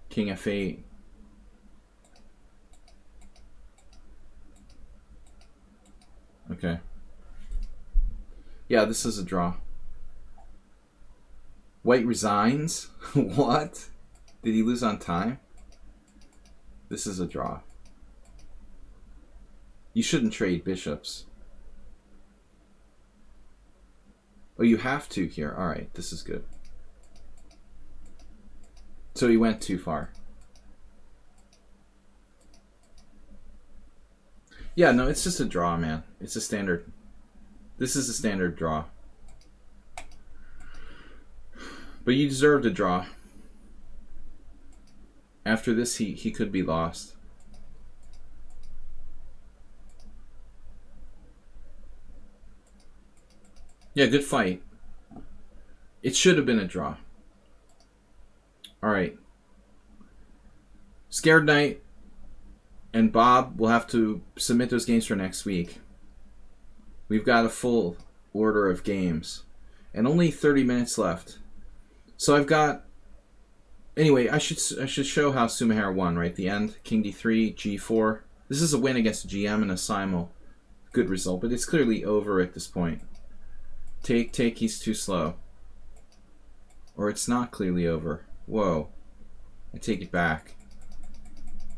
king f8. Okay. Yeah, this is a draw. White resigns? What? Did he lose on time? This is a draw. You shouldn't trade bishops. Oh, you have to here. All right, this is good. So he went too far. Yeah, no, it's just a draw, man. It's a standard. This is a standard draw. But you deserved a draw. After this, he could be lost. Yeah, good fight. It should have been a draw. All right. Scared Knight and Bob will have to submit those games for next week. We've got a full order of games and only 30 minutes left. So I've got... Anyway, I should show how Sumahara won, right? The end, king d3, g4. This is a win against GM and a simul. Good result, but it's clearly over at this point. Take, he's too slow. Or it's not clearly over. Whoa. I take it back.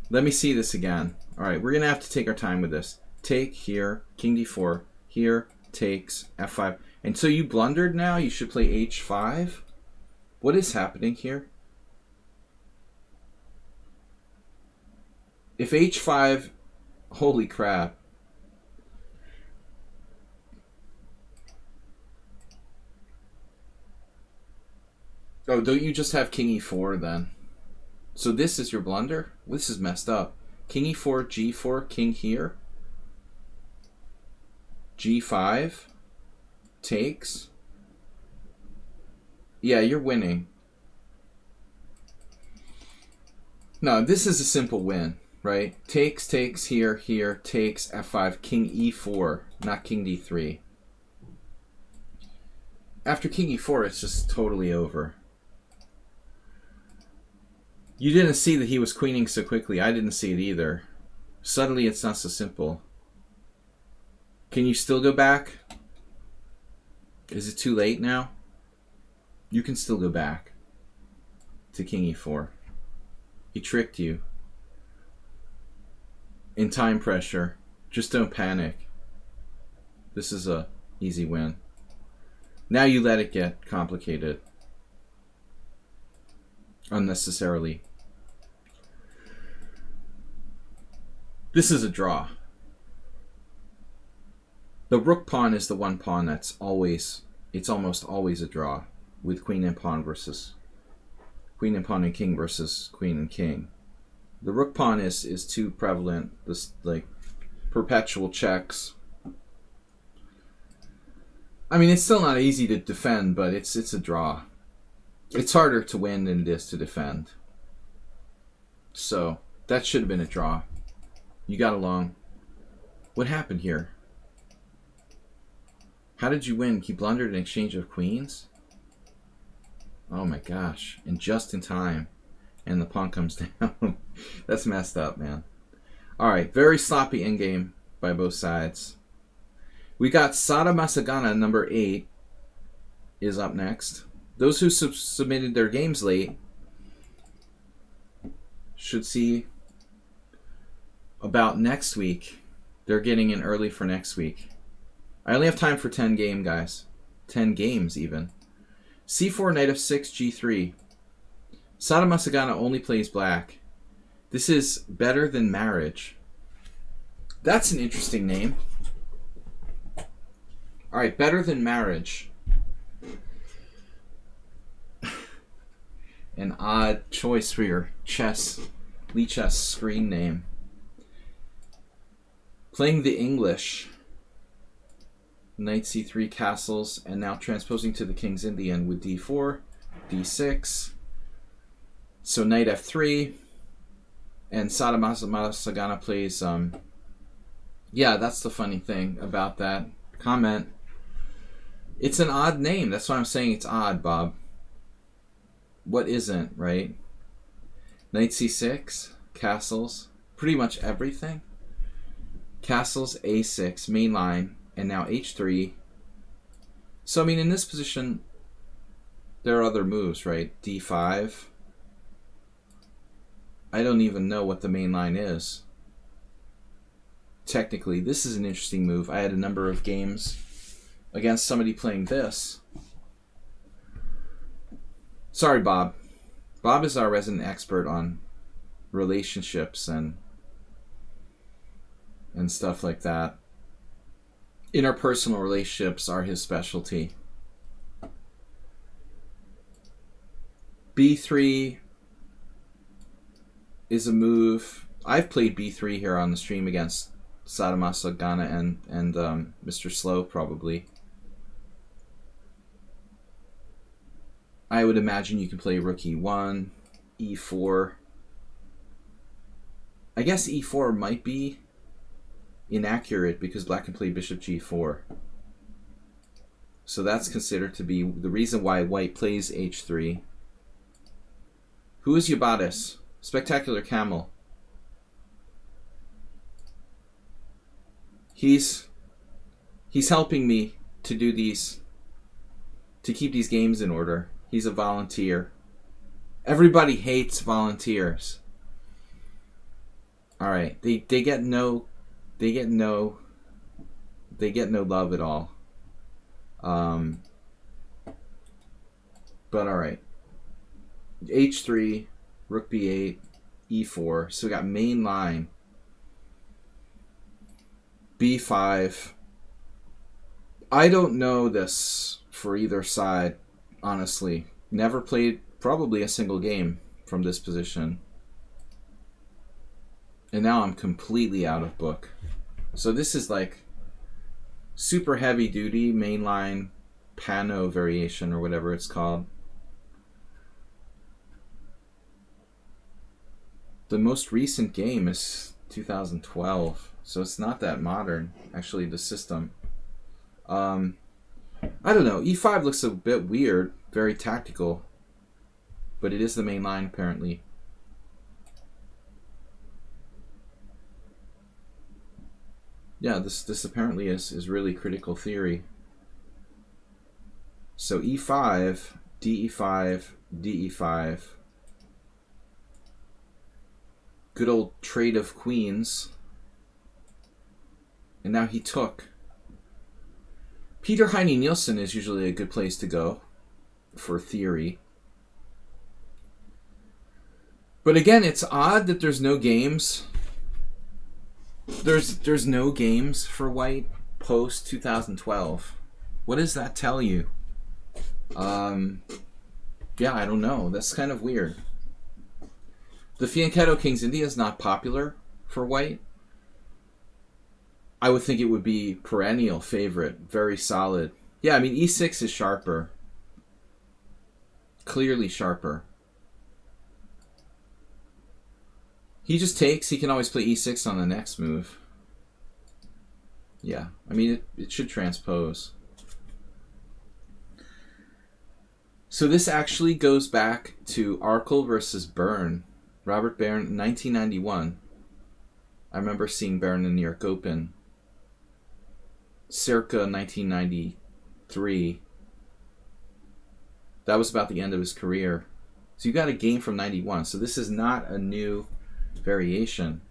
Let me see this again. Alright, we're going to have to take our time with this. Take here, king d4, here, takes, f5. And so you blundered now? You should play h5? What is happening here? If h5, holy crap. Oh, don't you just have king e4 then? So this is your blunder? This is messed up. King e4, g4, king here. g5. Takes. Yeah, you're winning. No, this is a simple win, right? Takes here, takes f5, king e4, not king d3. After king e4, it's just totally over. You didn't see that he was queening so quickly. I didn't see it either. Suddenly, it's not so simple. Can you still go back? Is it too late now? You can still go back to king e4. He tricked you. In time pressure. Just don't panic. This is a easy win. Now you let it get complicated. Unnecessarily. This is a draw. The rook pawn is the one pawn that's always, it's almost always a draw with queen and pawn versus queen and pawn and king versus queen and king. The rook pawn is too prevalent. This like perpetual checks. I mean, it's still not easy to defend, but it's a draw. It's harder to win than it is to defend. So that should have been a draw. You got along. What happened here? How did you win? He blundered an exchange of queens? Oh my gosh. And just in time. And the pawn comes down. That's messed up, man. Alright, very sloppy endgame by both sides. We got Sada Masagana, number 8, is up next. Those who submitted their games late should see about next week. They're getting in early for next week. I only have time for 10 game, guys. 10 games, even. C4, knight f6, g3. Sada Masagana only plays black. This is Better Than Marriage. That's an interesting name. Alright, Better Than Marriage. An odd choice for your Lichess screen name. Playing the English. Knight c3 castles, and now transposing to the King's Indian with d4, d6. So knight f3, and Sada Masagana plays, yeah, that's the funny thing about that comment. It's an odd name. That's why I'm saying it's odd, Bob. What isn't, right? Knight c6, castles, pretty much everything. Castles, a6, main line, and now h3. So, I mean, in this position, there are other moves, right? d5. I don't even know what the main line is. Technically, this is an interesting move. I had a number of games against somebody playing this. Sorry, Bob. Bob is our resident expert on relationships and stuff like that. Interpersonal relationships are his specialty. b3 is a move. I've played b3 here on the stream against Sada Masagana and Mr. Slow, probably. I would imagine you can play rook e1, e4. I guess e4 might be inaccurate because black can play bishop g4. So that's considered to be the reason why white plays h3. Who is Yabatis? Spectacular Camel. He's helping me to do these, to keep these games in order. He's a volunteer. Everybody hates volunteers. All right, they get no love at all. But all right. h3, rook b8, e4. So we got main line. b5. I don't know this for either side, honestly. Never played probably a single game from this position. And now I'm completely out of book. So this is like super heavy duty mainline Pano variation or whatever it's called. The most recent game is 2012, so it's not that modern, actually, the system. I don't know, e5 looks a bit weird, very tactical, but it is the main line apparently. Yeah, this apparently is really critical theory. So e5, de5, de5. Good old trade of queens. And now he took. Peter Heine Nielsen is usually a good place to go for theory. But again, it's odd that there's no games. There's no games for white post 2012. What does that tell you? Yeah, I don't know. That's kind of weird. The Fianchetto King's India is not popular for white. I would think it would be perennial favorite, very solid. Yeah, I mean, e6 is sharper. Clearly sharper. He just takes. He can always play e6 on the next move. Yeah, I mean, it should transpose. So this actually goes back to Arkle versus Byrne. Robert Byrne, 1991. I remember seeing Byrne in New York Open. Circa 1993. That was about the end of his career. So you got a game from 91. So this is not a new variation.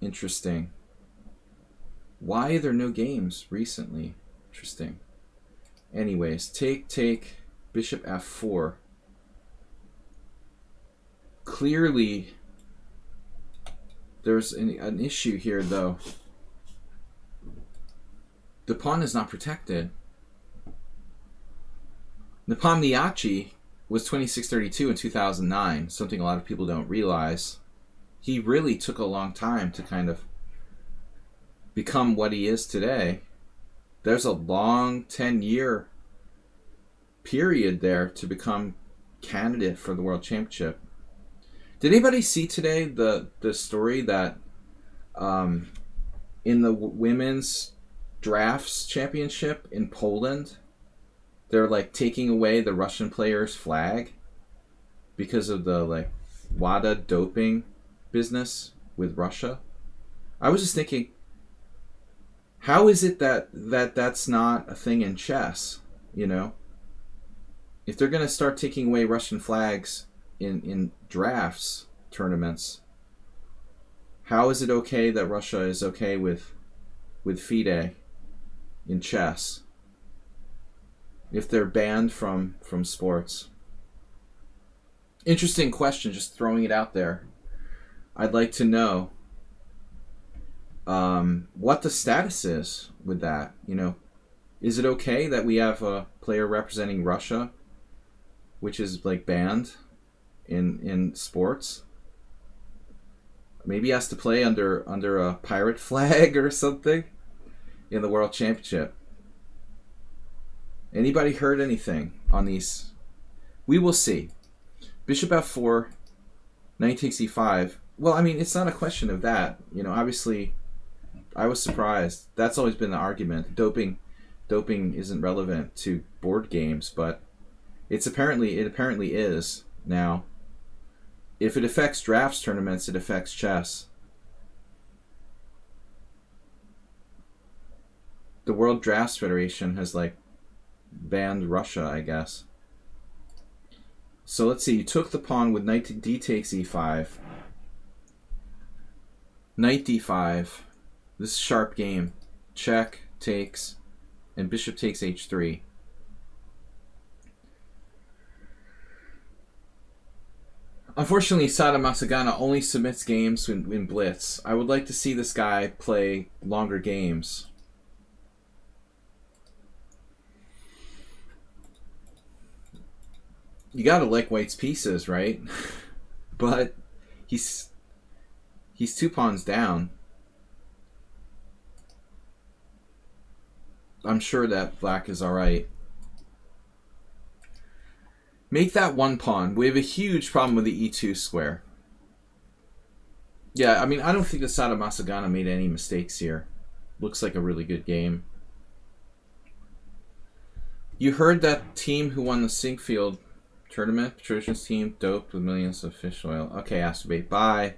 Interesting. Why are there no games recently? Interesting. Anyways, take, bishop f4. Clearly, there's an issue here, though. The pawn is not protected. Nepomniachtchi was 2632 in 2009, something a lot of people don't realize. He really took a long time to kind of become what he is today. There's a long 10-year period there to become candidate for the World Championship. Did anybody see today the story that in the women's drafts championship in Poland, they're like taking away the Russian player's flag because of the like WADA doping business with Russia? I was just thinking, how is it that that's not a thing in chess? You know, if they're going to start taking away Russian flags in drafts tournaments, how is it okay that Russia is okay with FIDE in chess if they're banned from sports? Interesting question, just throwing it out there. I'd like to know what the status is with that. You know, is it okay that we have a player representing Russia, which is like banned in sports? Maybe he has to play under a pirate flag or something in the World Championship. Anybody heard anything on these? We will see. Bishop f4, knight takes e5. Well, I mean, it's not a question of that. You know, obviously, I was surprised. That's always been the argument. Doping isn't relevant to board games, but it apparently is now. If it affects drafts tournaments, it affects chess. The World Drafts Federation has like banned Russia, I guess. So let's see. You took the pawn with knight d takes e5. Knight d5. This is a sharp game. Check, takes, and bishop takes h3. Unfortunately, Sada Masagana only submits games in Blitz. I would like to see this guy play longer games. You gotta like White's pieces, right? But he's 2 pawns down. I'm sure that Black is alright. Make that 1 pawn. We have a huge problem with the e2 square. Yeah, I mean, I don't think the Sada Masagana made any mistakes here. Looks like a really good game. You heard that team who won the Sinkfield tournament, Patrician's team, doped with millions of fish oil. Okay, Astrobate, bye.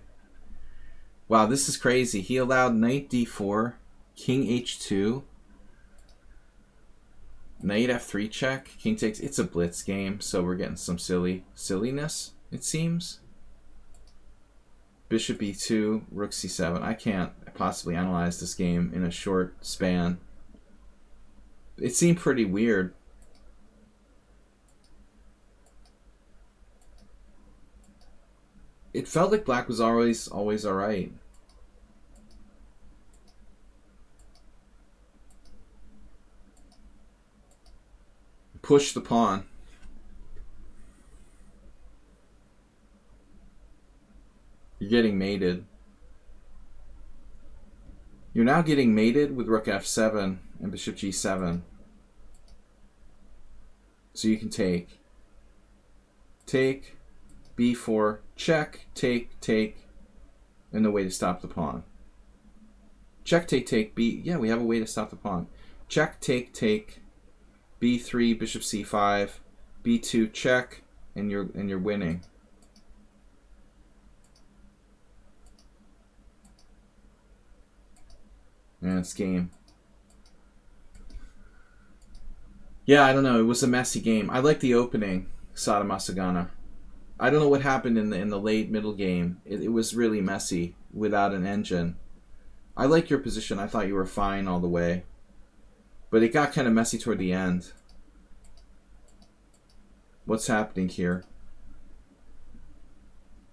Wow, this is crazy. He allowed knight d4, king h2, knight f3 check, king takes. It's a blitz game, so we're getting some silliness, it seems. Bishop e2, rook c7. I can't possibly analyze this game in a short span. It seemed pretty weird. It felt like Black was always alright. Push the pawn. You're getting mated. You're now getting mated with rook f7 and bishop g7. So you can take, b4, check, take, and no way to stop the pawn. Check, take, b. Yeah, we have a way to stop the pawn. Check, take, b3, bishop c5, b2, check, and you're winning. And it's game. Yeah, I don't know. It was a messy game. I like the opening, Sada Masagana. I don't know what happened in the late middle game. It was really messy without an engine. I like your position. I thought you were fine all the way. But it got kind of messy toward the end. What's happening here?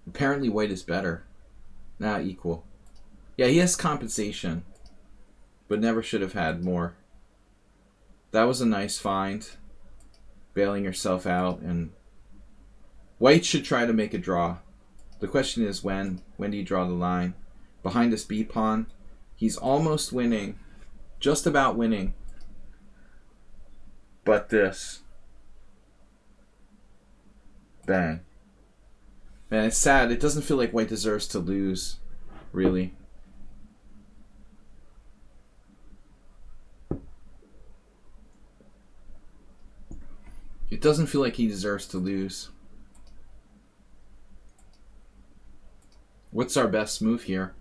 Apparently white is better. Nah, equal. Yeah, he has compensation. But never should have had more. That was a nice find. Bailing yourself out. And white should try to make a draw. The question is when. When do you draw the line? Behind this b pawn. He's almost winning. Just about winning. But this. Bang. Man, it's sad. It doesn't feel like white deserves to lose. Really. It doesn't feel like he deserves to lose. What's our best move here?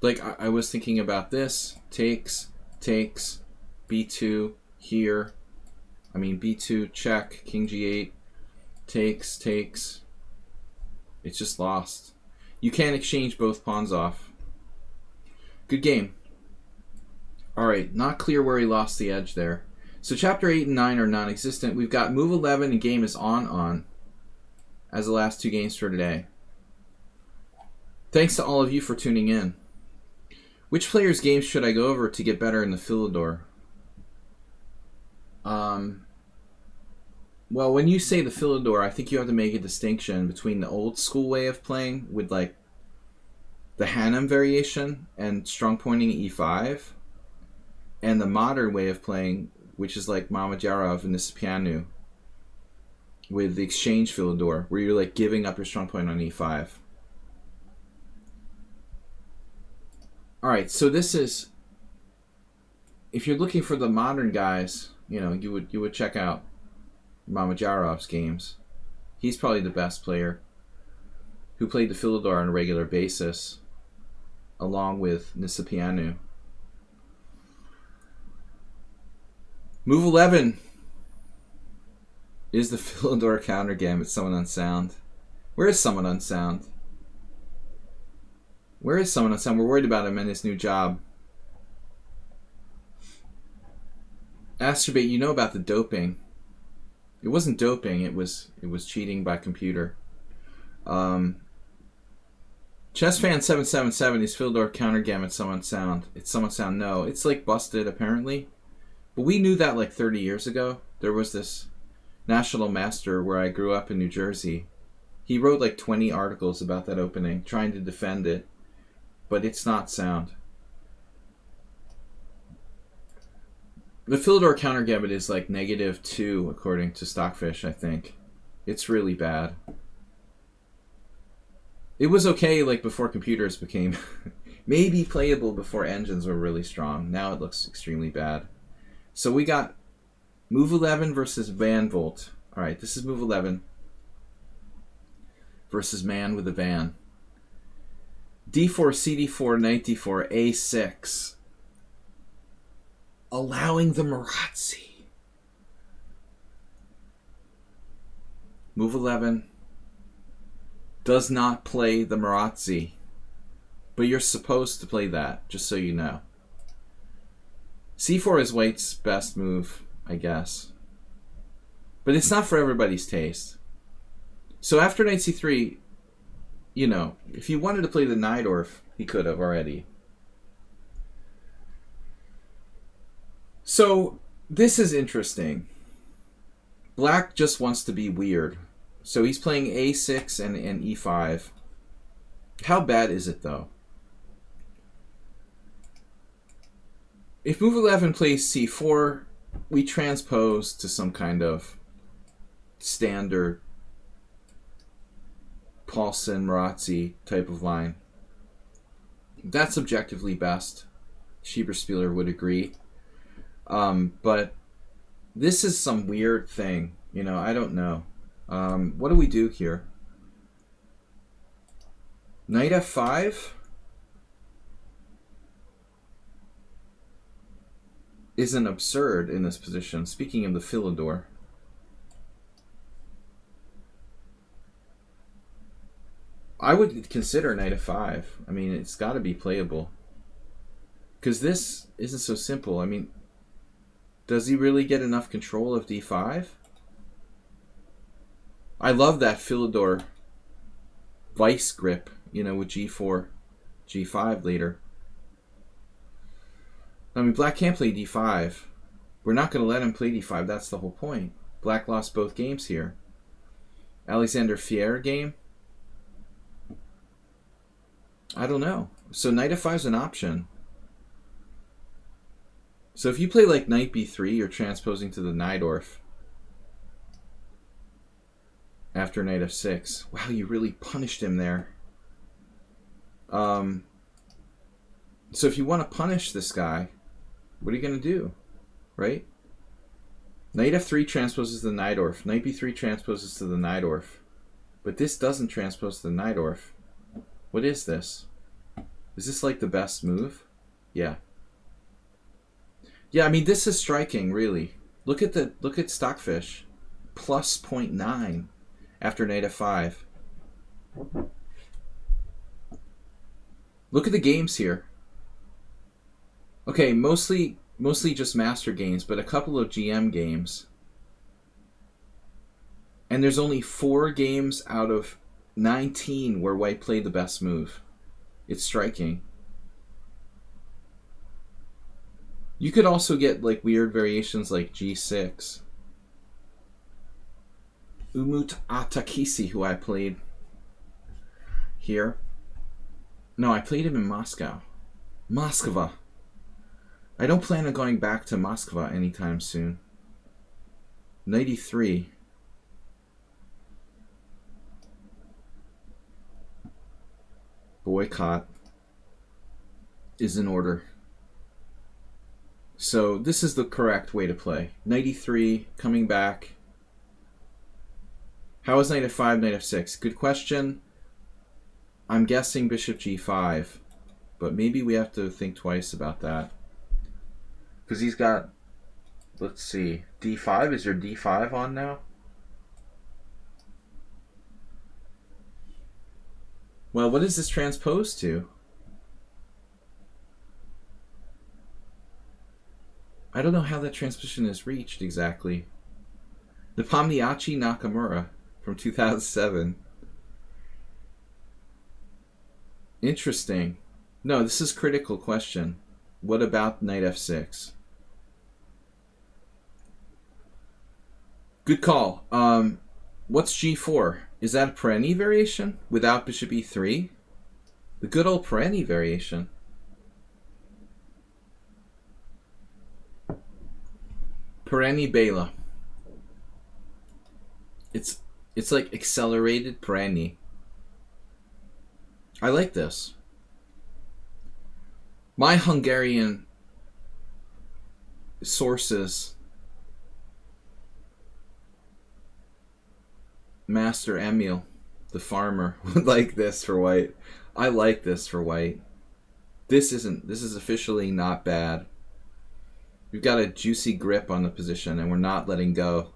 Like, I was thinking about this. Takes, b2 here. I mean, b2, check, king g8, takes. It's just lost. You can't exchange both pawns off. Good game. All right, not clear where he lost the edge there. So chapter 8 and 9 are non-existent. We've got move 11 and game is on as the last two games for today. Thanks to all of you for tuning in. Which player's games should I go over to get better in the Philidor? Well, when you say the Philidor, I think you have to make a distinction between the old school way of playing with like the Hanem variation and strong pointing e5, and the modern way of playing, which is like Mamedyarov and Nisipianu with the exchange Philidor, where you're like giving up your strong point on e5. All right, so this is, if you're looking for the modern guys, you know, you would check out Mamedyarov's games. He's probably the best player who played the Philidor on a regular basis, along with Nisipianu. Move 11 is the Philidor counter game. It's someone unsound. Where is someone unsound? Where is someone unsound? We're worried about him and his new job. Astrobate, you know about the doping. It wasn't doping, it was cheating by computer. ChessFan777 is Philidor counter game at someone sound. It's someone sound. No, it's like busted apparently. But we knew that like 30 years ago. There was this national master where I grew up in New Jersey. He wrote like 20 articles about that opening, trying to defend it. But it's not sound. The Philidor counter gambit is like -2 according to Stockfish, I think. It's really bad. It was okay like before computers became maybe playable before engines were really strong. Now it looks extremely bad. So we got move 11 versus Van Volt. All right, this is move 11 versus man with a van. D4, CD4, knight D4, A6. Allowing the Marazzi. Move 11 does not play the Marazzi. But you're supposed to play that, just so you know. C4 is white's best move, I guess. But it's not for everybody's taste. So after knight C3, you know, if he wanted to play the Najdorf, he could have already. So this is interesting. Black just wants to be weird. So he's playing A6 and E5. How bad is it, though? If move 11 plays c4, we transpose to some kind of standard Paulsen-Marazzi type of line. That's objectively best. Schieberspieler would agree. But this is some weird thing. I don't know. What do we do here? Knight f5 isn't absurd in this position. Speaking of the Philidor. I would consider knight f5. I mean, it's got to be playable. Because this isn't so simple. I mean, does he really get enough control of d5? I love that Philidor vice grip, with g4, g5 later. I mean, black can't play d5. We're not going to let him play d5. That's the whole point. Black lost both games here. Alexander Fier game? I don't know. So knight f5 is an option. So if you play like knight b3, you're transposing to the Najdorf after knight f6. Wow, you really punished him there. So if you want to punish this guy, what are you going to do? Right? Knight f3 transposes to the Najdorf. Knight b3 transposes to the Najdorf. But this doesn't transpose to the Najdorf. What is this? Is this like the best move? Yeah. Yeah, I mean, this is striking, really. Look at Stockfish. Plus 0.9 after knight f5. Look at the games here. Okay, mostly just master games, but a couple of GM games. And there's only 4 games out of 19 where white played the best move. It's striking. You could also get like weird variations like g6. Umut Atakisi, who I played here. No, I played him in Moscow. Moskva. I don't plan on going back to Moskva anytime soon. 93. Boycott is in order. So this is the correct way to play. 93, coming back. How is knight f5, knight f6? Good question. I'm guessing bishop g5, but maybe we have to think twice about that. Because he's got, let's see, d5. Is your d5 on now? Well, what is this transposed to? I don't know how that transposition is reached exactly. The Pomniachi Nakamura from 2007. Interesting. No, this is a critical question. What about knight f6? Good call. What's g4? Is that a Perenni variation without bishop e3? The good old Perenni variation. Perenni Bela. It's like accelerated Perenni. I like this. My Hungarian sources, Master Emil, the farmer, would like this for white. I like this for white. This is officially not bad. We've got a juicy grip on the position and we're not letting go.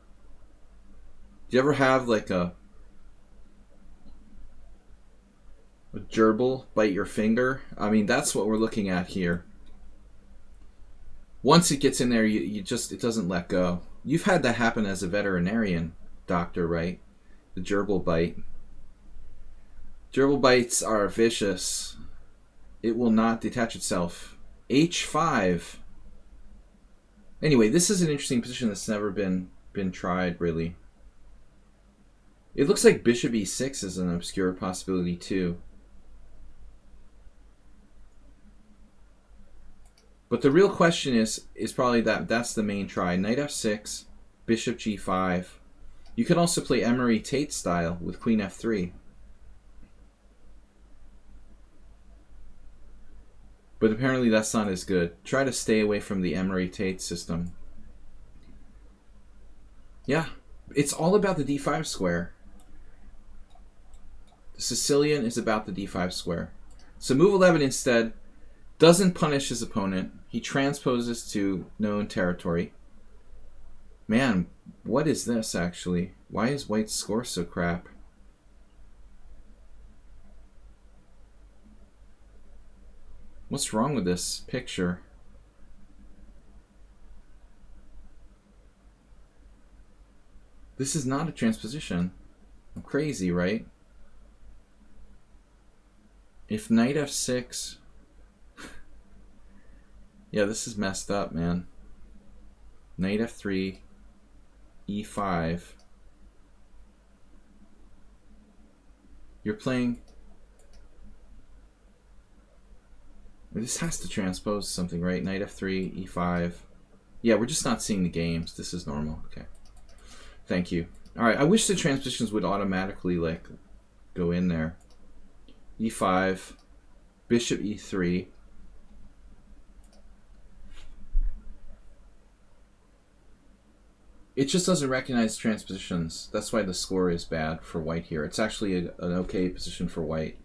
Do you ever have like a gerbil bite your finger? I mean, that's what we're looking at here. Once it gets in there, it doesn't let go. You've had that happen as a veterinarian doctor, right? The gerbil bite. Gerbil bites are vicious. It will not detach itself. H5. Anyway, this is an interesting position that's never been tried, really. It looks like bishop e6 is an obscure possibility, too. But the real question is probably that's the main try. Knight f6, bishop g5. You could also play Emery Tate style with queen f3. But apparently that's not as good. Try to stay away from the Emery Tate system. Yeah, it's all about the d5 square. The Sicilian is about the d5 square. So move 11 instead doesn't punish his opponent. He transposes to known territory. Man, what is this actually? Why is white's score so crap? What's wrong with this picture? This is not a transposition. I'm crazy, right? If knight f6... yeah, this is messed up, man. Knight f3, e5. You're playing... this has to transpose something, right? Knight f3, e5. Yeah, we're just not seeing the games. This is normal. Okay. Thank you. Alright, I wish the transpositions would automatically, like, go in there. e5, bishop e3. It just doesn't recognize transpositions. That's why the score is bad for white here. It's actually an okay position for white.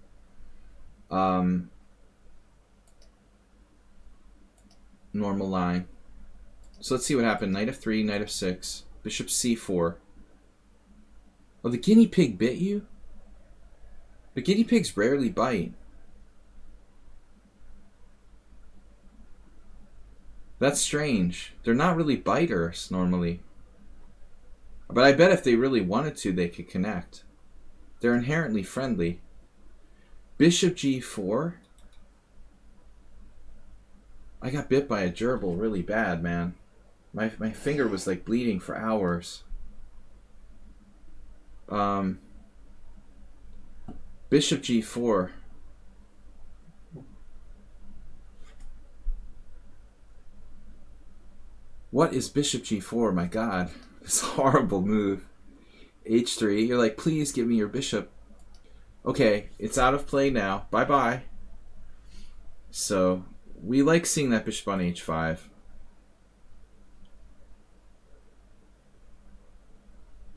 Normal line. So let's see what happened. Knight f3, knight f6, bishop c4. Oh, the guinea pig bit you? The guinea pigs rarely bite. That's strange. They're not really biters normally. But I bet if they really wanted to, they could connect. They're inherently friendly. Bishop g4. I got bit by a gerbil really bad, man. My finger was like bleeding for hours. Bishop g4. What is bishop g4? My god. This horrible move. h3. You're like, please give me your bishop. Okay, it's out of play now. Bye-bye. So, we like seeing that bishop on h5.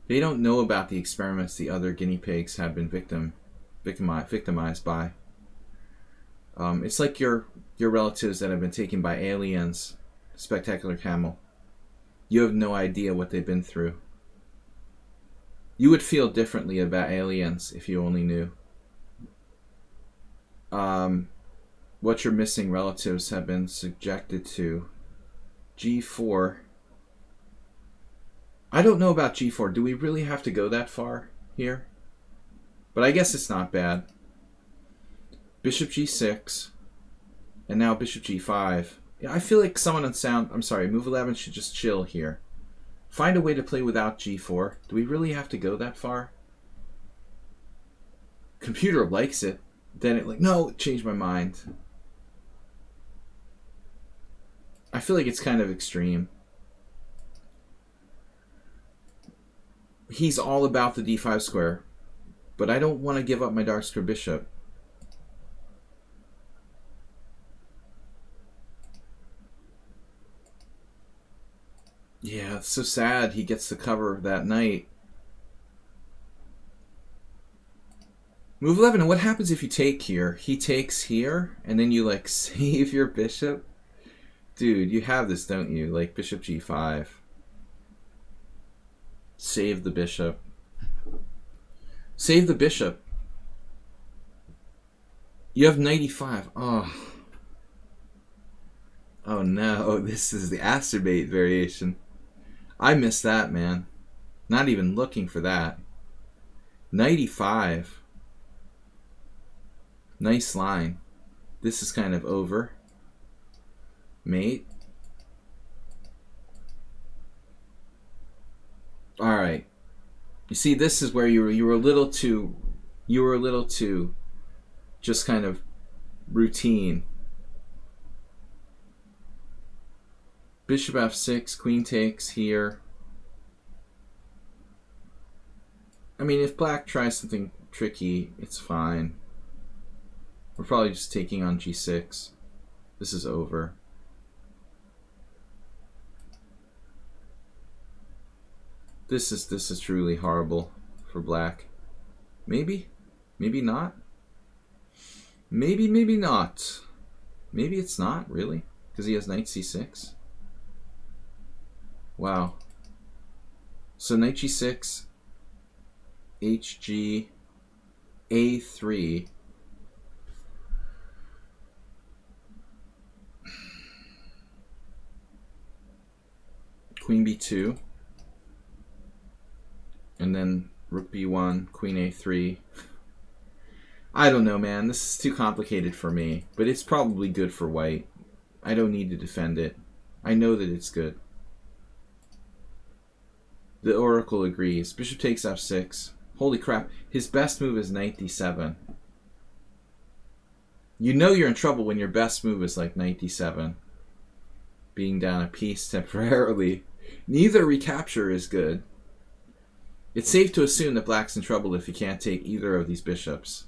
They don't know about the experiments the other guinea pigs have been victimized by. It's like your relatives that have been taken by aliens. Spectacular Camel. You have no idea what they've been through. You would feel differently about aliens if you only knew. What your missing relatives have been subjected to. g4. I don't know about g4. Do we really have to go that far here? But I guess it's not bad. Bishop g6. And now bishop g5. Yeah, I feel like someone on sound... I'm sorry, move 11 should just chill here. Find a way to play without g4. Do we really have to go that far? Computer likes it. Then it like, no, changed my mind. I feel like it's kind of extreme. He's all about the d5 square. But I don't want to give up my dark square bishop. Yeah, it's so sad he gets to cover that knight. Move 11, and what happens if you take here? He takes here, and then you, like, save your bishop? Dude, you have this, don't you? Like, bishop g5. Save the bishop. Save the bishop. You have knight e5. Oh. Oh no, this is the acerbate variation. I missed that, man. Not even looking for that. Knight e5. Nice line. This is kind of over. Mate. All right. You see, this is where you were a little too just kind of routine. Bishop f6, queen takes here. I mean, if black tries something tricky, it's fine. We're probably just taking on g6. This is over. This is truly horrible for black. Maybe? Maybe not? Maybe not. Maybe it's not, really? Because he has knight c6? Wow. So knight g6, hg, a3. Queen b2. And then rook b1, queen a3. I don't know, man. This is too complicated for me. But it's probably good for white. I don't need to defend it. I know that it's good. The oracle agrees. Bishop takes f6. Holy crap. His best move is knight d7. You know you're in trouble when your best move is like knight d7. Being down a piece temporarily. Neither recapture is good. It's safe to assume that black's in trouble if he can't take either of these bishops.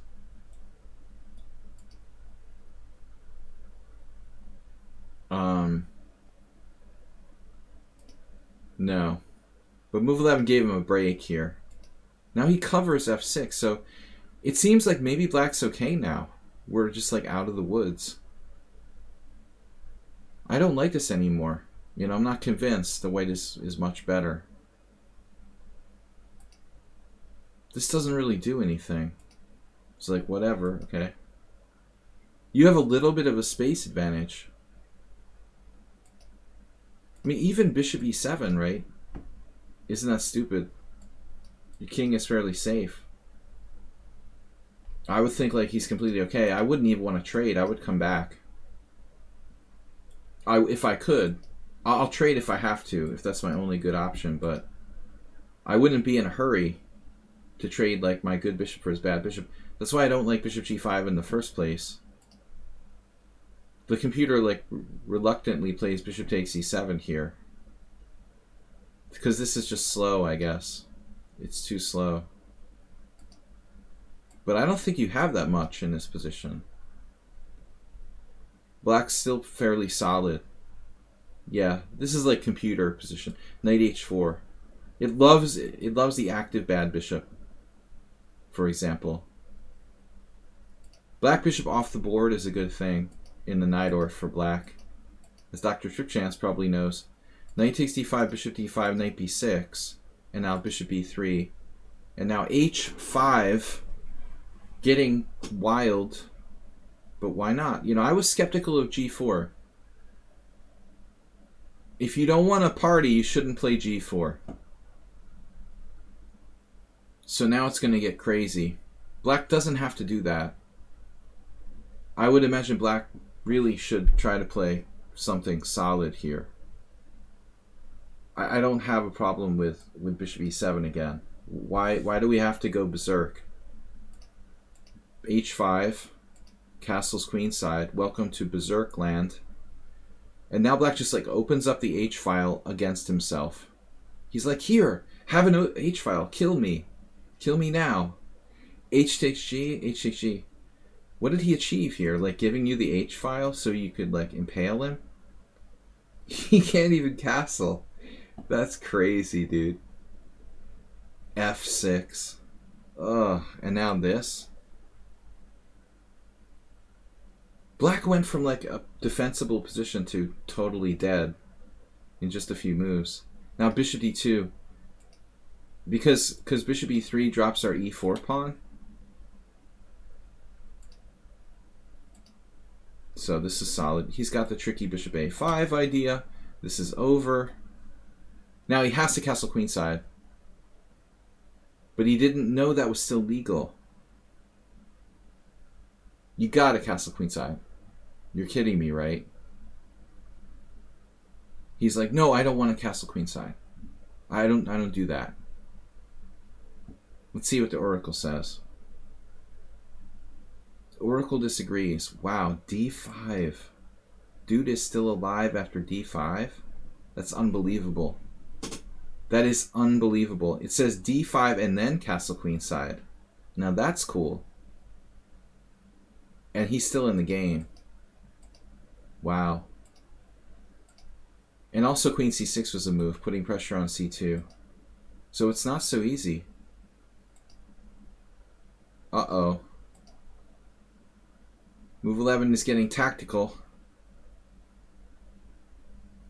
No. But move 11 gave him a break here. Now he covers f6, so it seems like maybe black's okay now. We're just like out of the woods. I don't like this anymore. You know, I'm not convinced the white is much better. This doesn't really do anything. It's like, whatever, okay. You have a little bit of a space advantage. I mean, even bishop e7, right? Isn't that stupid? Your king is fairly safe. I would think like he's completely okay. I wouldn't even want to trade. I would come back. If I could. I'll trade if I have to, if that's my only good option, but I wouldn't be in a hurry to trade like my good bishop for his bad bishop. That's why I don't like bishop g5 in the first place. The computer like reluctantly plays bishop takes e7 here. Because this is just slow, I guess. It's too slow. But I don't think you have that much in this position. Black's still fairly solid. Yeah, this is like computer position. Knight h4. It loves the active bad bishop, for example. Black bishop off the board is a good thing in the Najdorf for black. As Dr. Trickchance probably knows. Knight takes d5, bishop d5, knight b6, and now bishop e3. And now h5 getting wild, but why not? You know, I was skeptical of g4. If you don't want to party, you shouldn't play g4. So now it's going to get crazy. Black doesn't have to do that. I would imagine black really should try to play something solid here. I don't have a problem with bishop e7 again. Why do we have to go berserk? h5, castle's queenside. Welcome to berserk land. And now black just like opens up the h-file against himself. He's like, here, have an h-file. Kill me. Kill me now. H takes g, h takes g. What did he achieve here? Like giving you the h-file so you could like impale him? He can't even castle. That's crazy, dude. f6. Ugh, and now this. Black went from like a defensible position to totally dead in just a few moves. Now bishop d2. Because bishop e3 drops our e4 pawn. So this is solid. He's got the tricky bishop a5 idea. This is over. Now he has to castle queenside. But he didn't know that was still legal. You gotta castle queenside. You're kidding me, right? He's like, no, I don't want to castle queenside. I don't do that. Let's see what the oracle says. The oracle disagrees. Wow, d5. Dude is still alive after d5? That's unbelievable. That is unbelievable. It says d5 and then castle queenside. Now that's cool. And he's still in the game. Wow. And also queen c6 was a move, putting pressure on c2. So it's not so easy. Uh-oh. Move 11 is getting tactical.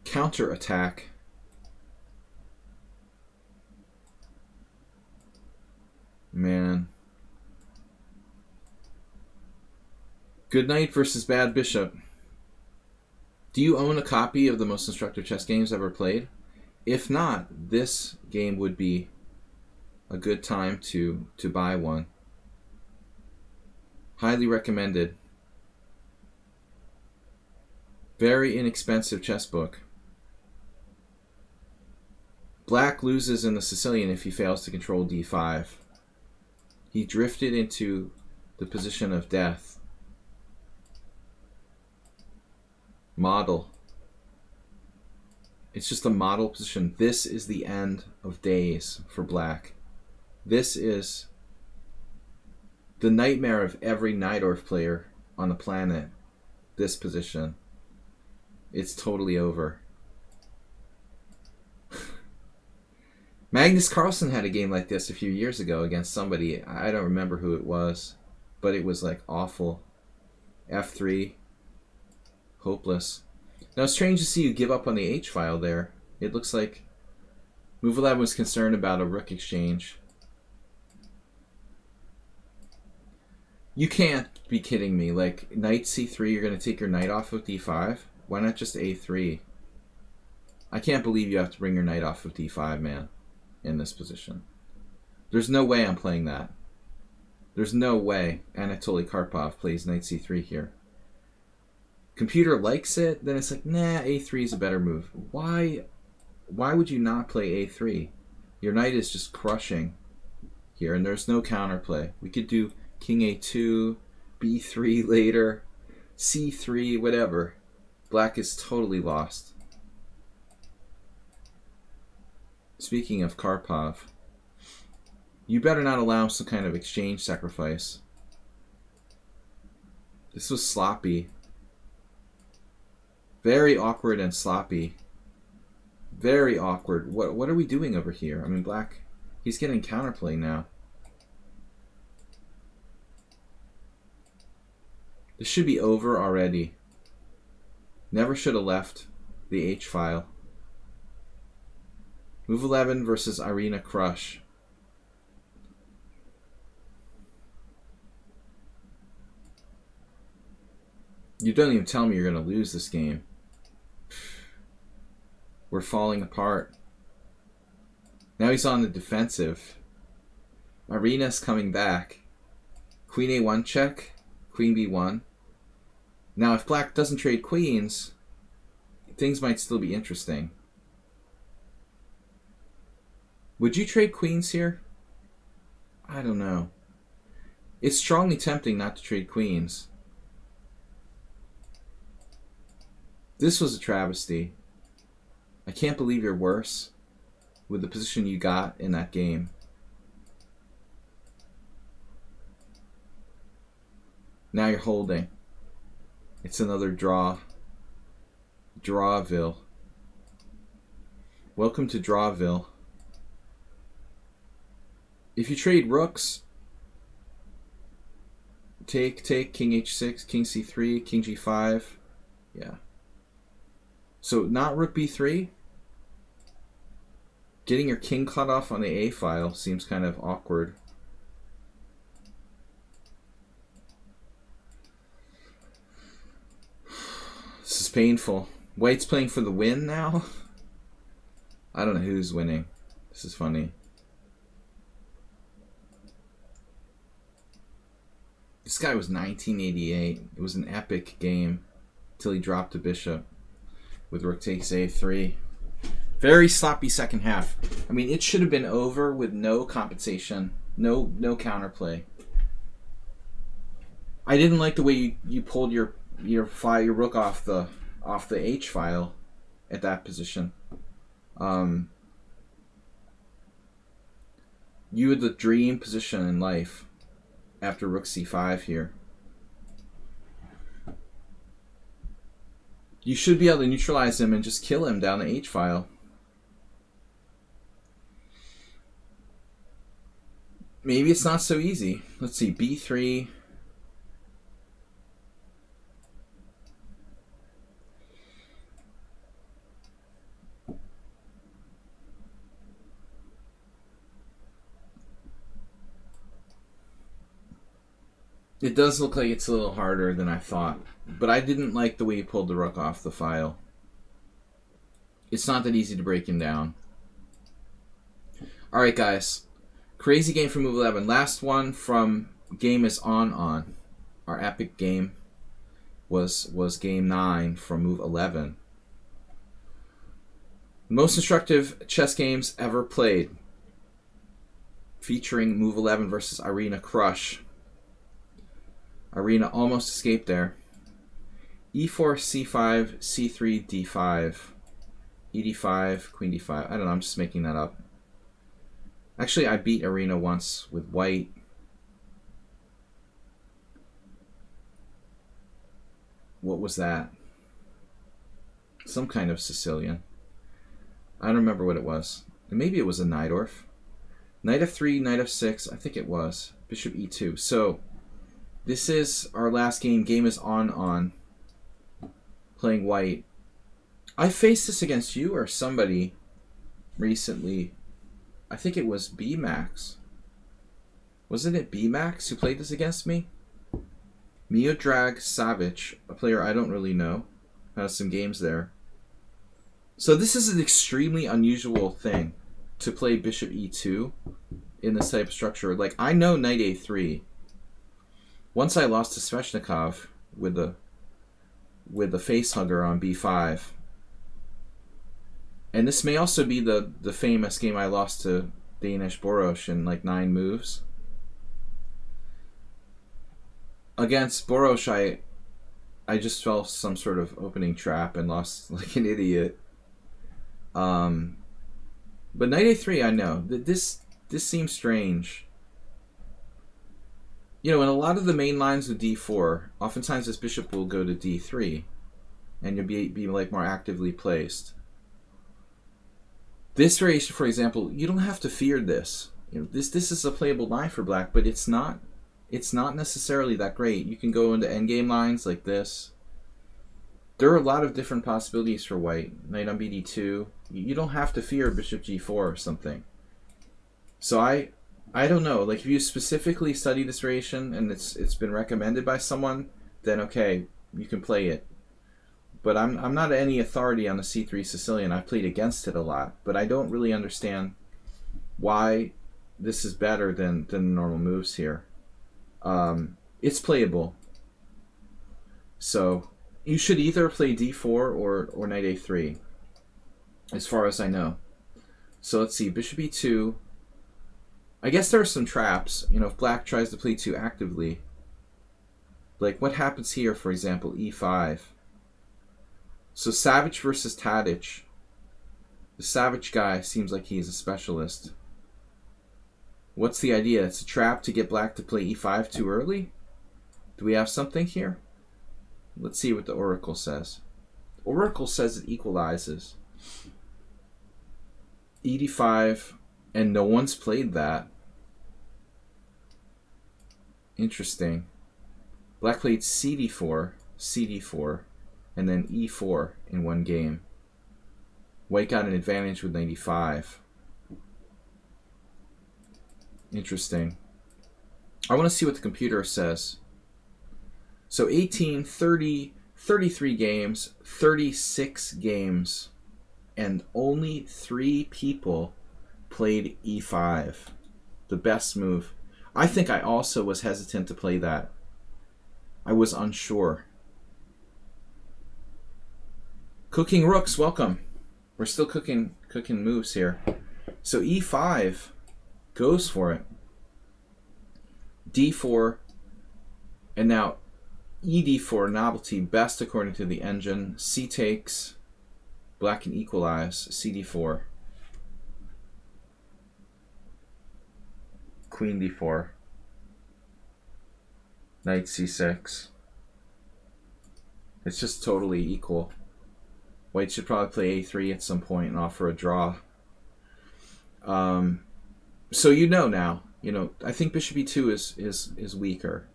Counter attack. Man. Good knight versus bad bishop. Do you own a copy of the most instructive chess games ever played? If not, this game would be a good time to buy one. Highly recommended. Very inexpensive chess book. Black loses in the Sicilian if he fails to control d5. He drifted into the position of death. Model. It's just a model position. This is the end of days for Black. This is the nightmare of every Najdorf player on the planet. This position. It's totally over. Magnus Carlsen had a game like this a few years ago against somebody. I don't remember who it was, but it was like awful. F3. Hopeless. Now it's strange to see you give up on the H file there. It looks like Move 11 was concerned about a rook exchange. You can't be kidding me. Like, knight c3, you're going to take your knight off of d5? Why not just a3? I can't believe you have to bring your knight off of d5, man, in this position. There's no way I'm playing that. There's no way Anatoly Karpov plays knight c3 here. Computer likes it, then it's like, nah, a3 is a better move. Why would you not play a3? Your knight is just crushing here, and there's no counterplay. We could do king a2, b3 later, c3, whatever. Black is totally lost. Speaking of Karpov, you better not allow some kind of exchange sacrifice. This was sloppy. Very awkward and sloppy. Very awkward. What are we doing over here? I mean, Black, he's getting counterplay now. This should be over already. Never should have left the H file. Move 11 versus Irina Krush. You don't even tell me you're going to lose this game. We're falling apart. Now he's on the defensive. Irina's coming back. Queen a1 check. Queen b1. Now if Black doesn't trade queens, things might still be interesting. Would you trade queens here? I don't know. It's strongly tempting not to trade queens. This was a travesty. I can't believe you're worse with the position you got in that game. Now you're holding. It's another draw. Drawville. Welcome to Drawville. If you trade rooks, take, king h6, king c3, king g5. Yeah. So not rook b3. Getting your king cut off on the a file seems kind of awkward. This is painful. White's playing for the win now? I don't know who's winning. This is funny. This guy was 1988. It was an epic game till he dropped a bishop with rook takes a3. Very sloppy second half. I mean, it should have been over with no compensation, no counterplay. I didn't like the way you pulled your rook off the H file. at that position. You had the dream position in life after rook c5 here. You should be able to neutralize him and just kill him down the h-file. Maybe it's not so easy. Let's see, b3. It does look like it's a little harder than I thought, but I didn't like the way he pulled the rook off the file. It's not that easy to break him down. Alright guys, crazy game from Move 11. Last one from Game is On. Our epic game was game 9 from Move 11. Most instructive chess games ever played, featuring Move 11 versus Irina Krush. Irina almost escaped there. e4, c5, c3, d5, ed5, queen d5. I don't know, I'm just making that up. Actually, I beat Irina once with white. What was that? Some kind of Sicilian. I don't remember what it was. Maybe it was a Najdorf. Knight f3, knight f6, I think it was. Bishop e2. So, this is our last game. Game is on. Playing white. I faced this against you or somebody recently. I think it was B-Max. Wasn't it B-Max who played this against me? Miodrag Savic, a player I don't really know, has some games there. So this is an extremely unusual thing to play bishop e2 in this type of structure. Like, I know knight a3. Once I lost to Sveshnikov with the face hugger on b5. And this may also be the famous game I lost to Danish Borosh in like 9 moves. Against Borosh, I just fell some sort of opening trap and lost like an idiot. But knight a3, I know. This seems strange. You know, in a lot of the main lines with d4, oftentimes this bishop will go to d3, and you'll be like more actively placed. This variation, for example, you don't have to fear this. You know, this is a playable line for black, but it's not necessarily that great. You can go into endgame lines like this. There are a lot of different possibilities for white. Knight on bd2. You don't have to fear bishop g4 or something. So I don't know. Like, if you specifically study this variation and it's been recommended by someone, then okay, you can play it. But I'm not any authority on the c3 Sicilian. I've played against it a lot, but I don't really understand why this is better than the normal moves here. It's playable. So you should either play d4 or knight a3, as far as I know. So let's see, bishop e2. I guess there are some traps. You know, if black tries to play too actively, like what happens here, for example, e5. So Savic versus Tadic. The Savic guy seems like he's a specialist. What's the idea? It's a trap to get black to play e5 too early? Do we have something here? Let's see what the Oracle says. Oracle says it equalizes. e5, and no one's played that. Interesting. Black played cd4, cd4, and then e4 in one game. White got an advantage with 95. Interesting. I want to see what the computer says. So 18, 30, 33 games, 36 games, and only 3 people played e5. The best move. I think I also was hesitant to play that. I was unsure. Cooking Rooks, welcome. We're still cooking moves here. So e5 goes for it. d4, and now ed4, novelty, best according to the engine. C takes. Black can equalize. CD4. Queen D4. Knight C6. It's just totally equal. White should probably play A3 at some point and offer a draw. So you know now. You know, I think bishop E2 is weaker.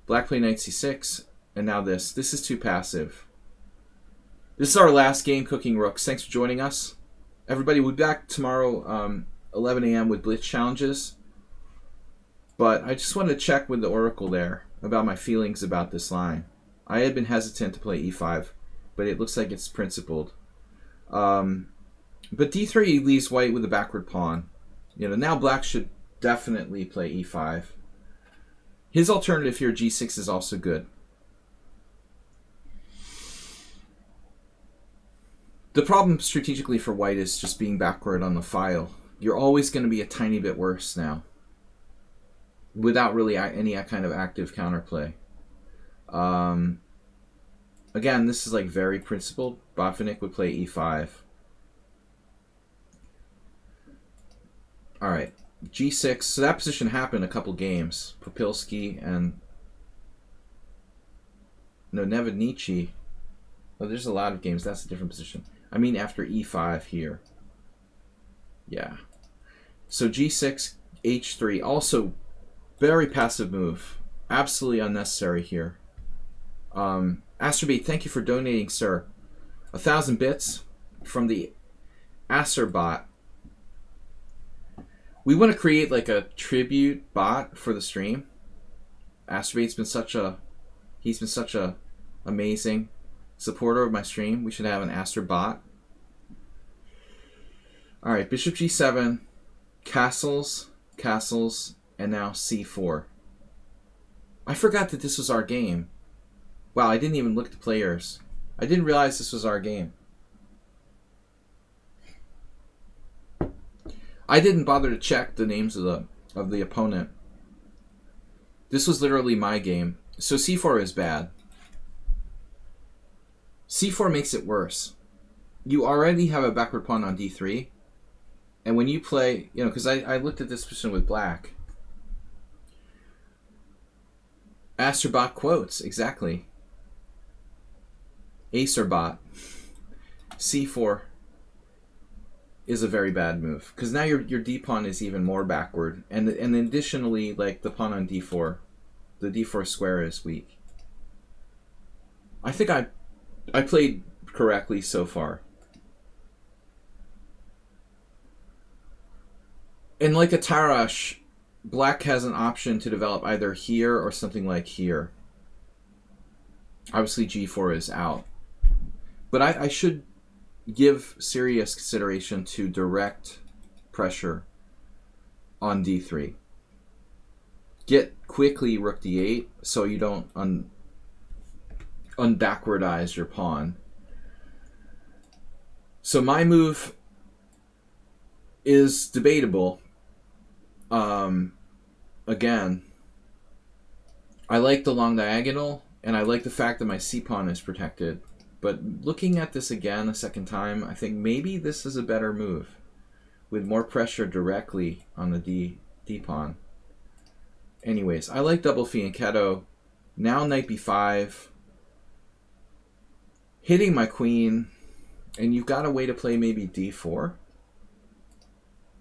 Black play Knight C6, and now this. This is too passive. This is our last game, Cooking Rooks. Thanks for joining us. Everybody, we'll be back tomorrow, 11 a.m. with Blitz challenges. But I just wanted to check with the Oracle there about my feelings about this line. I had been hesitant to play E5, but it looks like it's principled. But D3 leaves white with a backward pawn. You know, now black should definitely play E5. His alternative here, G6, is also good. The problem strategically for white is just being backward on the file. You're always going to be a tiny bit worse now, without really any kind of active counterplay. Again, this is like very principled. Botvinnik would play E5. All right, G6. So that position happened a couple games. Popilski and Nevednichi. Oh, there's a lot of games. That's a different position. I mean, after E5 here. Yeah. So G6, H3. Also, very passive move. Absolutely unnecessary here. Astrobate, thank you for donating, sir. 1,000 bits from the Acer bot. We want to create like a tribute bot for the stream. Astrobate's been such a amazing supporter of my stream. We should have an Aster bot. All right, Bishop G7, castles, and now C4. I forgot that this was our game. Wow, I didn't even look at the players. I didn't realize this was our game. I didn't bother to check the names of the opponent. This was literally my game. So C4 is bad. C4 makes it worse. You already have a backward pawn on D3. And when you play, you know, because I looked at this position with black. Asterbot quotes, exactly. Acerbot. C4 is a very bad move. Because now your D pawn is even more backward. And additionally, like the pawn on D4, the D4 square is weak. I think I played correctly so far. And like a Tarash, black has an option to develop either here or something like here. Obviously G4 is out. But I should give serious consideration to direct pressure on D3. Get quickly Rook D8 so you don't unbackwardize your pawn. So my move is debatable. Again, I like the long diagonal, and I like the fact that my c-pawn is protected. But looking at this again a second time, I think maybe this is a better move, with more pressure directly on the d-pawn. Anyways, I like double fianchetto. Now knight b5. Hitting my queen, and you've got a way to play maybe d4.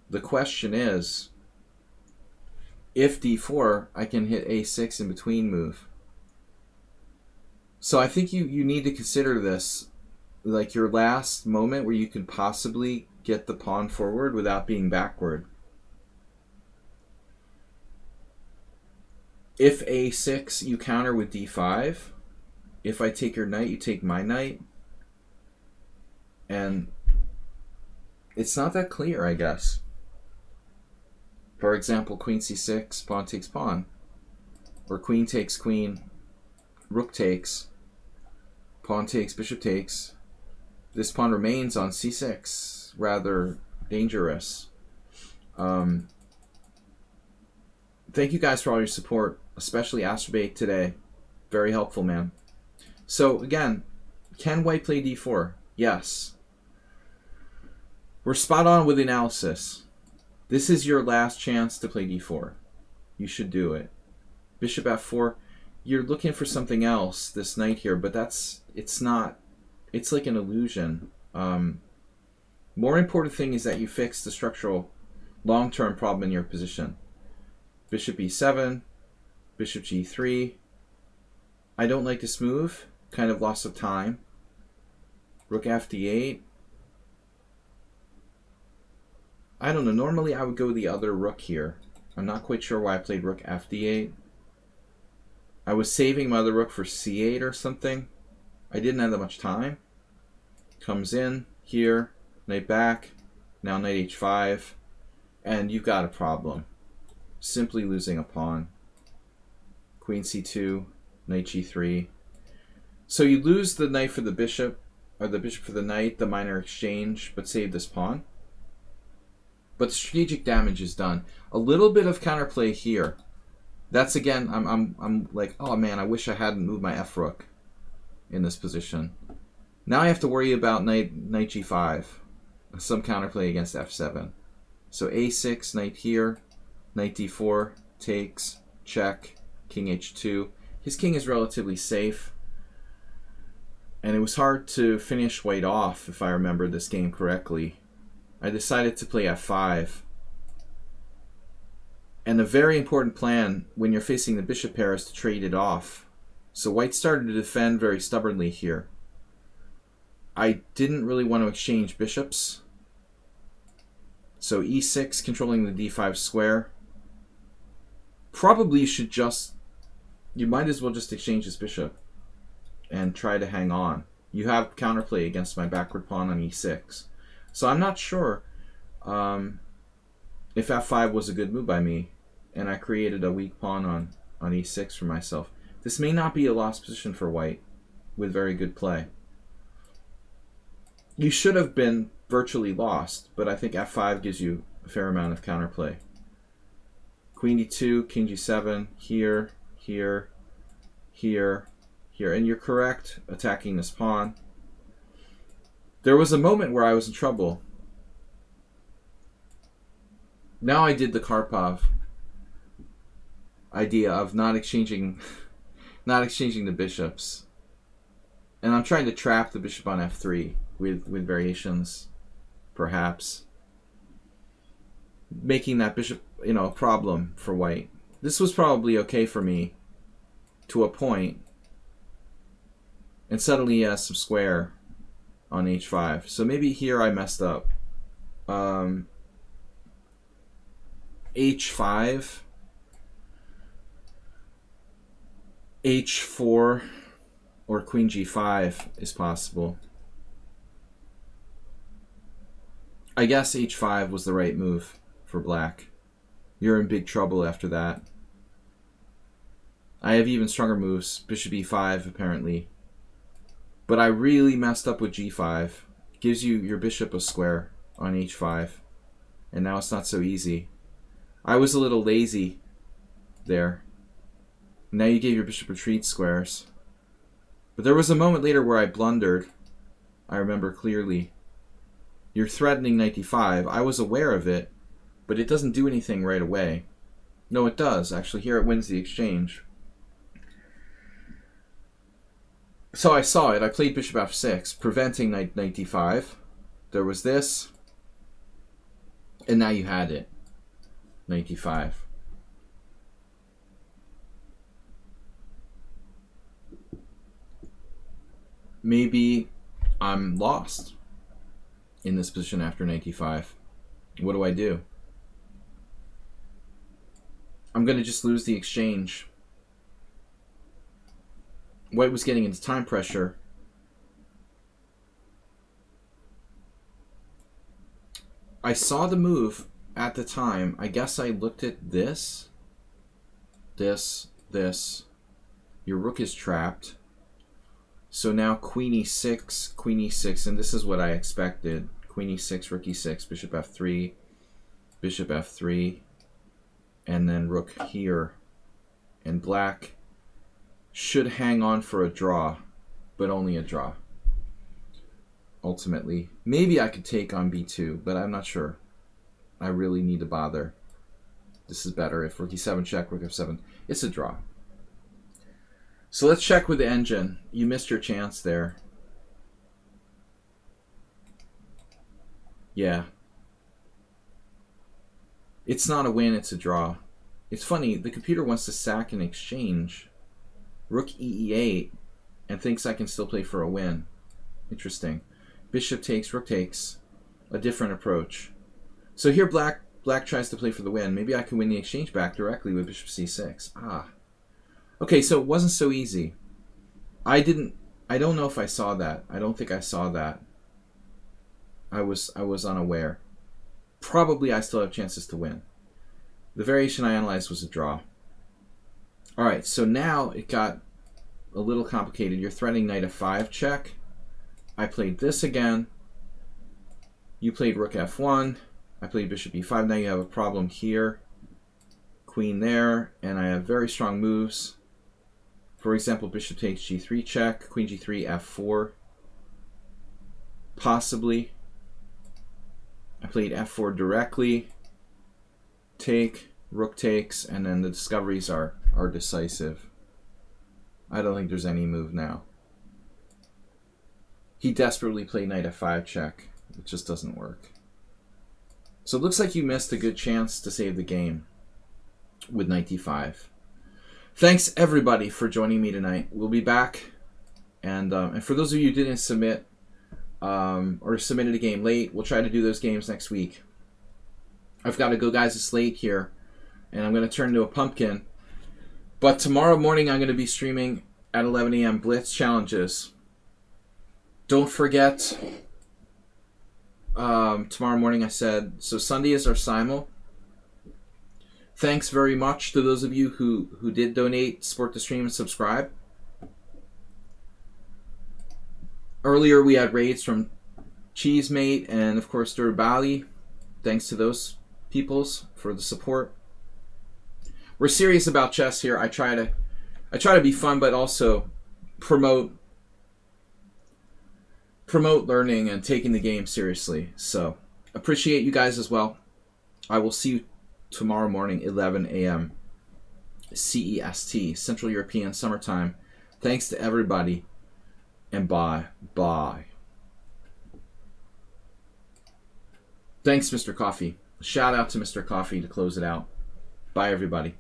The question is, if d4, I can hit a6 in between move. So I think you need to consider this like your last moment where you can possibly get the pawn forward without being backward. If a6, you counter with d5. If I take your knight, you take my knight. And it's not that clear, I guess. For example, queen c6, pawn takes pawn. Or queen takes queen, rook takes, pawn takes, bishop takes. This pawn remains on c6, rather dangerous. Thank you guys for all your support, especially Astrobate today. Very helpful, man. So again, can white play d4? Yes. We're spot on with analysis. This is your last chance to play d4. You should do it. Bishop f4. You're looking for something else, this knight here, but it's not. It's like an illusion. More important thing is that you fix the structural long-term problem in your position. Bishop e7, bishop g3. I don't like this move. Kind of loss of time. Rook f d8. I don't know. Normally I would go the other rook here. I'm not quite sure why I played rook f d8. I was saving my other rook for c8 or something. I didn't have that much time. Comes in here, knight back, now knight h5, and you've got a problem. Simply losing a pawn. Queen c2, knight g3. So you lose the knight for the bishop, or the bishop for the knight, the minor exchange, but save this pawn. But the strategic damage is done. A little bit of counterplay here. That's again, I'm like, oh man, I wish I hadn't moved my f rook in this position. Now I have to worry about knight g5, some counterplay against f7. So a6, knight here, knight d4, takes, check, king h2. His king is relatively safe. And it was hard to finish white off, if I remember this game correctly. I decided to play f5. And a very important plan when you're facing the bishop pair is to trade it off. So white started to defend very stubbornly here. I didn't really want to exchange bishops. So e6 controlling the d5 square. Probably you might as well just exchange this bishop and try to hang on. You have counterplay against my backward pawn on e6. So I'm not sure if f5 was a good move by me, and I created a weak pawn on e6 for myself. This may not be a lost position for white with very good play. You should have been virtually lost, but I think f5 gives you a fair amount of counterplay. Queen d2, king g7, here, here, here, here. And you're correct attacking this pawn. There was a moment where I was in trouble. Now I did the Karpov idea of not exchanging the bishops. And I'm trying to trap the bishop on f3 with variations, perhaps. Making that bishop, a problem for white. This was probably okay for me to a point. And suddenly he has some square on h5. So maybe here I messed up. h5, h4, or queen g5 is possible. I guess h5 was the right move for black. You're in big trouble after that. I have even stronger moves. Bishop e5 apparently. But I really messed up with g5. Gives you your bishop a square on h5. And now it's not so easy. I was a little lazy there. Now you gave your bishop retreat squares. But there was a moment later where I blundered. I remember clearly. You're threatening knight d5. I was aware of it, but it doesn't do anything right away. No, it does. Actually, here it wins the exchange. So I saw it. I played bishop f6, preventing knight d5. There was this. And now you had it. Knight d5. Maybe I'm lost in this position after knight d5. What do I do? I'm going to just lose the exchange. White was getting into time pressure. I saw the move at the time. I guess I looked at this. This. Your rook is trapped. So now queen e6, and this is what I expected. Queen e6, rook e6, bishop f3, and then rook here. And black should hang on for a draw, but only a draw. ultimately. Maybe I could take on b2, but I'm not sure. I really need to bother. This is better. If rook e7 check, rook f7. It's a draw. So let's check with the engine. You missed your chance there. Yeah. It's not a win, it's a draw. It's funny, the computer wants to sack an exchange. Rook e8 and thinks I can still play for a win. Interesting. Bishop takes, rook takes. A different approach. So here black tries to play for the win. Maybe I can win the exchange back directly with bishop c6. Ah. Okay, so it wasn't so easy. I don't know if I saw that. I don't think I saw that. I was unaware. Probably I still have chances to win. The variation I analyzed was a draw. Alright, so now it got a little complicated. You're threatening knight f5 check. I played this again. You played rook f1. I played bishop e5. Now you have a problem here. Queen there. And I have very strong moves. For example, bishop takes g3 check. Queen g3, f4. Possibly. I played f4 directly. Take. Rook takes. And then the discoveries are decisive. I don't think there's any move now. He desperately played knight f5 check. It just doesn't work. So it looks like you missed a good chance to save the game with knight d5. Thanks everybody for joining me tonight. We'll be back. And for those of you who didn't submit or submitted a game late, we'll try to do those games next week. I've got to go, guys. It's late here. And I'm going to turn into a pumpkin. But tomorrow morning I'm going to be streaming at 11 a.m. Blitz Challenges. Don't forget, tomorrow morning I said, so Sunday is our simul. Thanks very much to those of you who did donate, support the stream, and subscribe. Earlier we had raids from Cheesemate and of course Durbali. Thanks to those peoples for the support. We're serious about chess here. I try to be fun, but also promote learning and taking the game seriously. So appreciate you guys as well. I will see you tomorrow morning, 11 a.m. CEST, Central European Summertime. Thanks to everybody, and bye. Thanks, Mr. Coffee. Shout out to Mr. Coffee to close it out. Bye, everybody.